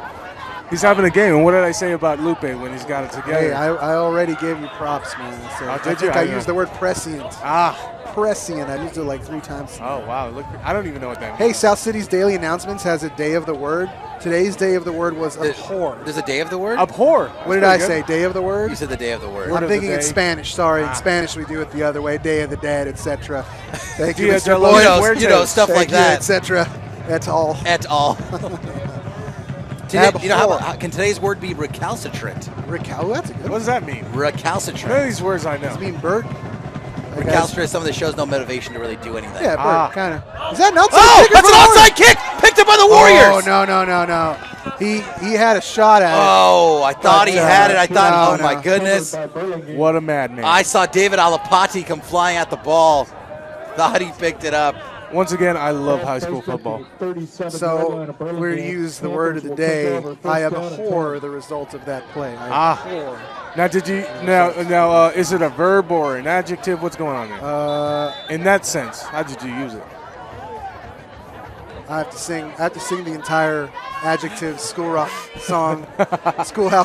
He's having a game. And what did I say about Lupe when he's got it together? Hey, I already gave you props, man. So I think I used the word prescient. Prescient. I used it like 3 times. Oh, wow. Look, I don't even know what that means. Hey, South City's Daily Announcements has a day of the word. Today's day of the word was abhor. There's a day of the word? Abhor. What did I say? Day of the word? You said the day of the word. I'm thinking in Spanish. Sorry. In Spanish, we do it the other way. Day of the dead, etc. Thank you, Mr. Lloyd. You know, stuff like that. Etc. That's all. At all. Can today's word be recalcitrant? Oh, that's a good one. What does that mean? Recalcitrant. None of these words I know. Does it mean bird? Recalcitrant. Some of the shows no motivation to really do anything. Yeah, bird, kind of. Is that an outside kick? That's an outside kick! Picked up by the Warriors! Oh, no. He had a shot at it. Oh, I thought he had it. I thought, my goodness. What a madman. I saw David Alapati come flying at the ball. Thought he picked it up. Once again, I love high school football. So we're going to use the word of the day. I abhor the result of that play. Abhor. Now, now, is it a verb or an adjective? What's going on there? In that sense, how did you use it? I have to sing the entire adjective schoolhouse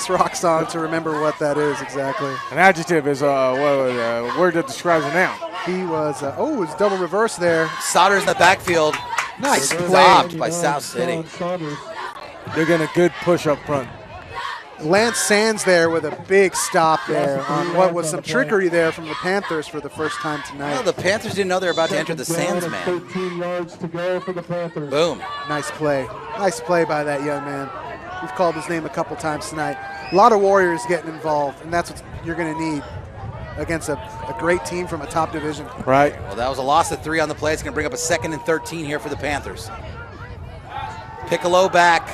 rock song to remember what that is exactly. An adjective is a word that describes a noun. He was it's double reverse there. Sodders in the backfield. Nice play. Stopped by South City. They're getting a good push up front. Lance Sands there with a big stop there on what was some trickery there from the Panthers for the first time tonight. Well, the Panthers didn't know they were about to enter the Sands man. 13 yards to go for the Panthers. Boom. Nice play. Nice play by that young man. We've called his name a couple times tonight. A lot of Warriors getting involved, and that's what you're going to need against a great team from a top division. Right. Well, that was a loss of 3 on the play. It's going to bring up a 2nd and 13 here for the Panthers. Piccolo back.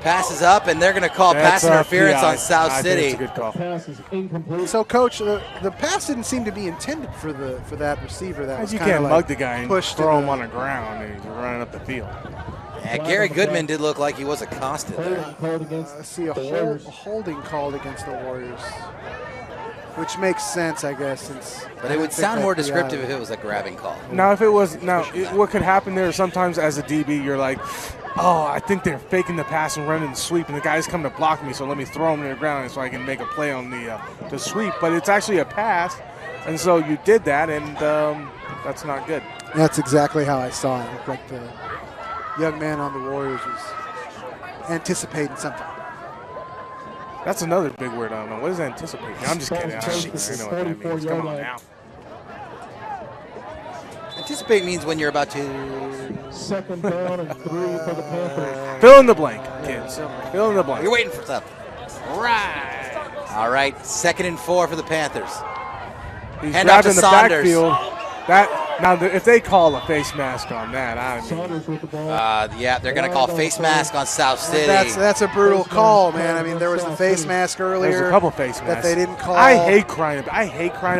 Passes up, and they're going to call pass interference on South City. That's a good call. Pass is incomplete. So, Coach, the pass didn't seem to be intended for that receiver. That was you kind of can't like mug the guy and pushed throw him on the ground and he's running up the field. Yeah, Gary Goodman did look like he was accosted there. I see a holding called against the Warriors, which makes sense, I guess. Since But it would sound more descriptive if it was a grabbing call. Now, if it was what could happen there sometimes as a DB, you're like, oh, I think they're faking the pass and running the sweep, and the guy's coming to block me, so let me throw him to the ground so I can make a play on the sweep. But it's actually a pass, and so you did that, and that's not good. That's exactly how I saw it. It looked like the young man on the Warriors was anticipating something. That's another big word I don't know. What is anticipating? I'm just kidding. I know what that means. Come on now. Anticipate means when you're about to. Second down and 3 for the Panthers. Fill in the blank, kids. Fill in the blank. You're waiting for something. Right. All right, 2nd and 4 for the Panthers. He's Hand off to grabbing the Saunders. backfield. Now, if they call a face mask on that, I mean. Saunders with the ball. Yeah, they're going to call face mask on South City. That's a brutal call, man. I mean, there was the face mask earlier. There's a couple face masks that they didn't call. I hate crying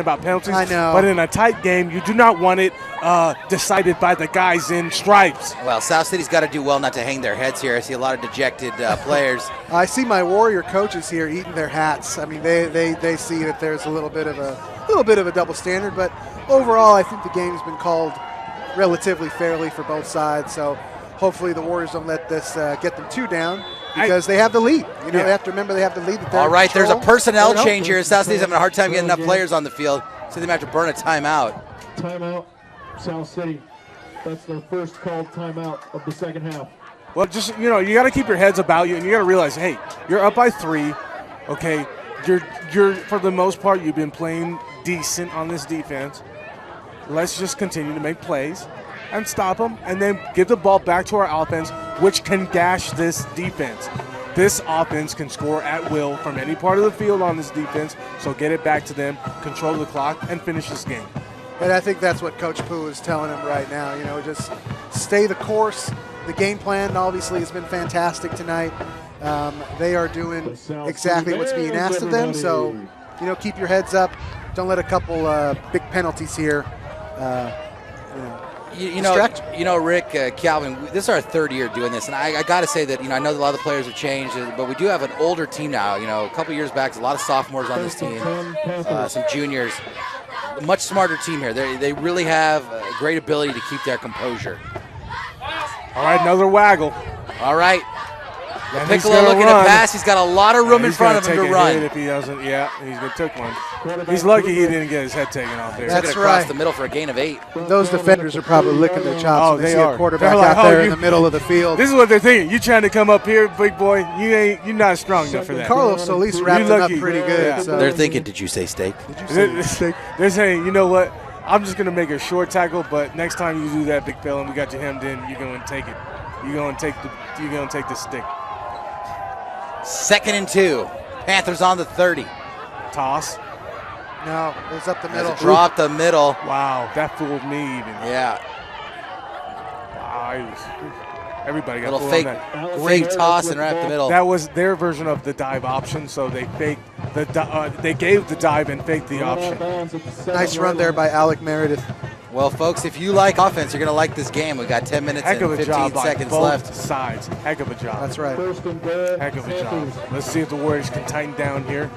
about penalties. I know. But in a tight game, you do not want it decided by the guys in stripes. Well, South City's got to do well not to hang their heads here. I see a lot of dejected players. I see my Warrior coaches here eating their hats. I mean, they see that there's a little bit of a double standard, but overall, I think the game's been called relatively fairly for both sides. So hopefully the Warriors don't let this get them too down because they have the lead. You know, they have to remember they have the lead. All right, there's a personnel change here. South City's having a hard time getting enough players on the field, so they might have to burn a timeout. Timeout, South City. That's their first called timeout of the second half. Well, just, you got to keep your heads about you, and you got to realize, hey, you're up by 3, okay? You're for the most part, you've been playing decent on this defense. Let's just continue to make plays and stop them, and then give the ball back to our offense, which can gash this defense. This offense can score at will from any part of the field on this defense, so get it back to them, control the clock, and finish this game. And I think that's what Coach Pooh is telling them right now. Just stay the course. The game plan obviously has been fantastic tonight. They are doing exactly what's being asked of them, so keep your heads up. Don't let a couple big penalties here Rick, Calvin, this is our 3rd year doing this, and I got to say that, I know that a lot of the players have changed, but we do have an older team now. A couple years back, a lot of sophomores on this team, some juniors. A much smarter team here. They really have a great ability to keep their composure. All right, another waggle. All right. Piccolo looking to pass. He's got a lot of room in front of him to run. If he doesn't, he's going to take one. He's lucky he didn't get his head taken off there. That's across the middle for a gain of 8. Those defenders are probably licking their chops when they see are. a quarterback out there in the middle of the field. This is what they're thinking. You trying to come up here, big boy? You're not strong enough for that. Carlos Solis wrapped him up pretty good. Yeah. So. They're thinking, did you say steak? They're saying, you know what? I'm just going to make a short tackle, but next time you do that, big fella, and we got you hemmed in, you're going to take it. You're going to take the stick. 2nd and 2. Panthers on the 30. Toss. No, it was up the middle. Drop the middle. Wow, that fooled me even. Yeah. Wow, everybody got little fake on that. Fake toss and right up the middle. That was their version of the dive option, so they faked they gave the dive and faked the option. Nice run there by Alec Meredith. Well, folks, if you like offense, you're going to like this game. We've got 10 minutes and 15 seconds left. Sides. Heck of a job. That's right. Heck of a job. Let's see if the Warriors can tighten down here.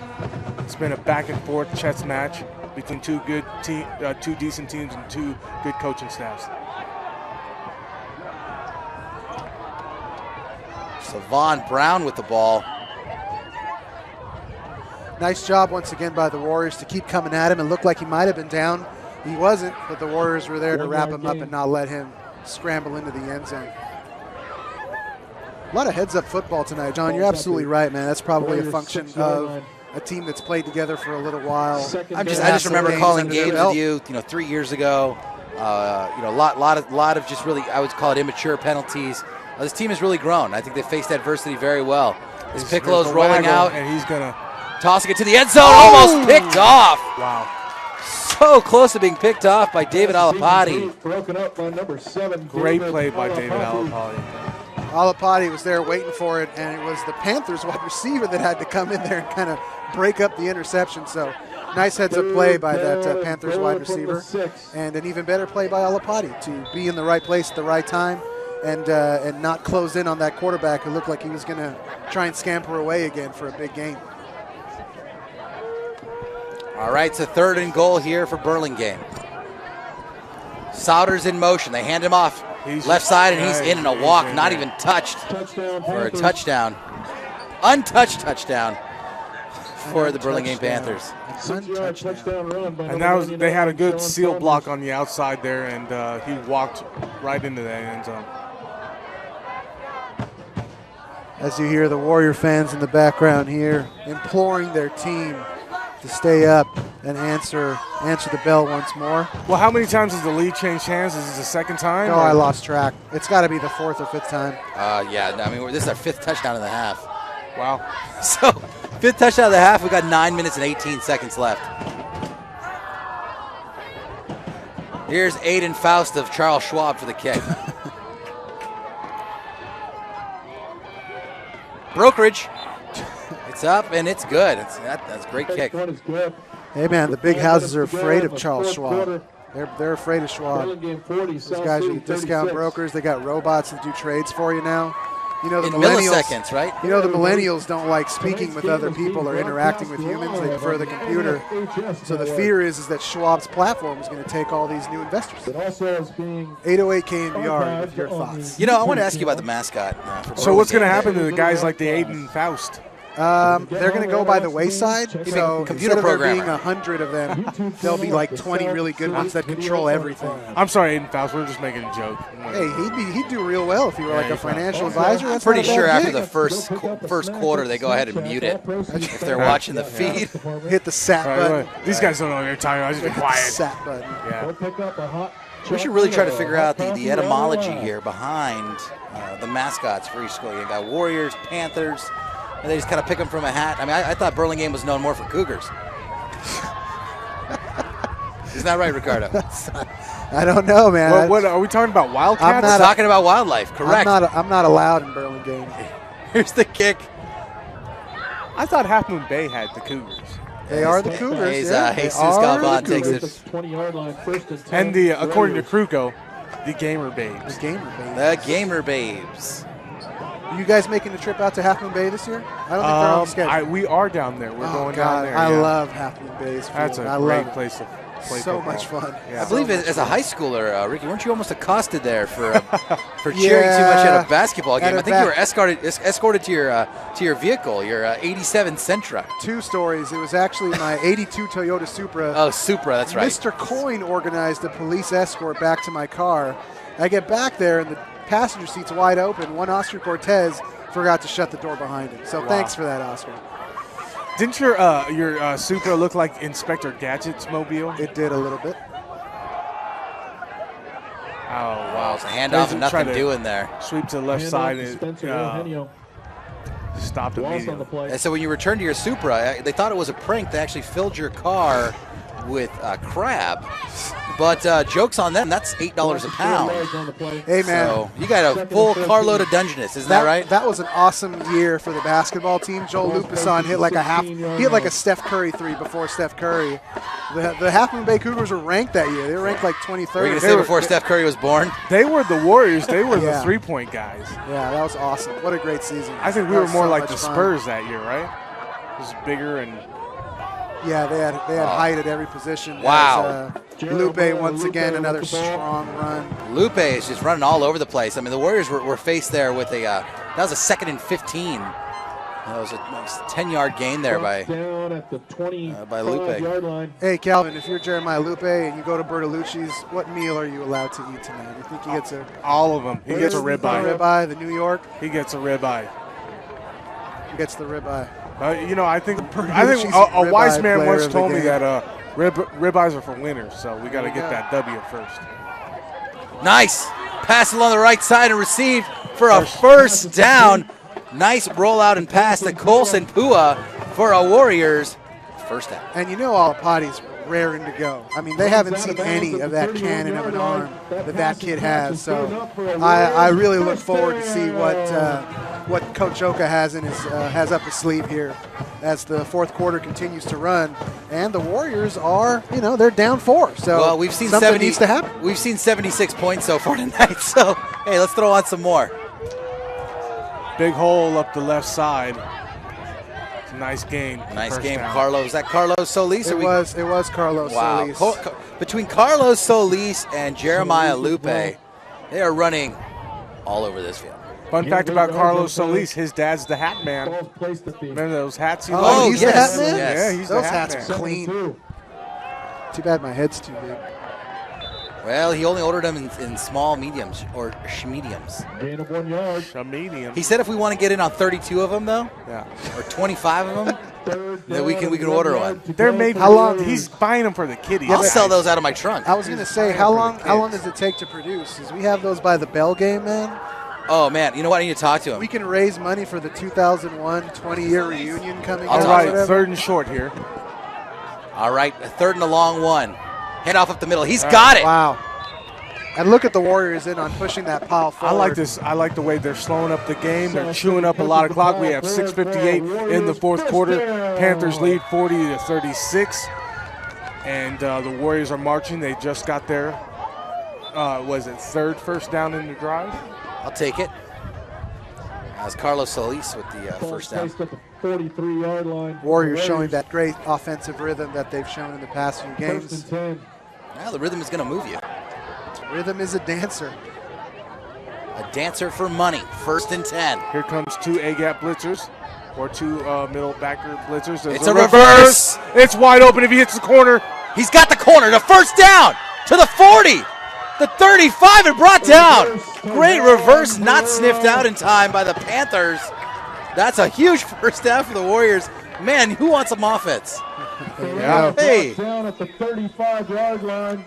It's been a back-and-forth chess match between two decent teams and 2 good coaching staffs. Savon Brown with the ball. Nice job once again by the Warriors to keep coming at him. It looked like he might have been down. He wasn't, but the Warriors were there to wrap him up and not let him scramble into the end zone. A lot of heads-up football tonight, John. You're absolutely right, man. That's probably a function of a team that's played together for a little while. I just remember calling games with you, 3 years ago. A lot of just really, I would call it immature penalties. This team has really grown. I think they faced adversity very well. This Piccolo's rolling out, and he's gonna tossing it to the end zone. Almost picked off. Wow. So close to being picked off by David Alapati. Broken up by number 7. Great play by David Alapati. Alapati was there waiting for it, and it was the Panthers wide receiver that had to come in there and kind of break up the interception. So nice heads-up play by that Panthers wide receiver, and an even better play by Alapati to be in the right place at the right time and not close in on that quarterback who looked like he was going to try and scamper away again for a big gain. All right, it's a 3rd and goal here for Burlingame. Sauter's in motion. They hand him off left side, and he's in a walk, not even touched for a touchdown. Untouched touchdown for the Burlingame Panthers. And they had a good seal block on the outside there, and he walked right into that end zone. As you hear the Warrior fans in the background here imploring their team to stay up and answer the bell once more. Well, how many times has the lead changed hands? Is this the 2nd time? No, I lost track. It's got to be the 4th or 5th time. Yeah, I mean, this is our 5th touchdown in the half. Wow. So, 5th touchdown of the half. We got 9 minutes and 18 seconds left. Here's Aiden Faust of Charles Schwab for the kick. Brokerage. It's up and it's good. That's a great kick. Hey man, the big houses are afraid of Charles Schwab. They're afraid of Schwab. Those guys are discount brokers. They got robots that do trades for you now. You know, the millennials, milliseconds, right? You know, the millennials don't like speaking with other people or interacting with humans. They prefer the computer. So the fear is that Schwab's platform is going to take all these new investors. 808 KNBR with your thoughts. You know, I want to ask you about the mascot. So what's going to happen to the guys like the Aiden Faust? They're going to go by the wayside. So computer instead of there being programmer. 100 of them, there'll be like 20 really good ones that control everything. I'm sorry, Aiden Faust. We're just making a joke. Hey, he'd do real well if he were like a financial advisor. I'm pretty sure after the first quarter, they go ahead and mute it if they're watching the feed. Hit the sat button. These guys don't know what they're talking about. Just be quiet. Sat button. Yeah. We should really try to figure out the etymology here behind the mascots for each school. You got Warriors, Panthers, and they just kind of pick them from a hat. I mean, I thought Burlingame was known more for Cougars. Isn't that right, Ricardo? I don't know, man. What are we talking about? Wildcats? We're talking about wildlife, correct. I'm not allowed in Burlingame. Here's the kick. I thought Half Moon Bay had the Cougars. They are the Cougars. Jesus Galvan takes it. 20-yard line, 1st and 10. And according to Kruko, the Gamer Babes. The Gamer Babes. Are you guys making the trip out to Half Moon Bay this year? I don't think they're on the schedule. We are down there. We're going down there. I love Half Moon Bay's field. That's a great place to play so football. much fun. I believe as a high schooler, Ricky, weren't you almost accosted there for cheering too much at a basketball game? I think you were escorted to your vehicle, your 87 Sentra. 2 stories. It was actually my 82 Toyota Supra. Oh, Supra, that's right. Mr. Coyne organized a police escort back to my car. I get back there and the passenger seat's wide open. One Oscar Cortez forgot to shut the door behind him. So Thanks for that, Oscar. Didn't your Supra look like Inspector Gadget's mobile? It did a little bit. Oh, wow. It's a handoff and nothing doing there. Sweep to the left side and stopped immediately. And so when you returned to your Supra, they thought it was a prank. They actually filled your car with crab. But joke's on them. That's $8 a pound. Hey, man. So you got a full carload of Dungeness. Isn't that right? That was an awesome year for the basketball team. Joel Lupisson hit like a Steph Curry 3 before Steph Curry. The Half Moon Bay Cougars were ranked that year. They were ranked like 23rd. Were you going to say before Steph Curry was born? They were the Warriors. They were the three-point guys. Yeah, that was awesome. What a great season. I think we were more like the Spurs that year, right? It was bigger and... Yeah, they had height at every position. Wow. Lupe once again, another strong run. Lupe is just running all over the place. I mean, the Warriors were faced there with that was a 2nd and 15. That was a nice 10-yard gain there by Lupe. Line. Hey, Calvin, if you're Jeremiah Lupe and you go to Bertolucci's, what meal are you allowed to eat tonight? You think he gets all of them. He gets a ribeye. Ribeye, the New York. He gets a ribeye. He gets the ribeye. I think a wise man once told me that ribeyes are for winners, so we got to get that W first. Nice pass along the right side and received for a first down. Nice rollout and pass to Colson Pua for a Warriors first down. And Alapati's raring to go. I mean, they haven't seen any of that cannon of an arm that kid has. So I really look forward to see what Coach Oka has has up his sleeve here as the 4th quarter continues to run. And the Warriors are, they're down 4. So well, we've seen something needs to happen. We've seen 76 points so far tonight. So Hey, let's throw on some more. Big hole up the left side. It's a nice game. Nice First game, down. Carlos. Is that Carlos Solis? It was Carlos Wow. Solis. Between Carlos Solis and Jeremiah Lupe, they are running all over this field. Fun fact about Carlos Solis, his dad's the hat man. Remember those hats he Oh, wore? he's the hat man? Yes. Yeah, he's Those the hat hats man. are clean. Too bad my head's too big. Well, he only ordered them in small mediums or mediums. Gain of 1 yard. A medium. He said if we want to get in on 32 of them, though, Yeah. or 25 of them, then we can order one. They're made. How long- He's buying them for the kiddies. I'll sell those out of my trunk. I was gonna say, how long does it take to produce? Because we have those by the bell game, man. Oh man, you know what? I need to talk to him. We can raise money for the 2001 20-year reunion coming I'll up. All talk right, to him. third and short here. All right, a third and a long one. Hand off up the middle. He's got it. Wow. And look at the Warriors in on pushing that pile forward. I like this. I like the way they're slowing up the game. They're chewing up a lot of clock. We have 6:58 in the fourth quarter. Panthers lead 40-36, and the Warriors are marching. They just got their was it third first down in the drive? I'll take it. As Carlos Solis with the first down. Placed at the 43-yard line. Warriors showing that great offensive rhythm that they've shown in the past few games. First and 10. Now the rhythm is going to move you. Rhythm is a dancer. A dancer for money. First and 10. Here comes two A-gap blitzers, or two middle backer blitzers. There's It's a reverse. It's wide open if he hits the corner. He's got the corner. The first down to the 40. The 35 and brought down. Great reverse, not sniffed out in time by the Panthers. That's a huge first down for the Warriors. Man, who wants some offense? Yeah. Hey. Down at the 35-yard line.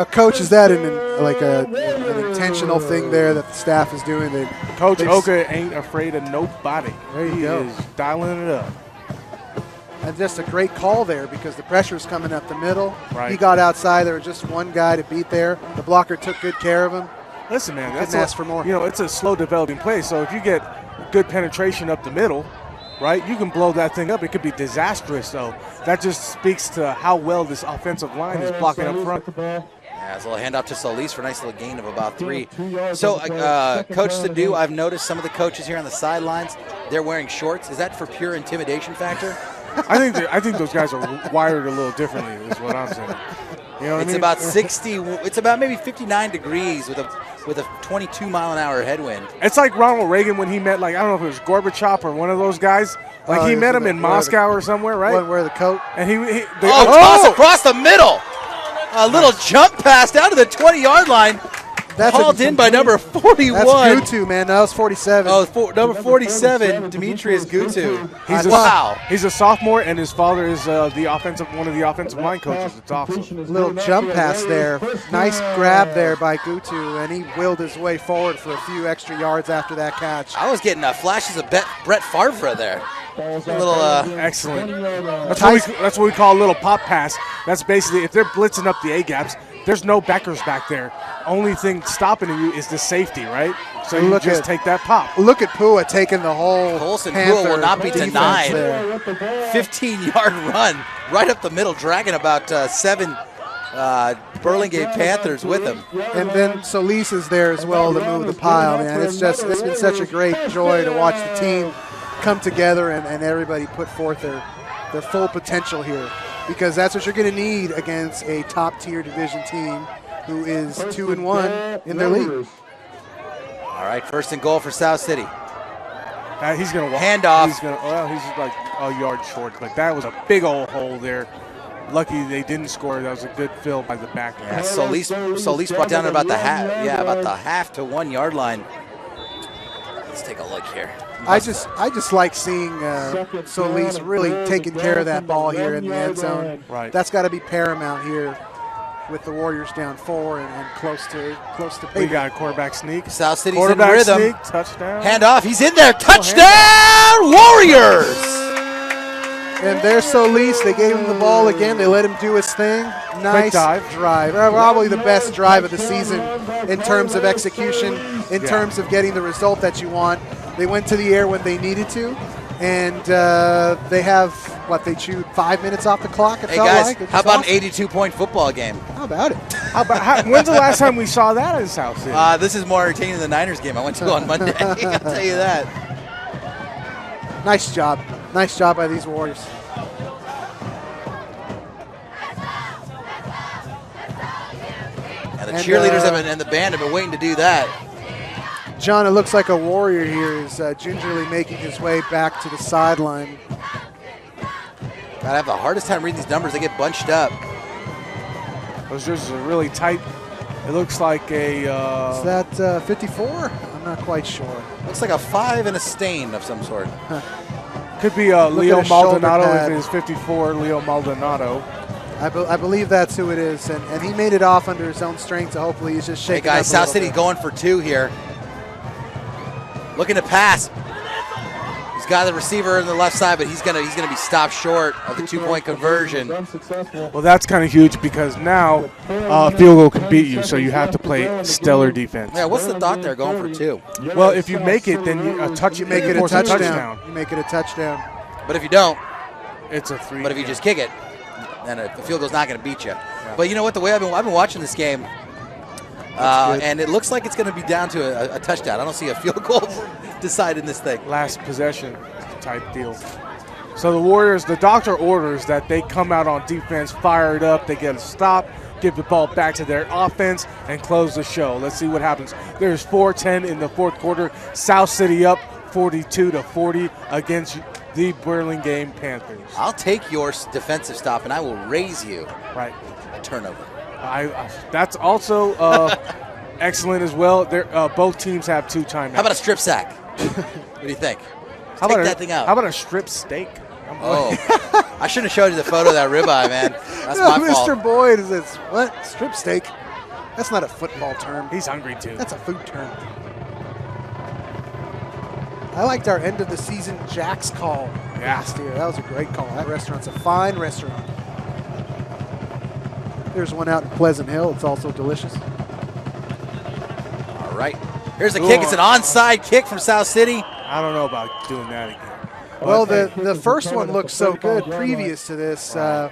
Coach, is that an intentional thing there that the staff is doing? Coach Oka ain't afraid of nobody. There you he go. is dialing it up. And just a great call there because the pressure's coming up the middle. Right. He got outside. There was just one guy to beat there. The blocker took good care of him. Listen, man, that's Couldn't ask for more. You know, it's a slow developing play. So if you get good penetration up the middle, right, you can blow that thing up. It could be disastrous. So that just speaks to how well this offensive line is blocking up front. Yeah, it's a little handoff to Solis for a nice little gain of about 3. So, Coach Sadu, I've noticed some of the coaches here on the sidelines, they're wearing shorts. Is that for pure intimidation factor? I think those guys are wired a little differently, is what I'm saying. You know what I It's mean? about 60. It's about maybe 59 degrees with a 22-mile-an-hour headwind. It's like Ronald Reagan when he met, like, I don't know if it was Gorbachev or one of those guys. Like, Oh, he yeah, met him the- in Moscow or somewhere, right? Wouldn't wear the coat. And Toss across the middle. A little jump pass down to the 20-yard line. Hauled in by number 41. That's Gutu, man. That was 47. Oh, number 47, Demetrius Gutu. He's a sophomore, and his father is one of the offensive line coaches. It's awesome. Little jump pass there. Nice grab there by Gutu, and he willed his way forward for a few extra yards after that catch. I was getting flashes of Brett Favre there. A little excellent. That's what we call a little pop pass. That's basically if they're blitzing up the A gaps, there's no backers back there. Only thing stopping you is the safety, right? So you just take that pop. Look at Pua taking the whole Colson Panther Pua will not be defense denied. there. 15-yard run right up the middle, dragging about 7 Burlingame Panthers with him. And then Solis is there as well to move the pile, man. It's been such a great joy to watch the team come together and everybody put forth their full potential here, because that's what you're going to need against a top-tier division team who is 2-1 in their league. All right, first and goal for South City. He's going to handoff. He's like a yard short, but that was a big old hole there. Lucky they didn't score. That was a good fill by the back. Yeah, Solis brought down about the half to 1 yard line. Let's take a look here. I just like seeing Solis really taking care of that ball here in the end zone. Right. That's got to be paramount here with the Warriors down 4 and close to We got a quarterback sneak. South City's quarterback in rhythm. Sneak, touchdown. Handoff. He's in there. Touchdown, Warriors! And there's Solis. They gave him the ball again. They let him do his thing. Nice drive. Probably the best drive of the season in terms of execution, in terms of getting the result that you want. They went to the air when they needed to, And they have, they chewed 5 minutes off the clock, it Hey, felt guys, like. It's how just about awesome. an 82-point football game? How about it? When's the last time we saw that in South City? This is more entertaining than the Niners game I went to on Monday. I'll tell you that. Nice job. Nice job by these Warriors. And the cheerleaders and the band have been waiting to do that. John, it looks like a Warrior here is gingerly making his way back to the sideline. God, I have the hardest time reading these numbers. They get bunched up. Those jerseys are really tight. It looks like a... Is that 54? I'm not quite sure. Looks like a 5 and a stain of some sort. Could be Leo Maldonado if it is 54, Leo Maldonado. I believe that's who it is, and he made it off under his own strength, so hopefully he's just shaking Hey, guys, up a South City little going for 2 here. Looking to pass. He's got the receiver on the left side, but he's gonna be stopped short of the 2-point conversion. Well, that's kind of huge because now field goal can beat you, so you have to play stellar defense. Yeah, what's the thought there going for 2? Well, if you make it, then you make it a touchdown. You make it a touchdown. But if you don't, it's a 3. But if you just kick it, then the field goal's not going to beat you. Yeah. But you know what? The way I've been watching this game, and it looks like it's going to be down to a touchdown. I don't see a field goal deciding this thing. Last possession type deal. So the Warriors, the doctor orders that they come out on defense fired up. They get a stop, give the ball back to their offense, and close the show. Let's see what happens. There's 4:10 in the fourth quarter. South City up 42-40 against the Burlingame Panthers. I'll take your defensive stop, and I will raise you a turnover. That's also excellent as well. Both teams have 2 timeouts. How about a strip sack? What do you think? Take that thing out. How about a strip steak? Oh, I shouldn't have showed you the photo of that ribeye, man. That's my fault. Mr. Boyd says, what? Strip steak? That's not a football term. He's hungry, too. That's a food term. I liked our end of the season Jack's call last year. That was a great call. That restaurant's a fine restaurant. There's one out in Pleasant Hill. It's also delicious. All right. Here's the kick. It's an onside kick from South City. I don't know about doing that again. Well, the first one looked so good previous to this. The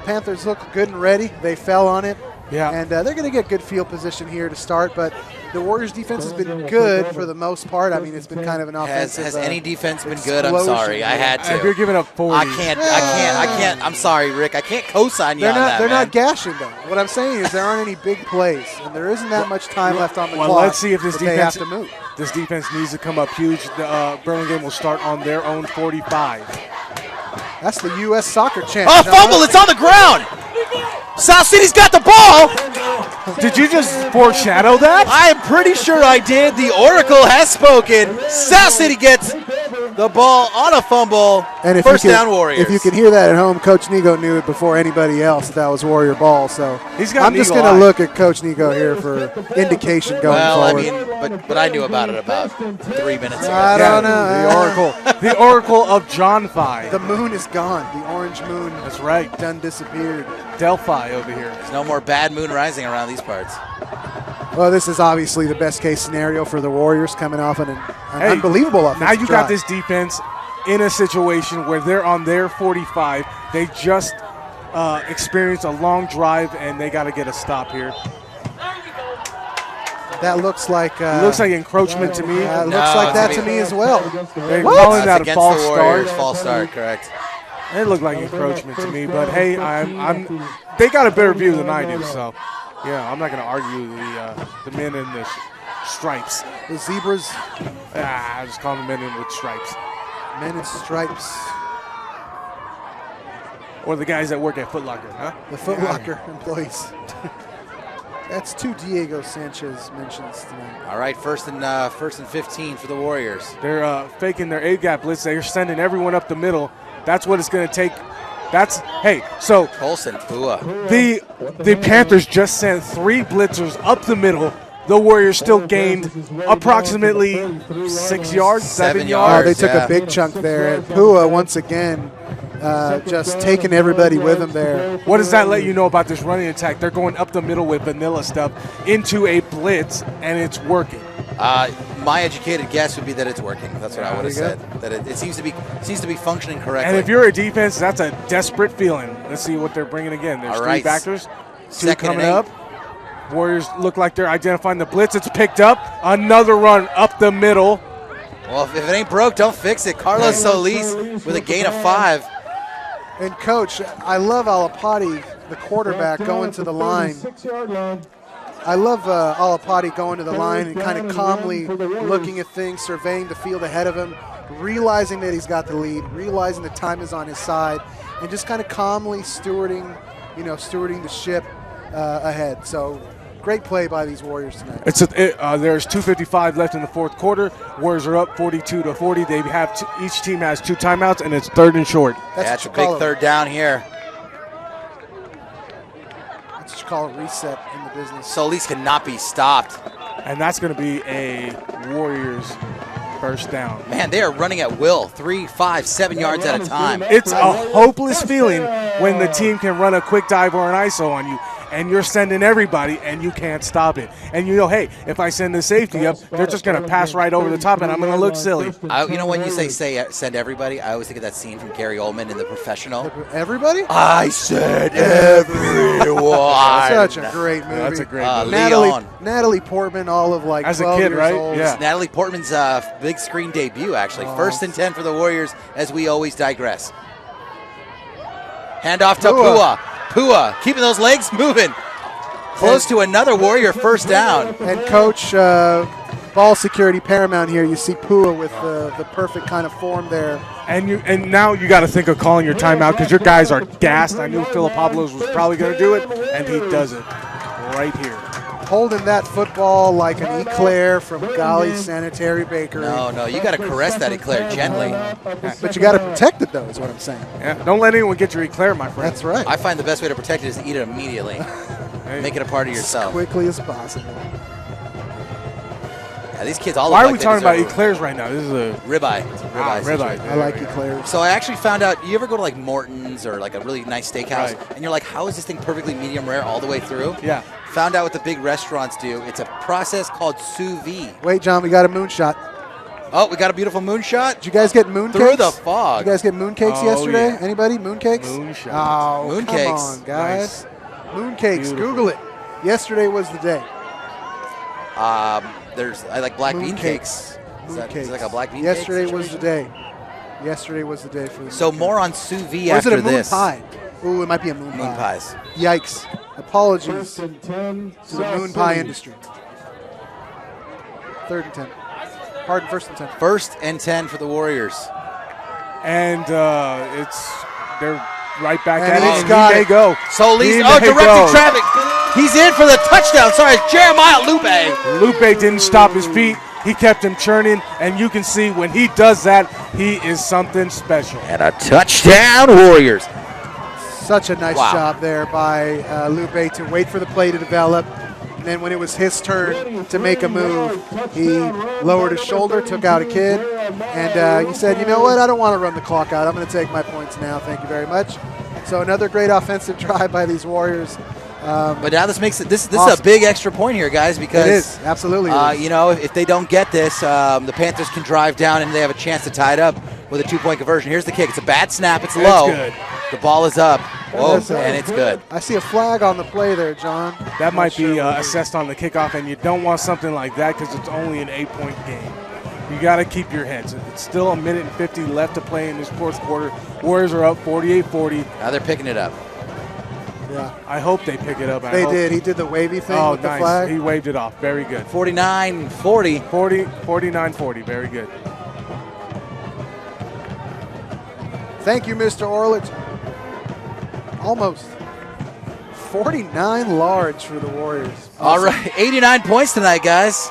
Panthers looked good and ready. They fell on it. Yeah. And they're going to get good field position here to start, but the Warriors' defense has been good for the most part. I mean, it's been kind of an offensive. Has any defense been good? I'm sorry. I had to. If you're giving up 40. I can't. I'm sorry, Rick. I can't co-sign you on that, They're man. not gashing, though. What I'm saying is there aren't any big plays, and there isn't that much time left on the clock. Well, let's see if this they have defense to move. This defense needs to come up huge. Burlingame will start on their own 45. That's the U.S. soccer champ. Oh, fumble. It's on the ground. South City's got the ball. Did you just foreshadow that? I am pretty sure I did. The Oracle has spoken. South City gets the ball on a fumble. And First down, Warriors. If you can hear that at home, Coach Nigo knew it before anybody else that was Warrior ball. So I'm just going to look at Coach Nigo here for indication going forward. I mean, but I knew about it about 3 minutes ago. I don't know. The Oracle of John Phi. The moon is gone. The orange moon. That's right. Done disappeared. Delphi over here. There's no more bad moon rising around these parts. Well, this is obviously the best case scenario for the Warriors coming off an unbelievable offensive Now you drive. got this defense in a situation where they're on their 45. They just experienced a long drive, and they got to get a stop here. That looks like encroachment to me. It looks like that to me as well. They're calling that a false start. False start, correct. It looked like encroachment to me, but hey, they got a better view than I do, so yeah, I'm not going to argue the men in the stripes. The zebras. I just call them men in with stripes. Men in stripes. Or the guys that work at Foot Locker, huh? The Foot Locker employees. That's 2 Diego Sanchez mentions tonight. All right, first and 15 for the Warriors. They're faking their A-gap blitz. They're sending everyone up the middle. That's what it's going to take. So Colson, the Panthers just sent 3 blitzers up the middle. The Warriors still gained approximately 6 yards, 7 yards. They took a big chunk there. And Pua, once again, just taking everybody with them there. What does that let you know about this running attack? They're going up the middle with vanilla stuff into a blitz, and it's working. my educated guess would be that it's working. That's what I would have said. That it seems to be functioning correctly. And if you're a defense, that's a desperate feeling. Let's see what they're bringing again. There's 3 backers, 2 coming up. Warriors look like they're identifying the blitz. It's picked up. Another run up the middle. Well, if it ain't broke, don't fix it. Carlos Solis with a gain of 5. And Coach, I love Alapati, the quarterback, going to the line. I love Alapati going to the line and kind of calmly looking at things, surveying the field ahead of him, realizing that he's got the lead, realizing the time is on his side, and just kind of calmly stewarding the ship ahead. So great play by these Warriors tonight. There's 2:55 left in the fourth quarter. Warriors are up 42-40. They have each team has 2 timeouts, and it's 3rd and short. That's a big 3rd down here. That's what you call a reset in the business. Solis cannot be stopped. And that's going to be a Warriors first down. Man, they are running at will, 3, 5, 7 yards at a time. It's a hopeless feeling when the team can run a quick dive or an ISO on you, and you're sending everybody, and you can't stop it. And hey, if I send the safety up, they're just going to pass right over the top, and I'm going to look silly. When you say send everybody, I always think of that scene from Gary Oldman in The Professional. Everybody? I said everyone. Such a great movie. That's a great movie. Natalie Portman, all of like as 12 a kid, years right? old. Yeah. Natalie Portman's big screen debut, actually. 1st and 10 for the Warriors, as we always digress. Hand off to Pua. Pua keeping those legs moving. Close to another Warrior first down. And Coach, ball security paramount here. You see Pua with the perfect kind of form there. And now you got to think of calling your timeout because your guys are gassed. I knew Philippopoulos was probably going to do it, and he does it right here. Holding that football like an eclair from Golly Sanitary Bakery. No, you got to caress that eclair gently. But you got to protect it, though, is what I'm saying. Yeah, don't let anyone get your eclair, my friend. That's right. I find the best way to protect it is to eat it immediately. Make it a part of yourself. As quickly as possible. Yeah, these kids all Why look are we like talking about eclairs right now? This is a ribeye. It's a ribeye. Ribeye. I like eclairs. So I actually found out, you ever go to like Morton's or like a really nice steakhouse, and you're like, how is this thing perfectly medium rare all the way through? Yeah. Found out what the big restaurants do. It's a process called sous vide. Wait, John, we got a moonshot. Oh, we got a beautiful moonshot? Did you guys get mooncakes? Through the fog. Did you guys get mooncakes yesterday? Yeah. Anybody? Mooncakes? Moonshot. Oh, mooncakes. Come on, guys. Nice. Mooncakes. Beautiful. Google it. Yesterday was the day. I like black bean Mooncakes. cakes. Is that like a black bean Yesterday cake was the day. Yesterday was the day for the So mooncake. more on sous vide Or is after it a moon this. pie? Ooh, it might be a moon pie. Moon pies. Yikes. Apologies to 1st and 10. the moon pie industry. 3rd and 10. Pardon, 1st and 10. 1st and 10 for the Warriors. And they're right back And at he's it. got He may it. go. Solis, He directing may go. traffic. He's in for the touchdown. Sorry, it's Jeremiah Lupe. Lupe didn't stop his feet. He kept him churning, and you can see when he does that, he is something special. And a touchdown, Warriors. Such a nice job there by Lupe to wait for the play to develop. And then when it was his turn to make a move, he lowered his shoulder, took out a kid, and he said, you know what, I don't want to run the clock out. I'm going to take my points now. Thank you very much. So another great offensive drive by these Warriors. But now this makes it this awesome. is a big extra point here, guys, because it is absolutely. if they don't get this, the Panthers can drive down and they have a chance to tie it up with a 2-point conversion. Here's the kick. It's a bad snap. It's low. Good. The ball is up. Whoa, and it's good. I see a flag on the play there, John. That might be assessed on the kickoff, and you don't want something like that because it's only an 8-point game. You got to keep your heads. It's still 1:50 left to play in this fourth quarter. Warriors are up 48-40. Now they're picking it up. Yeah. I hope they pick it up. They did. He did the wavy thing with the nice. flag. He waved it off. Very good. 49-40. 49-40. Very good. Thank you, Mr. Orlich. Almost. 49 large for the Warriors. Awesome. All right, 89 points tonight, guys.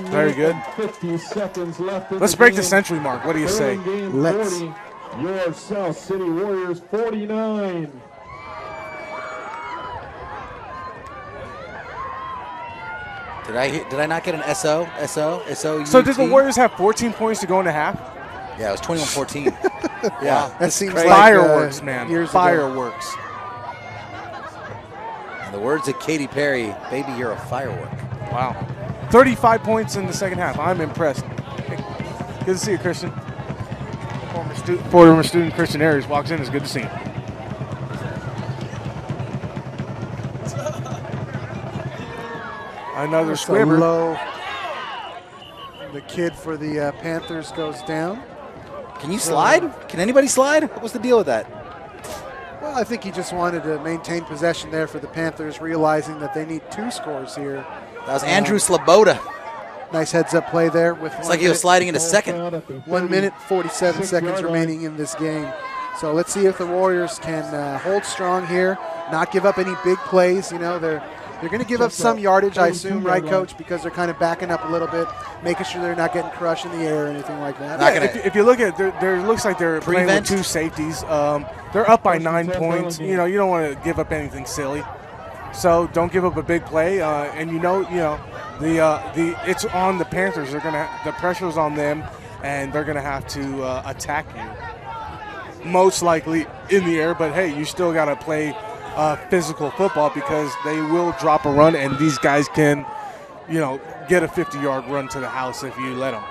Very good. 50 seconds left. Let's break the century mark. What do you say? Let's. 40, your South City Warriors 49. Did I not get an SO? So did the Warriors have 14 points to go into half? Yeah, it was 21-14. Yeah, that seems like fireworks, man. Years Fireworks. In the words of Katy Perry, baby, you're a firework. Wow. 35 points in the second half. I'm impressed. Good to see you, Christian. Former student Christian Ayers walks in. It's good to see him. Another squibber. Low. The kid for the Panthers goes down. Can you slide? Can anybody slide? What's the deal with that? Well, I think he just wanted to maintain possession there for the Panthers, realizing that they need 2 scores here. That was Andrew Sloboda. Nice heads-up play there. With it's like he was sliding into second. 1 minute, 47 seconds remaining in this game. So let's see if the Warriors can hold strong here, not give up any big plays. You know, they're going to give up some yardage, I assume, right, Coach? Because they're kind of backing up a little bit, making sure they're not getting crushed in the air or anything like that. Yeah, if you look at it, there looks like they're playing with 2 safeties. They're up by 9 points. You know, you don't want to give up anything silly. So don't give up a big play. And it's on the Panthers. The pressure's on them, and they're gonna have to attack you. Most likely in the air, but hey, you still gotta play physical football because they will drop a run, and these guys can, get a 50-yard run to the house if you let them.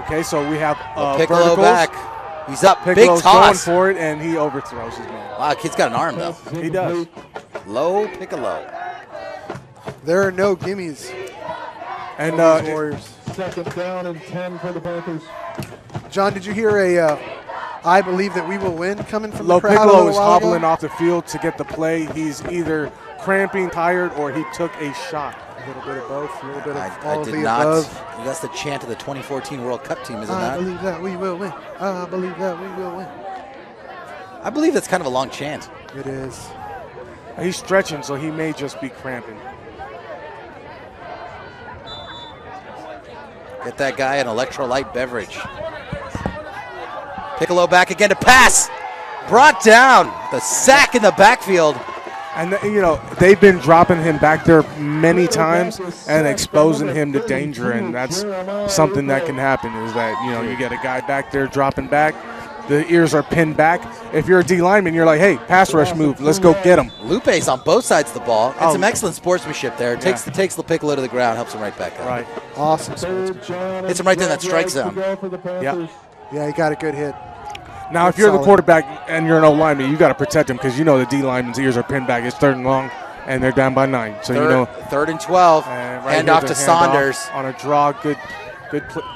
Okay, so we have Piccolo verticals. back. He's up. Piccolo's Big toss. going for it, and he overthrows his man. Wow, kid's got an arm, though. He does. Low Piccolo. There are no gimmies. And Warriors. Second down and 10 for the Panthers. John, did you hear I believe that we will win coming from Low the crowd? Piccolo is hobbling off the field to get the play. He's either cramping, tired, or he took a shot. A little bit of both. A little bit of I all did of the not. above. That's the chant of the 2014 World Cup team, isn't I that? believe that we will win. I believe that we will win. I believe that's kind of a long chant. It is. He's stretching, so he may just be cramping. Get that guy an electrolyte beverage. Piccolo back again to pass. Brought down. The sack in the backfield. And, they've been dropping him back there many times and exposing him to danger, and that's something that can happen is that, you get a guy back there dropping back. The ears are pinned back. If you're a D lineman, you're like, hey, pass rush move. Let's go get him. Lupe's on both sides of the ball. And some excellent sportsmanship there. Yeah. Takes the Piccolo to the ground, helps him right back up. Right. Awesome. Hits him right there in that strike zone. Yeah. Yeah, he got a good hit. Now, if you're the quarterback and you're an O-lineman, you got to protect him because the D lineman's ears are pinned back. It's 3rd and long, and they're down by 9. So 3rd and 12. Hand off to Saunders on a draw. Good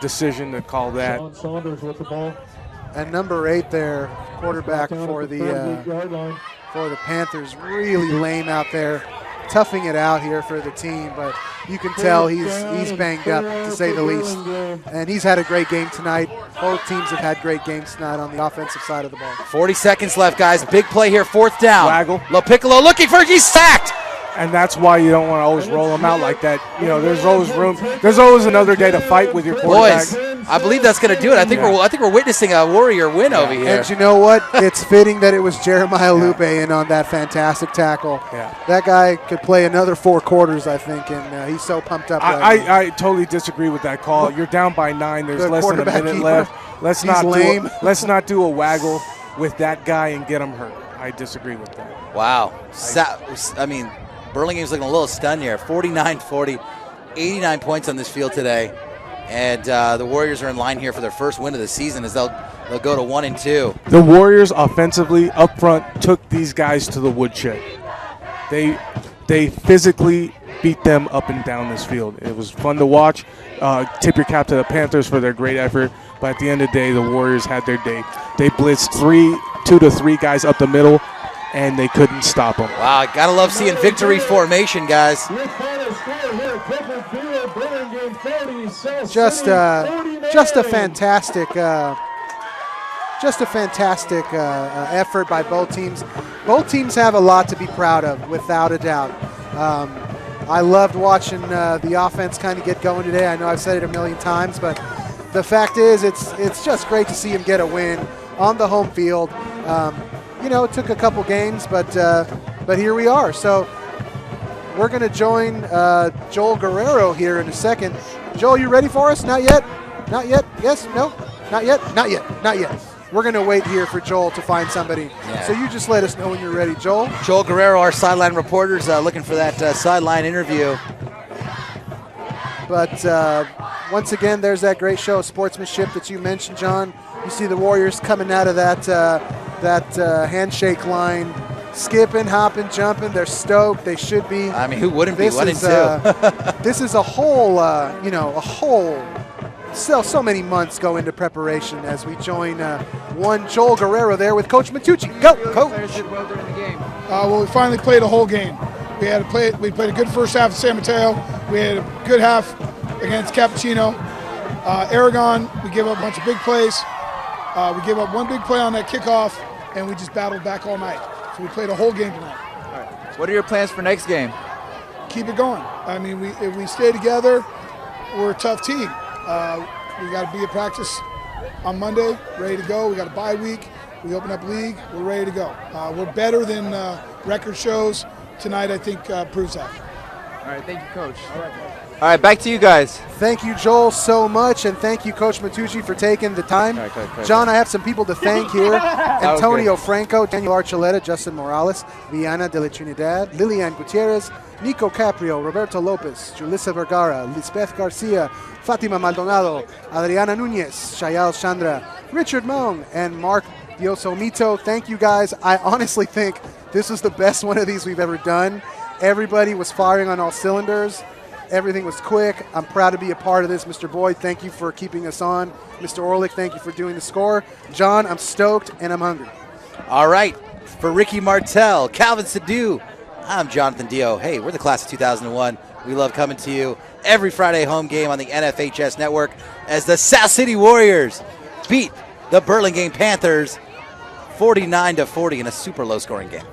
decision to call that. Saunders with the ball. And number 8 there, quarterback for the Panthers, really lame out there, toughing it out here for the team. But you can tell he's banged up, to say the least. And he's had a great game tonight. Both teams have had great games tonight on the offensive side of the ball. 40 seconds left, guys. Big play here, 4th down. Waggle. Low Piccolo looking for it. He's sacked. And that's why you don't want to always roll them out like that. There's always room. There's always another day to fight with your quarterback. Boys, I believe that's going to do it. I think we're witnessing a Warrior win over here. And you know what? It's fitting that it was Jeremiah Lupe in on that fantastic tackle. Yeah. That guy could play another 4 quarters, I think, and he's so pumped up. I totally disagree with that call. You're down by 9. There's less than a minute left. Let's not do a waggle with that guy and get him hurt. I disagree with that. Wow. Burlingame's looking a little stunned here. 49-40, 89 points on this field today. And the Warriors are in line here for their first win of the season as they'll go to 1-2. The Warriors offensively up front took these guys to the woodshed. They physically beat them up and down this field. It was fun to watch. Tip your cap to the Panthers for their great effort. But at the end of the day, the Warriors had their day. They blitzed 2 to 3 guys up the middle, and they couldn't stop them. Wow, gotta love seeing victory formation, guys. Just a fantastic effort by both teams. Both teams have a lot to be proud of, without a doubt. I loved watching the offense kind of get going today. I know I've said it a million times, but the fact is it's just great to see him get a win on the home field. It took a couple games, but here we are. So we're going to join Joel Guerrero here in a second. Joel, you ready for us? Not yet? Not yet? Yes? No? Not yet? Not yet. Not yet. We're going to wait here for Joel to find somebody. Yeah. So you just let us know when you're ready. Joel? Joel Guerrero, our sideline reporter's looking for that sideline interview. But once again, there's that great show of sportsmanship that you mentioned, John. You see the Warriors coming out of that handshake line, skipping, hopping, jumping. They're stoked. They should be. I mean, who wouldn't be? 1-2. This is a whole, so many months go into preparation as we join one Joel Guerrero there with Coach Matucci. Go, Coach. Players did well during the game. Well, we finally played a whole game. We played a good first half at San Mateo. We had a good half against Cappuccino. Aragon, we gave up a bunch of big plays. We gave up one big play on that kickoff, and we just battled back all night. So we played a whole game tonight. All right. What are your plans for next game? Keep it going. I mean, if we stay together, we're a tough team. We got to be at practice on Monday, ready to go. We got a bye week. We open up league. We're ready to go. We're better than record shows. Tonight, I think, proves that. All right, thank you, Coach. All right, back to you guys. Thank you, Joel, so much, and thank you, Coach Matucci, for taking the time. John, I have some people to thank here. Antonio Franco, Daniel Archuleta, Justin Morales, Viana de la Trinidad, Lilian Gutierrez, Nico Caprio, Roberto Lopez, Julissa Vergara, Lisbeth Garcia, Fatima Maldonado, Adriana Nunez, Shayal Chandra, Richard Mong, and Mark Diosomito. Thank you, guys. I honestly think this was the best one of these we've ever done. Everybody was firing on all cylinders. Everything was quick. I'm proud to be a part of this. Mr. Boyd, thank you for keeping us on. Mr. Orlick, thank you for doing the score. John, I'm stoked and I'm hungry. All right. For Ricky Martell, Calvin Sadu, I'm Jonathan Dio. Hey, we're the class of 2001. We love coming to you every Friday home game on the NFHS network as the South City Warriors beat the Burlingame Panthers 49-40 in a super low scoring game.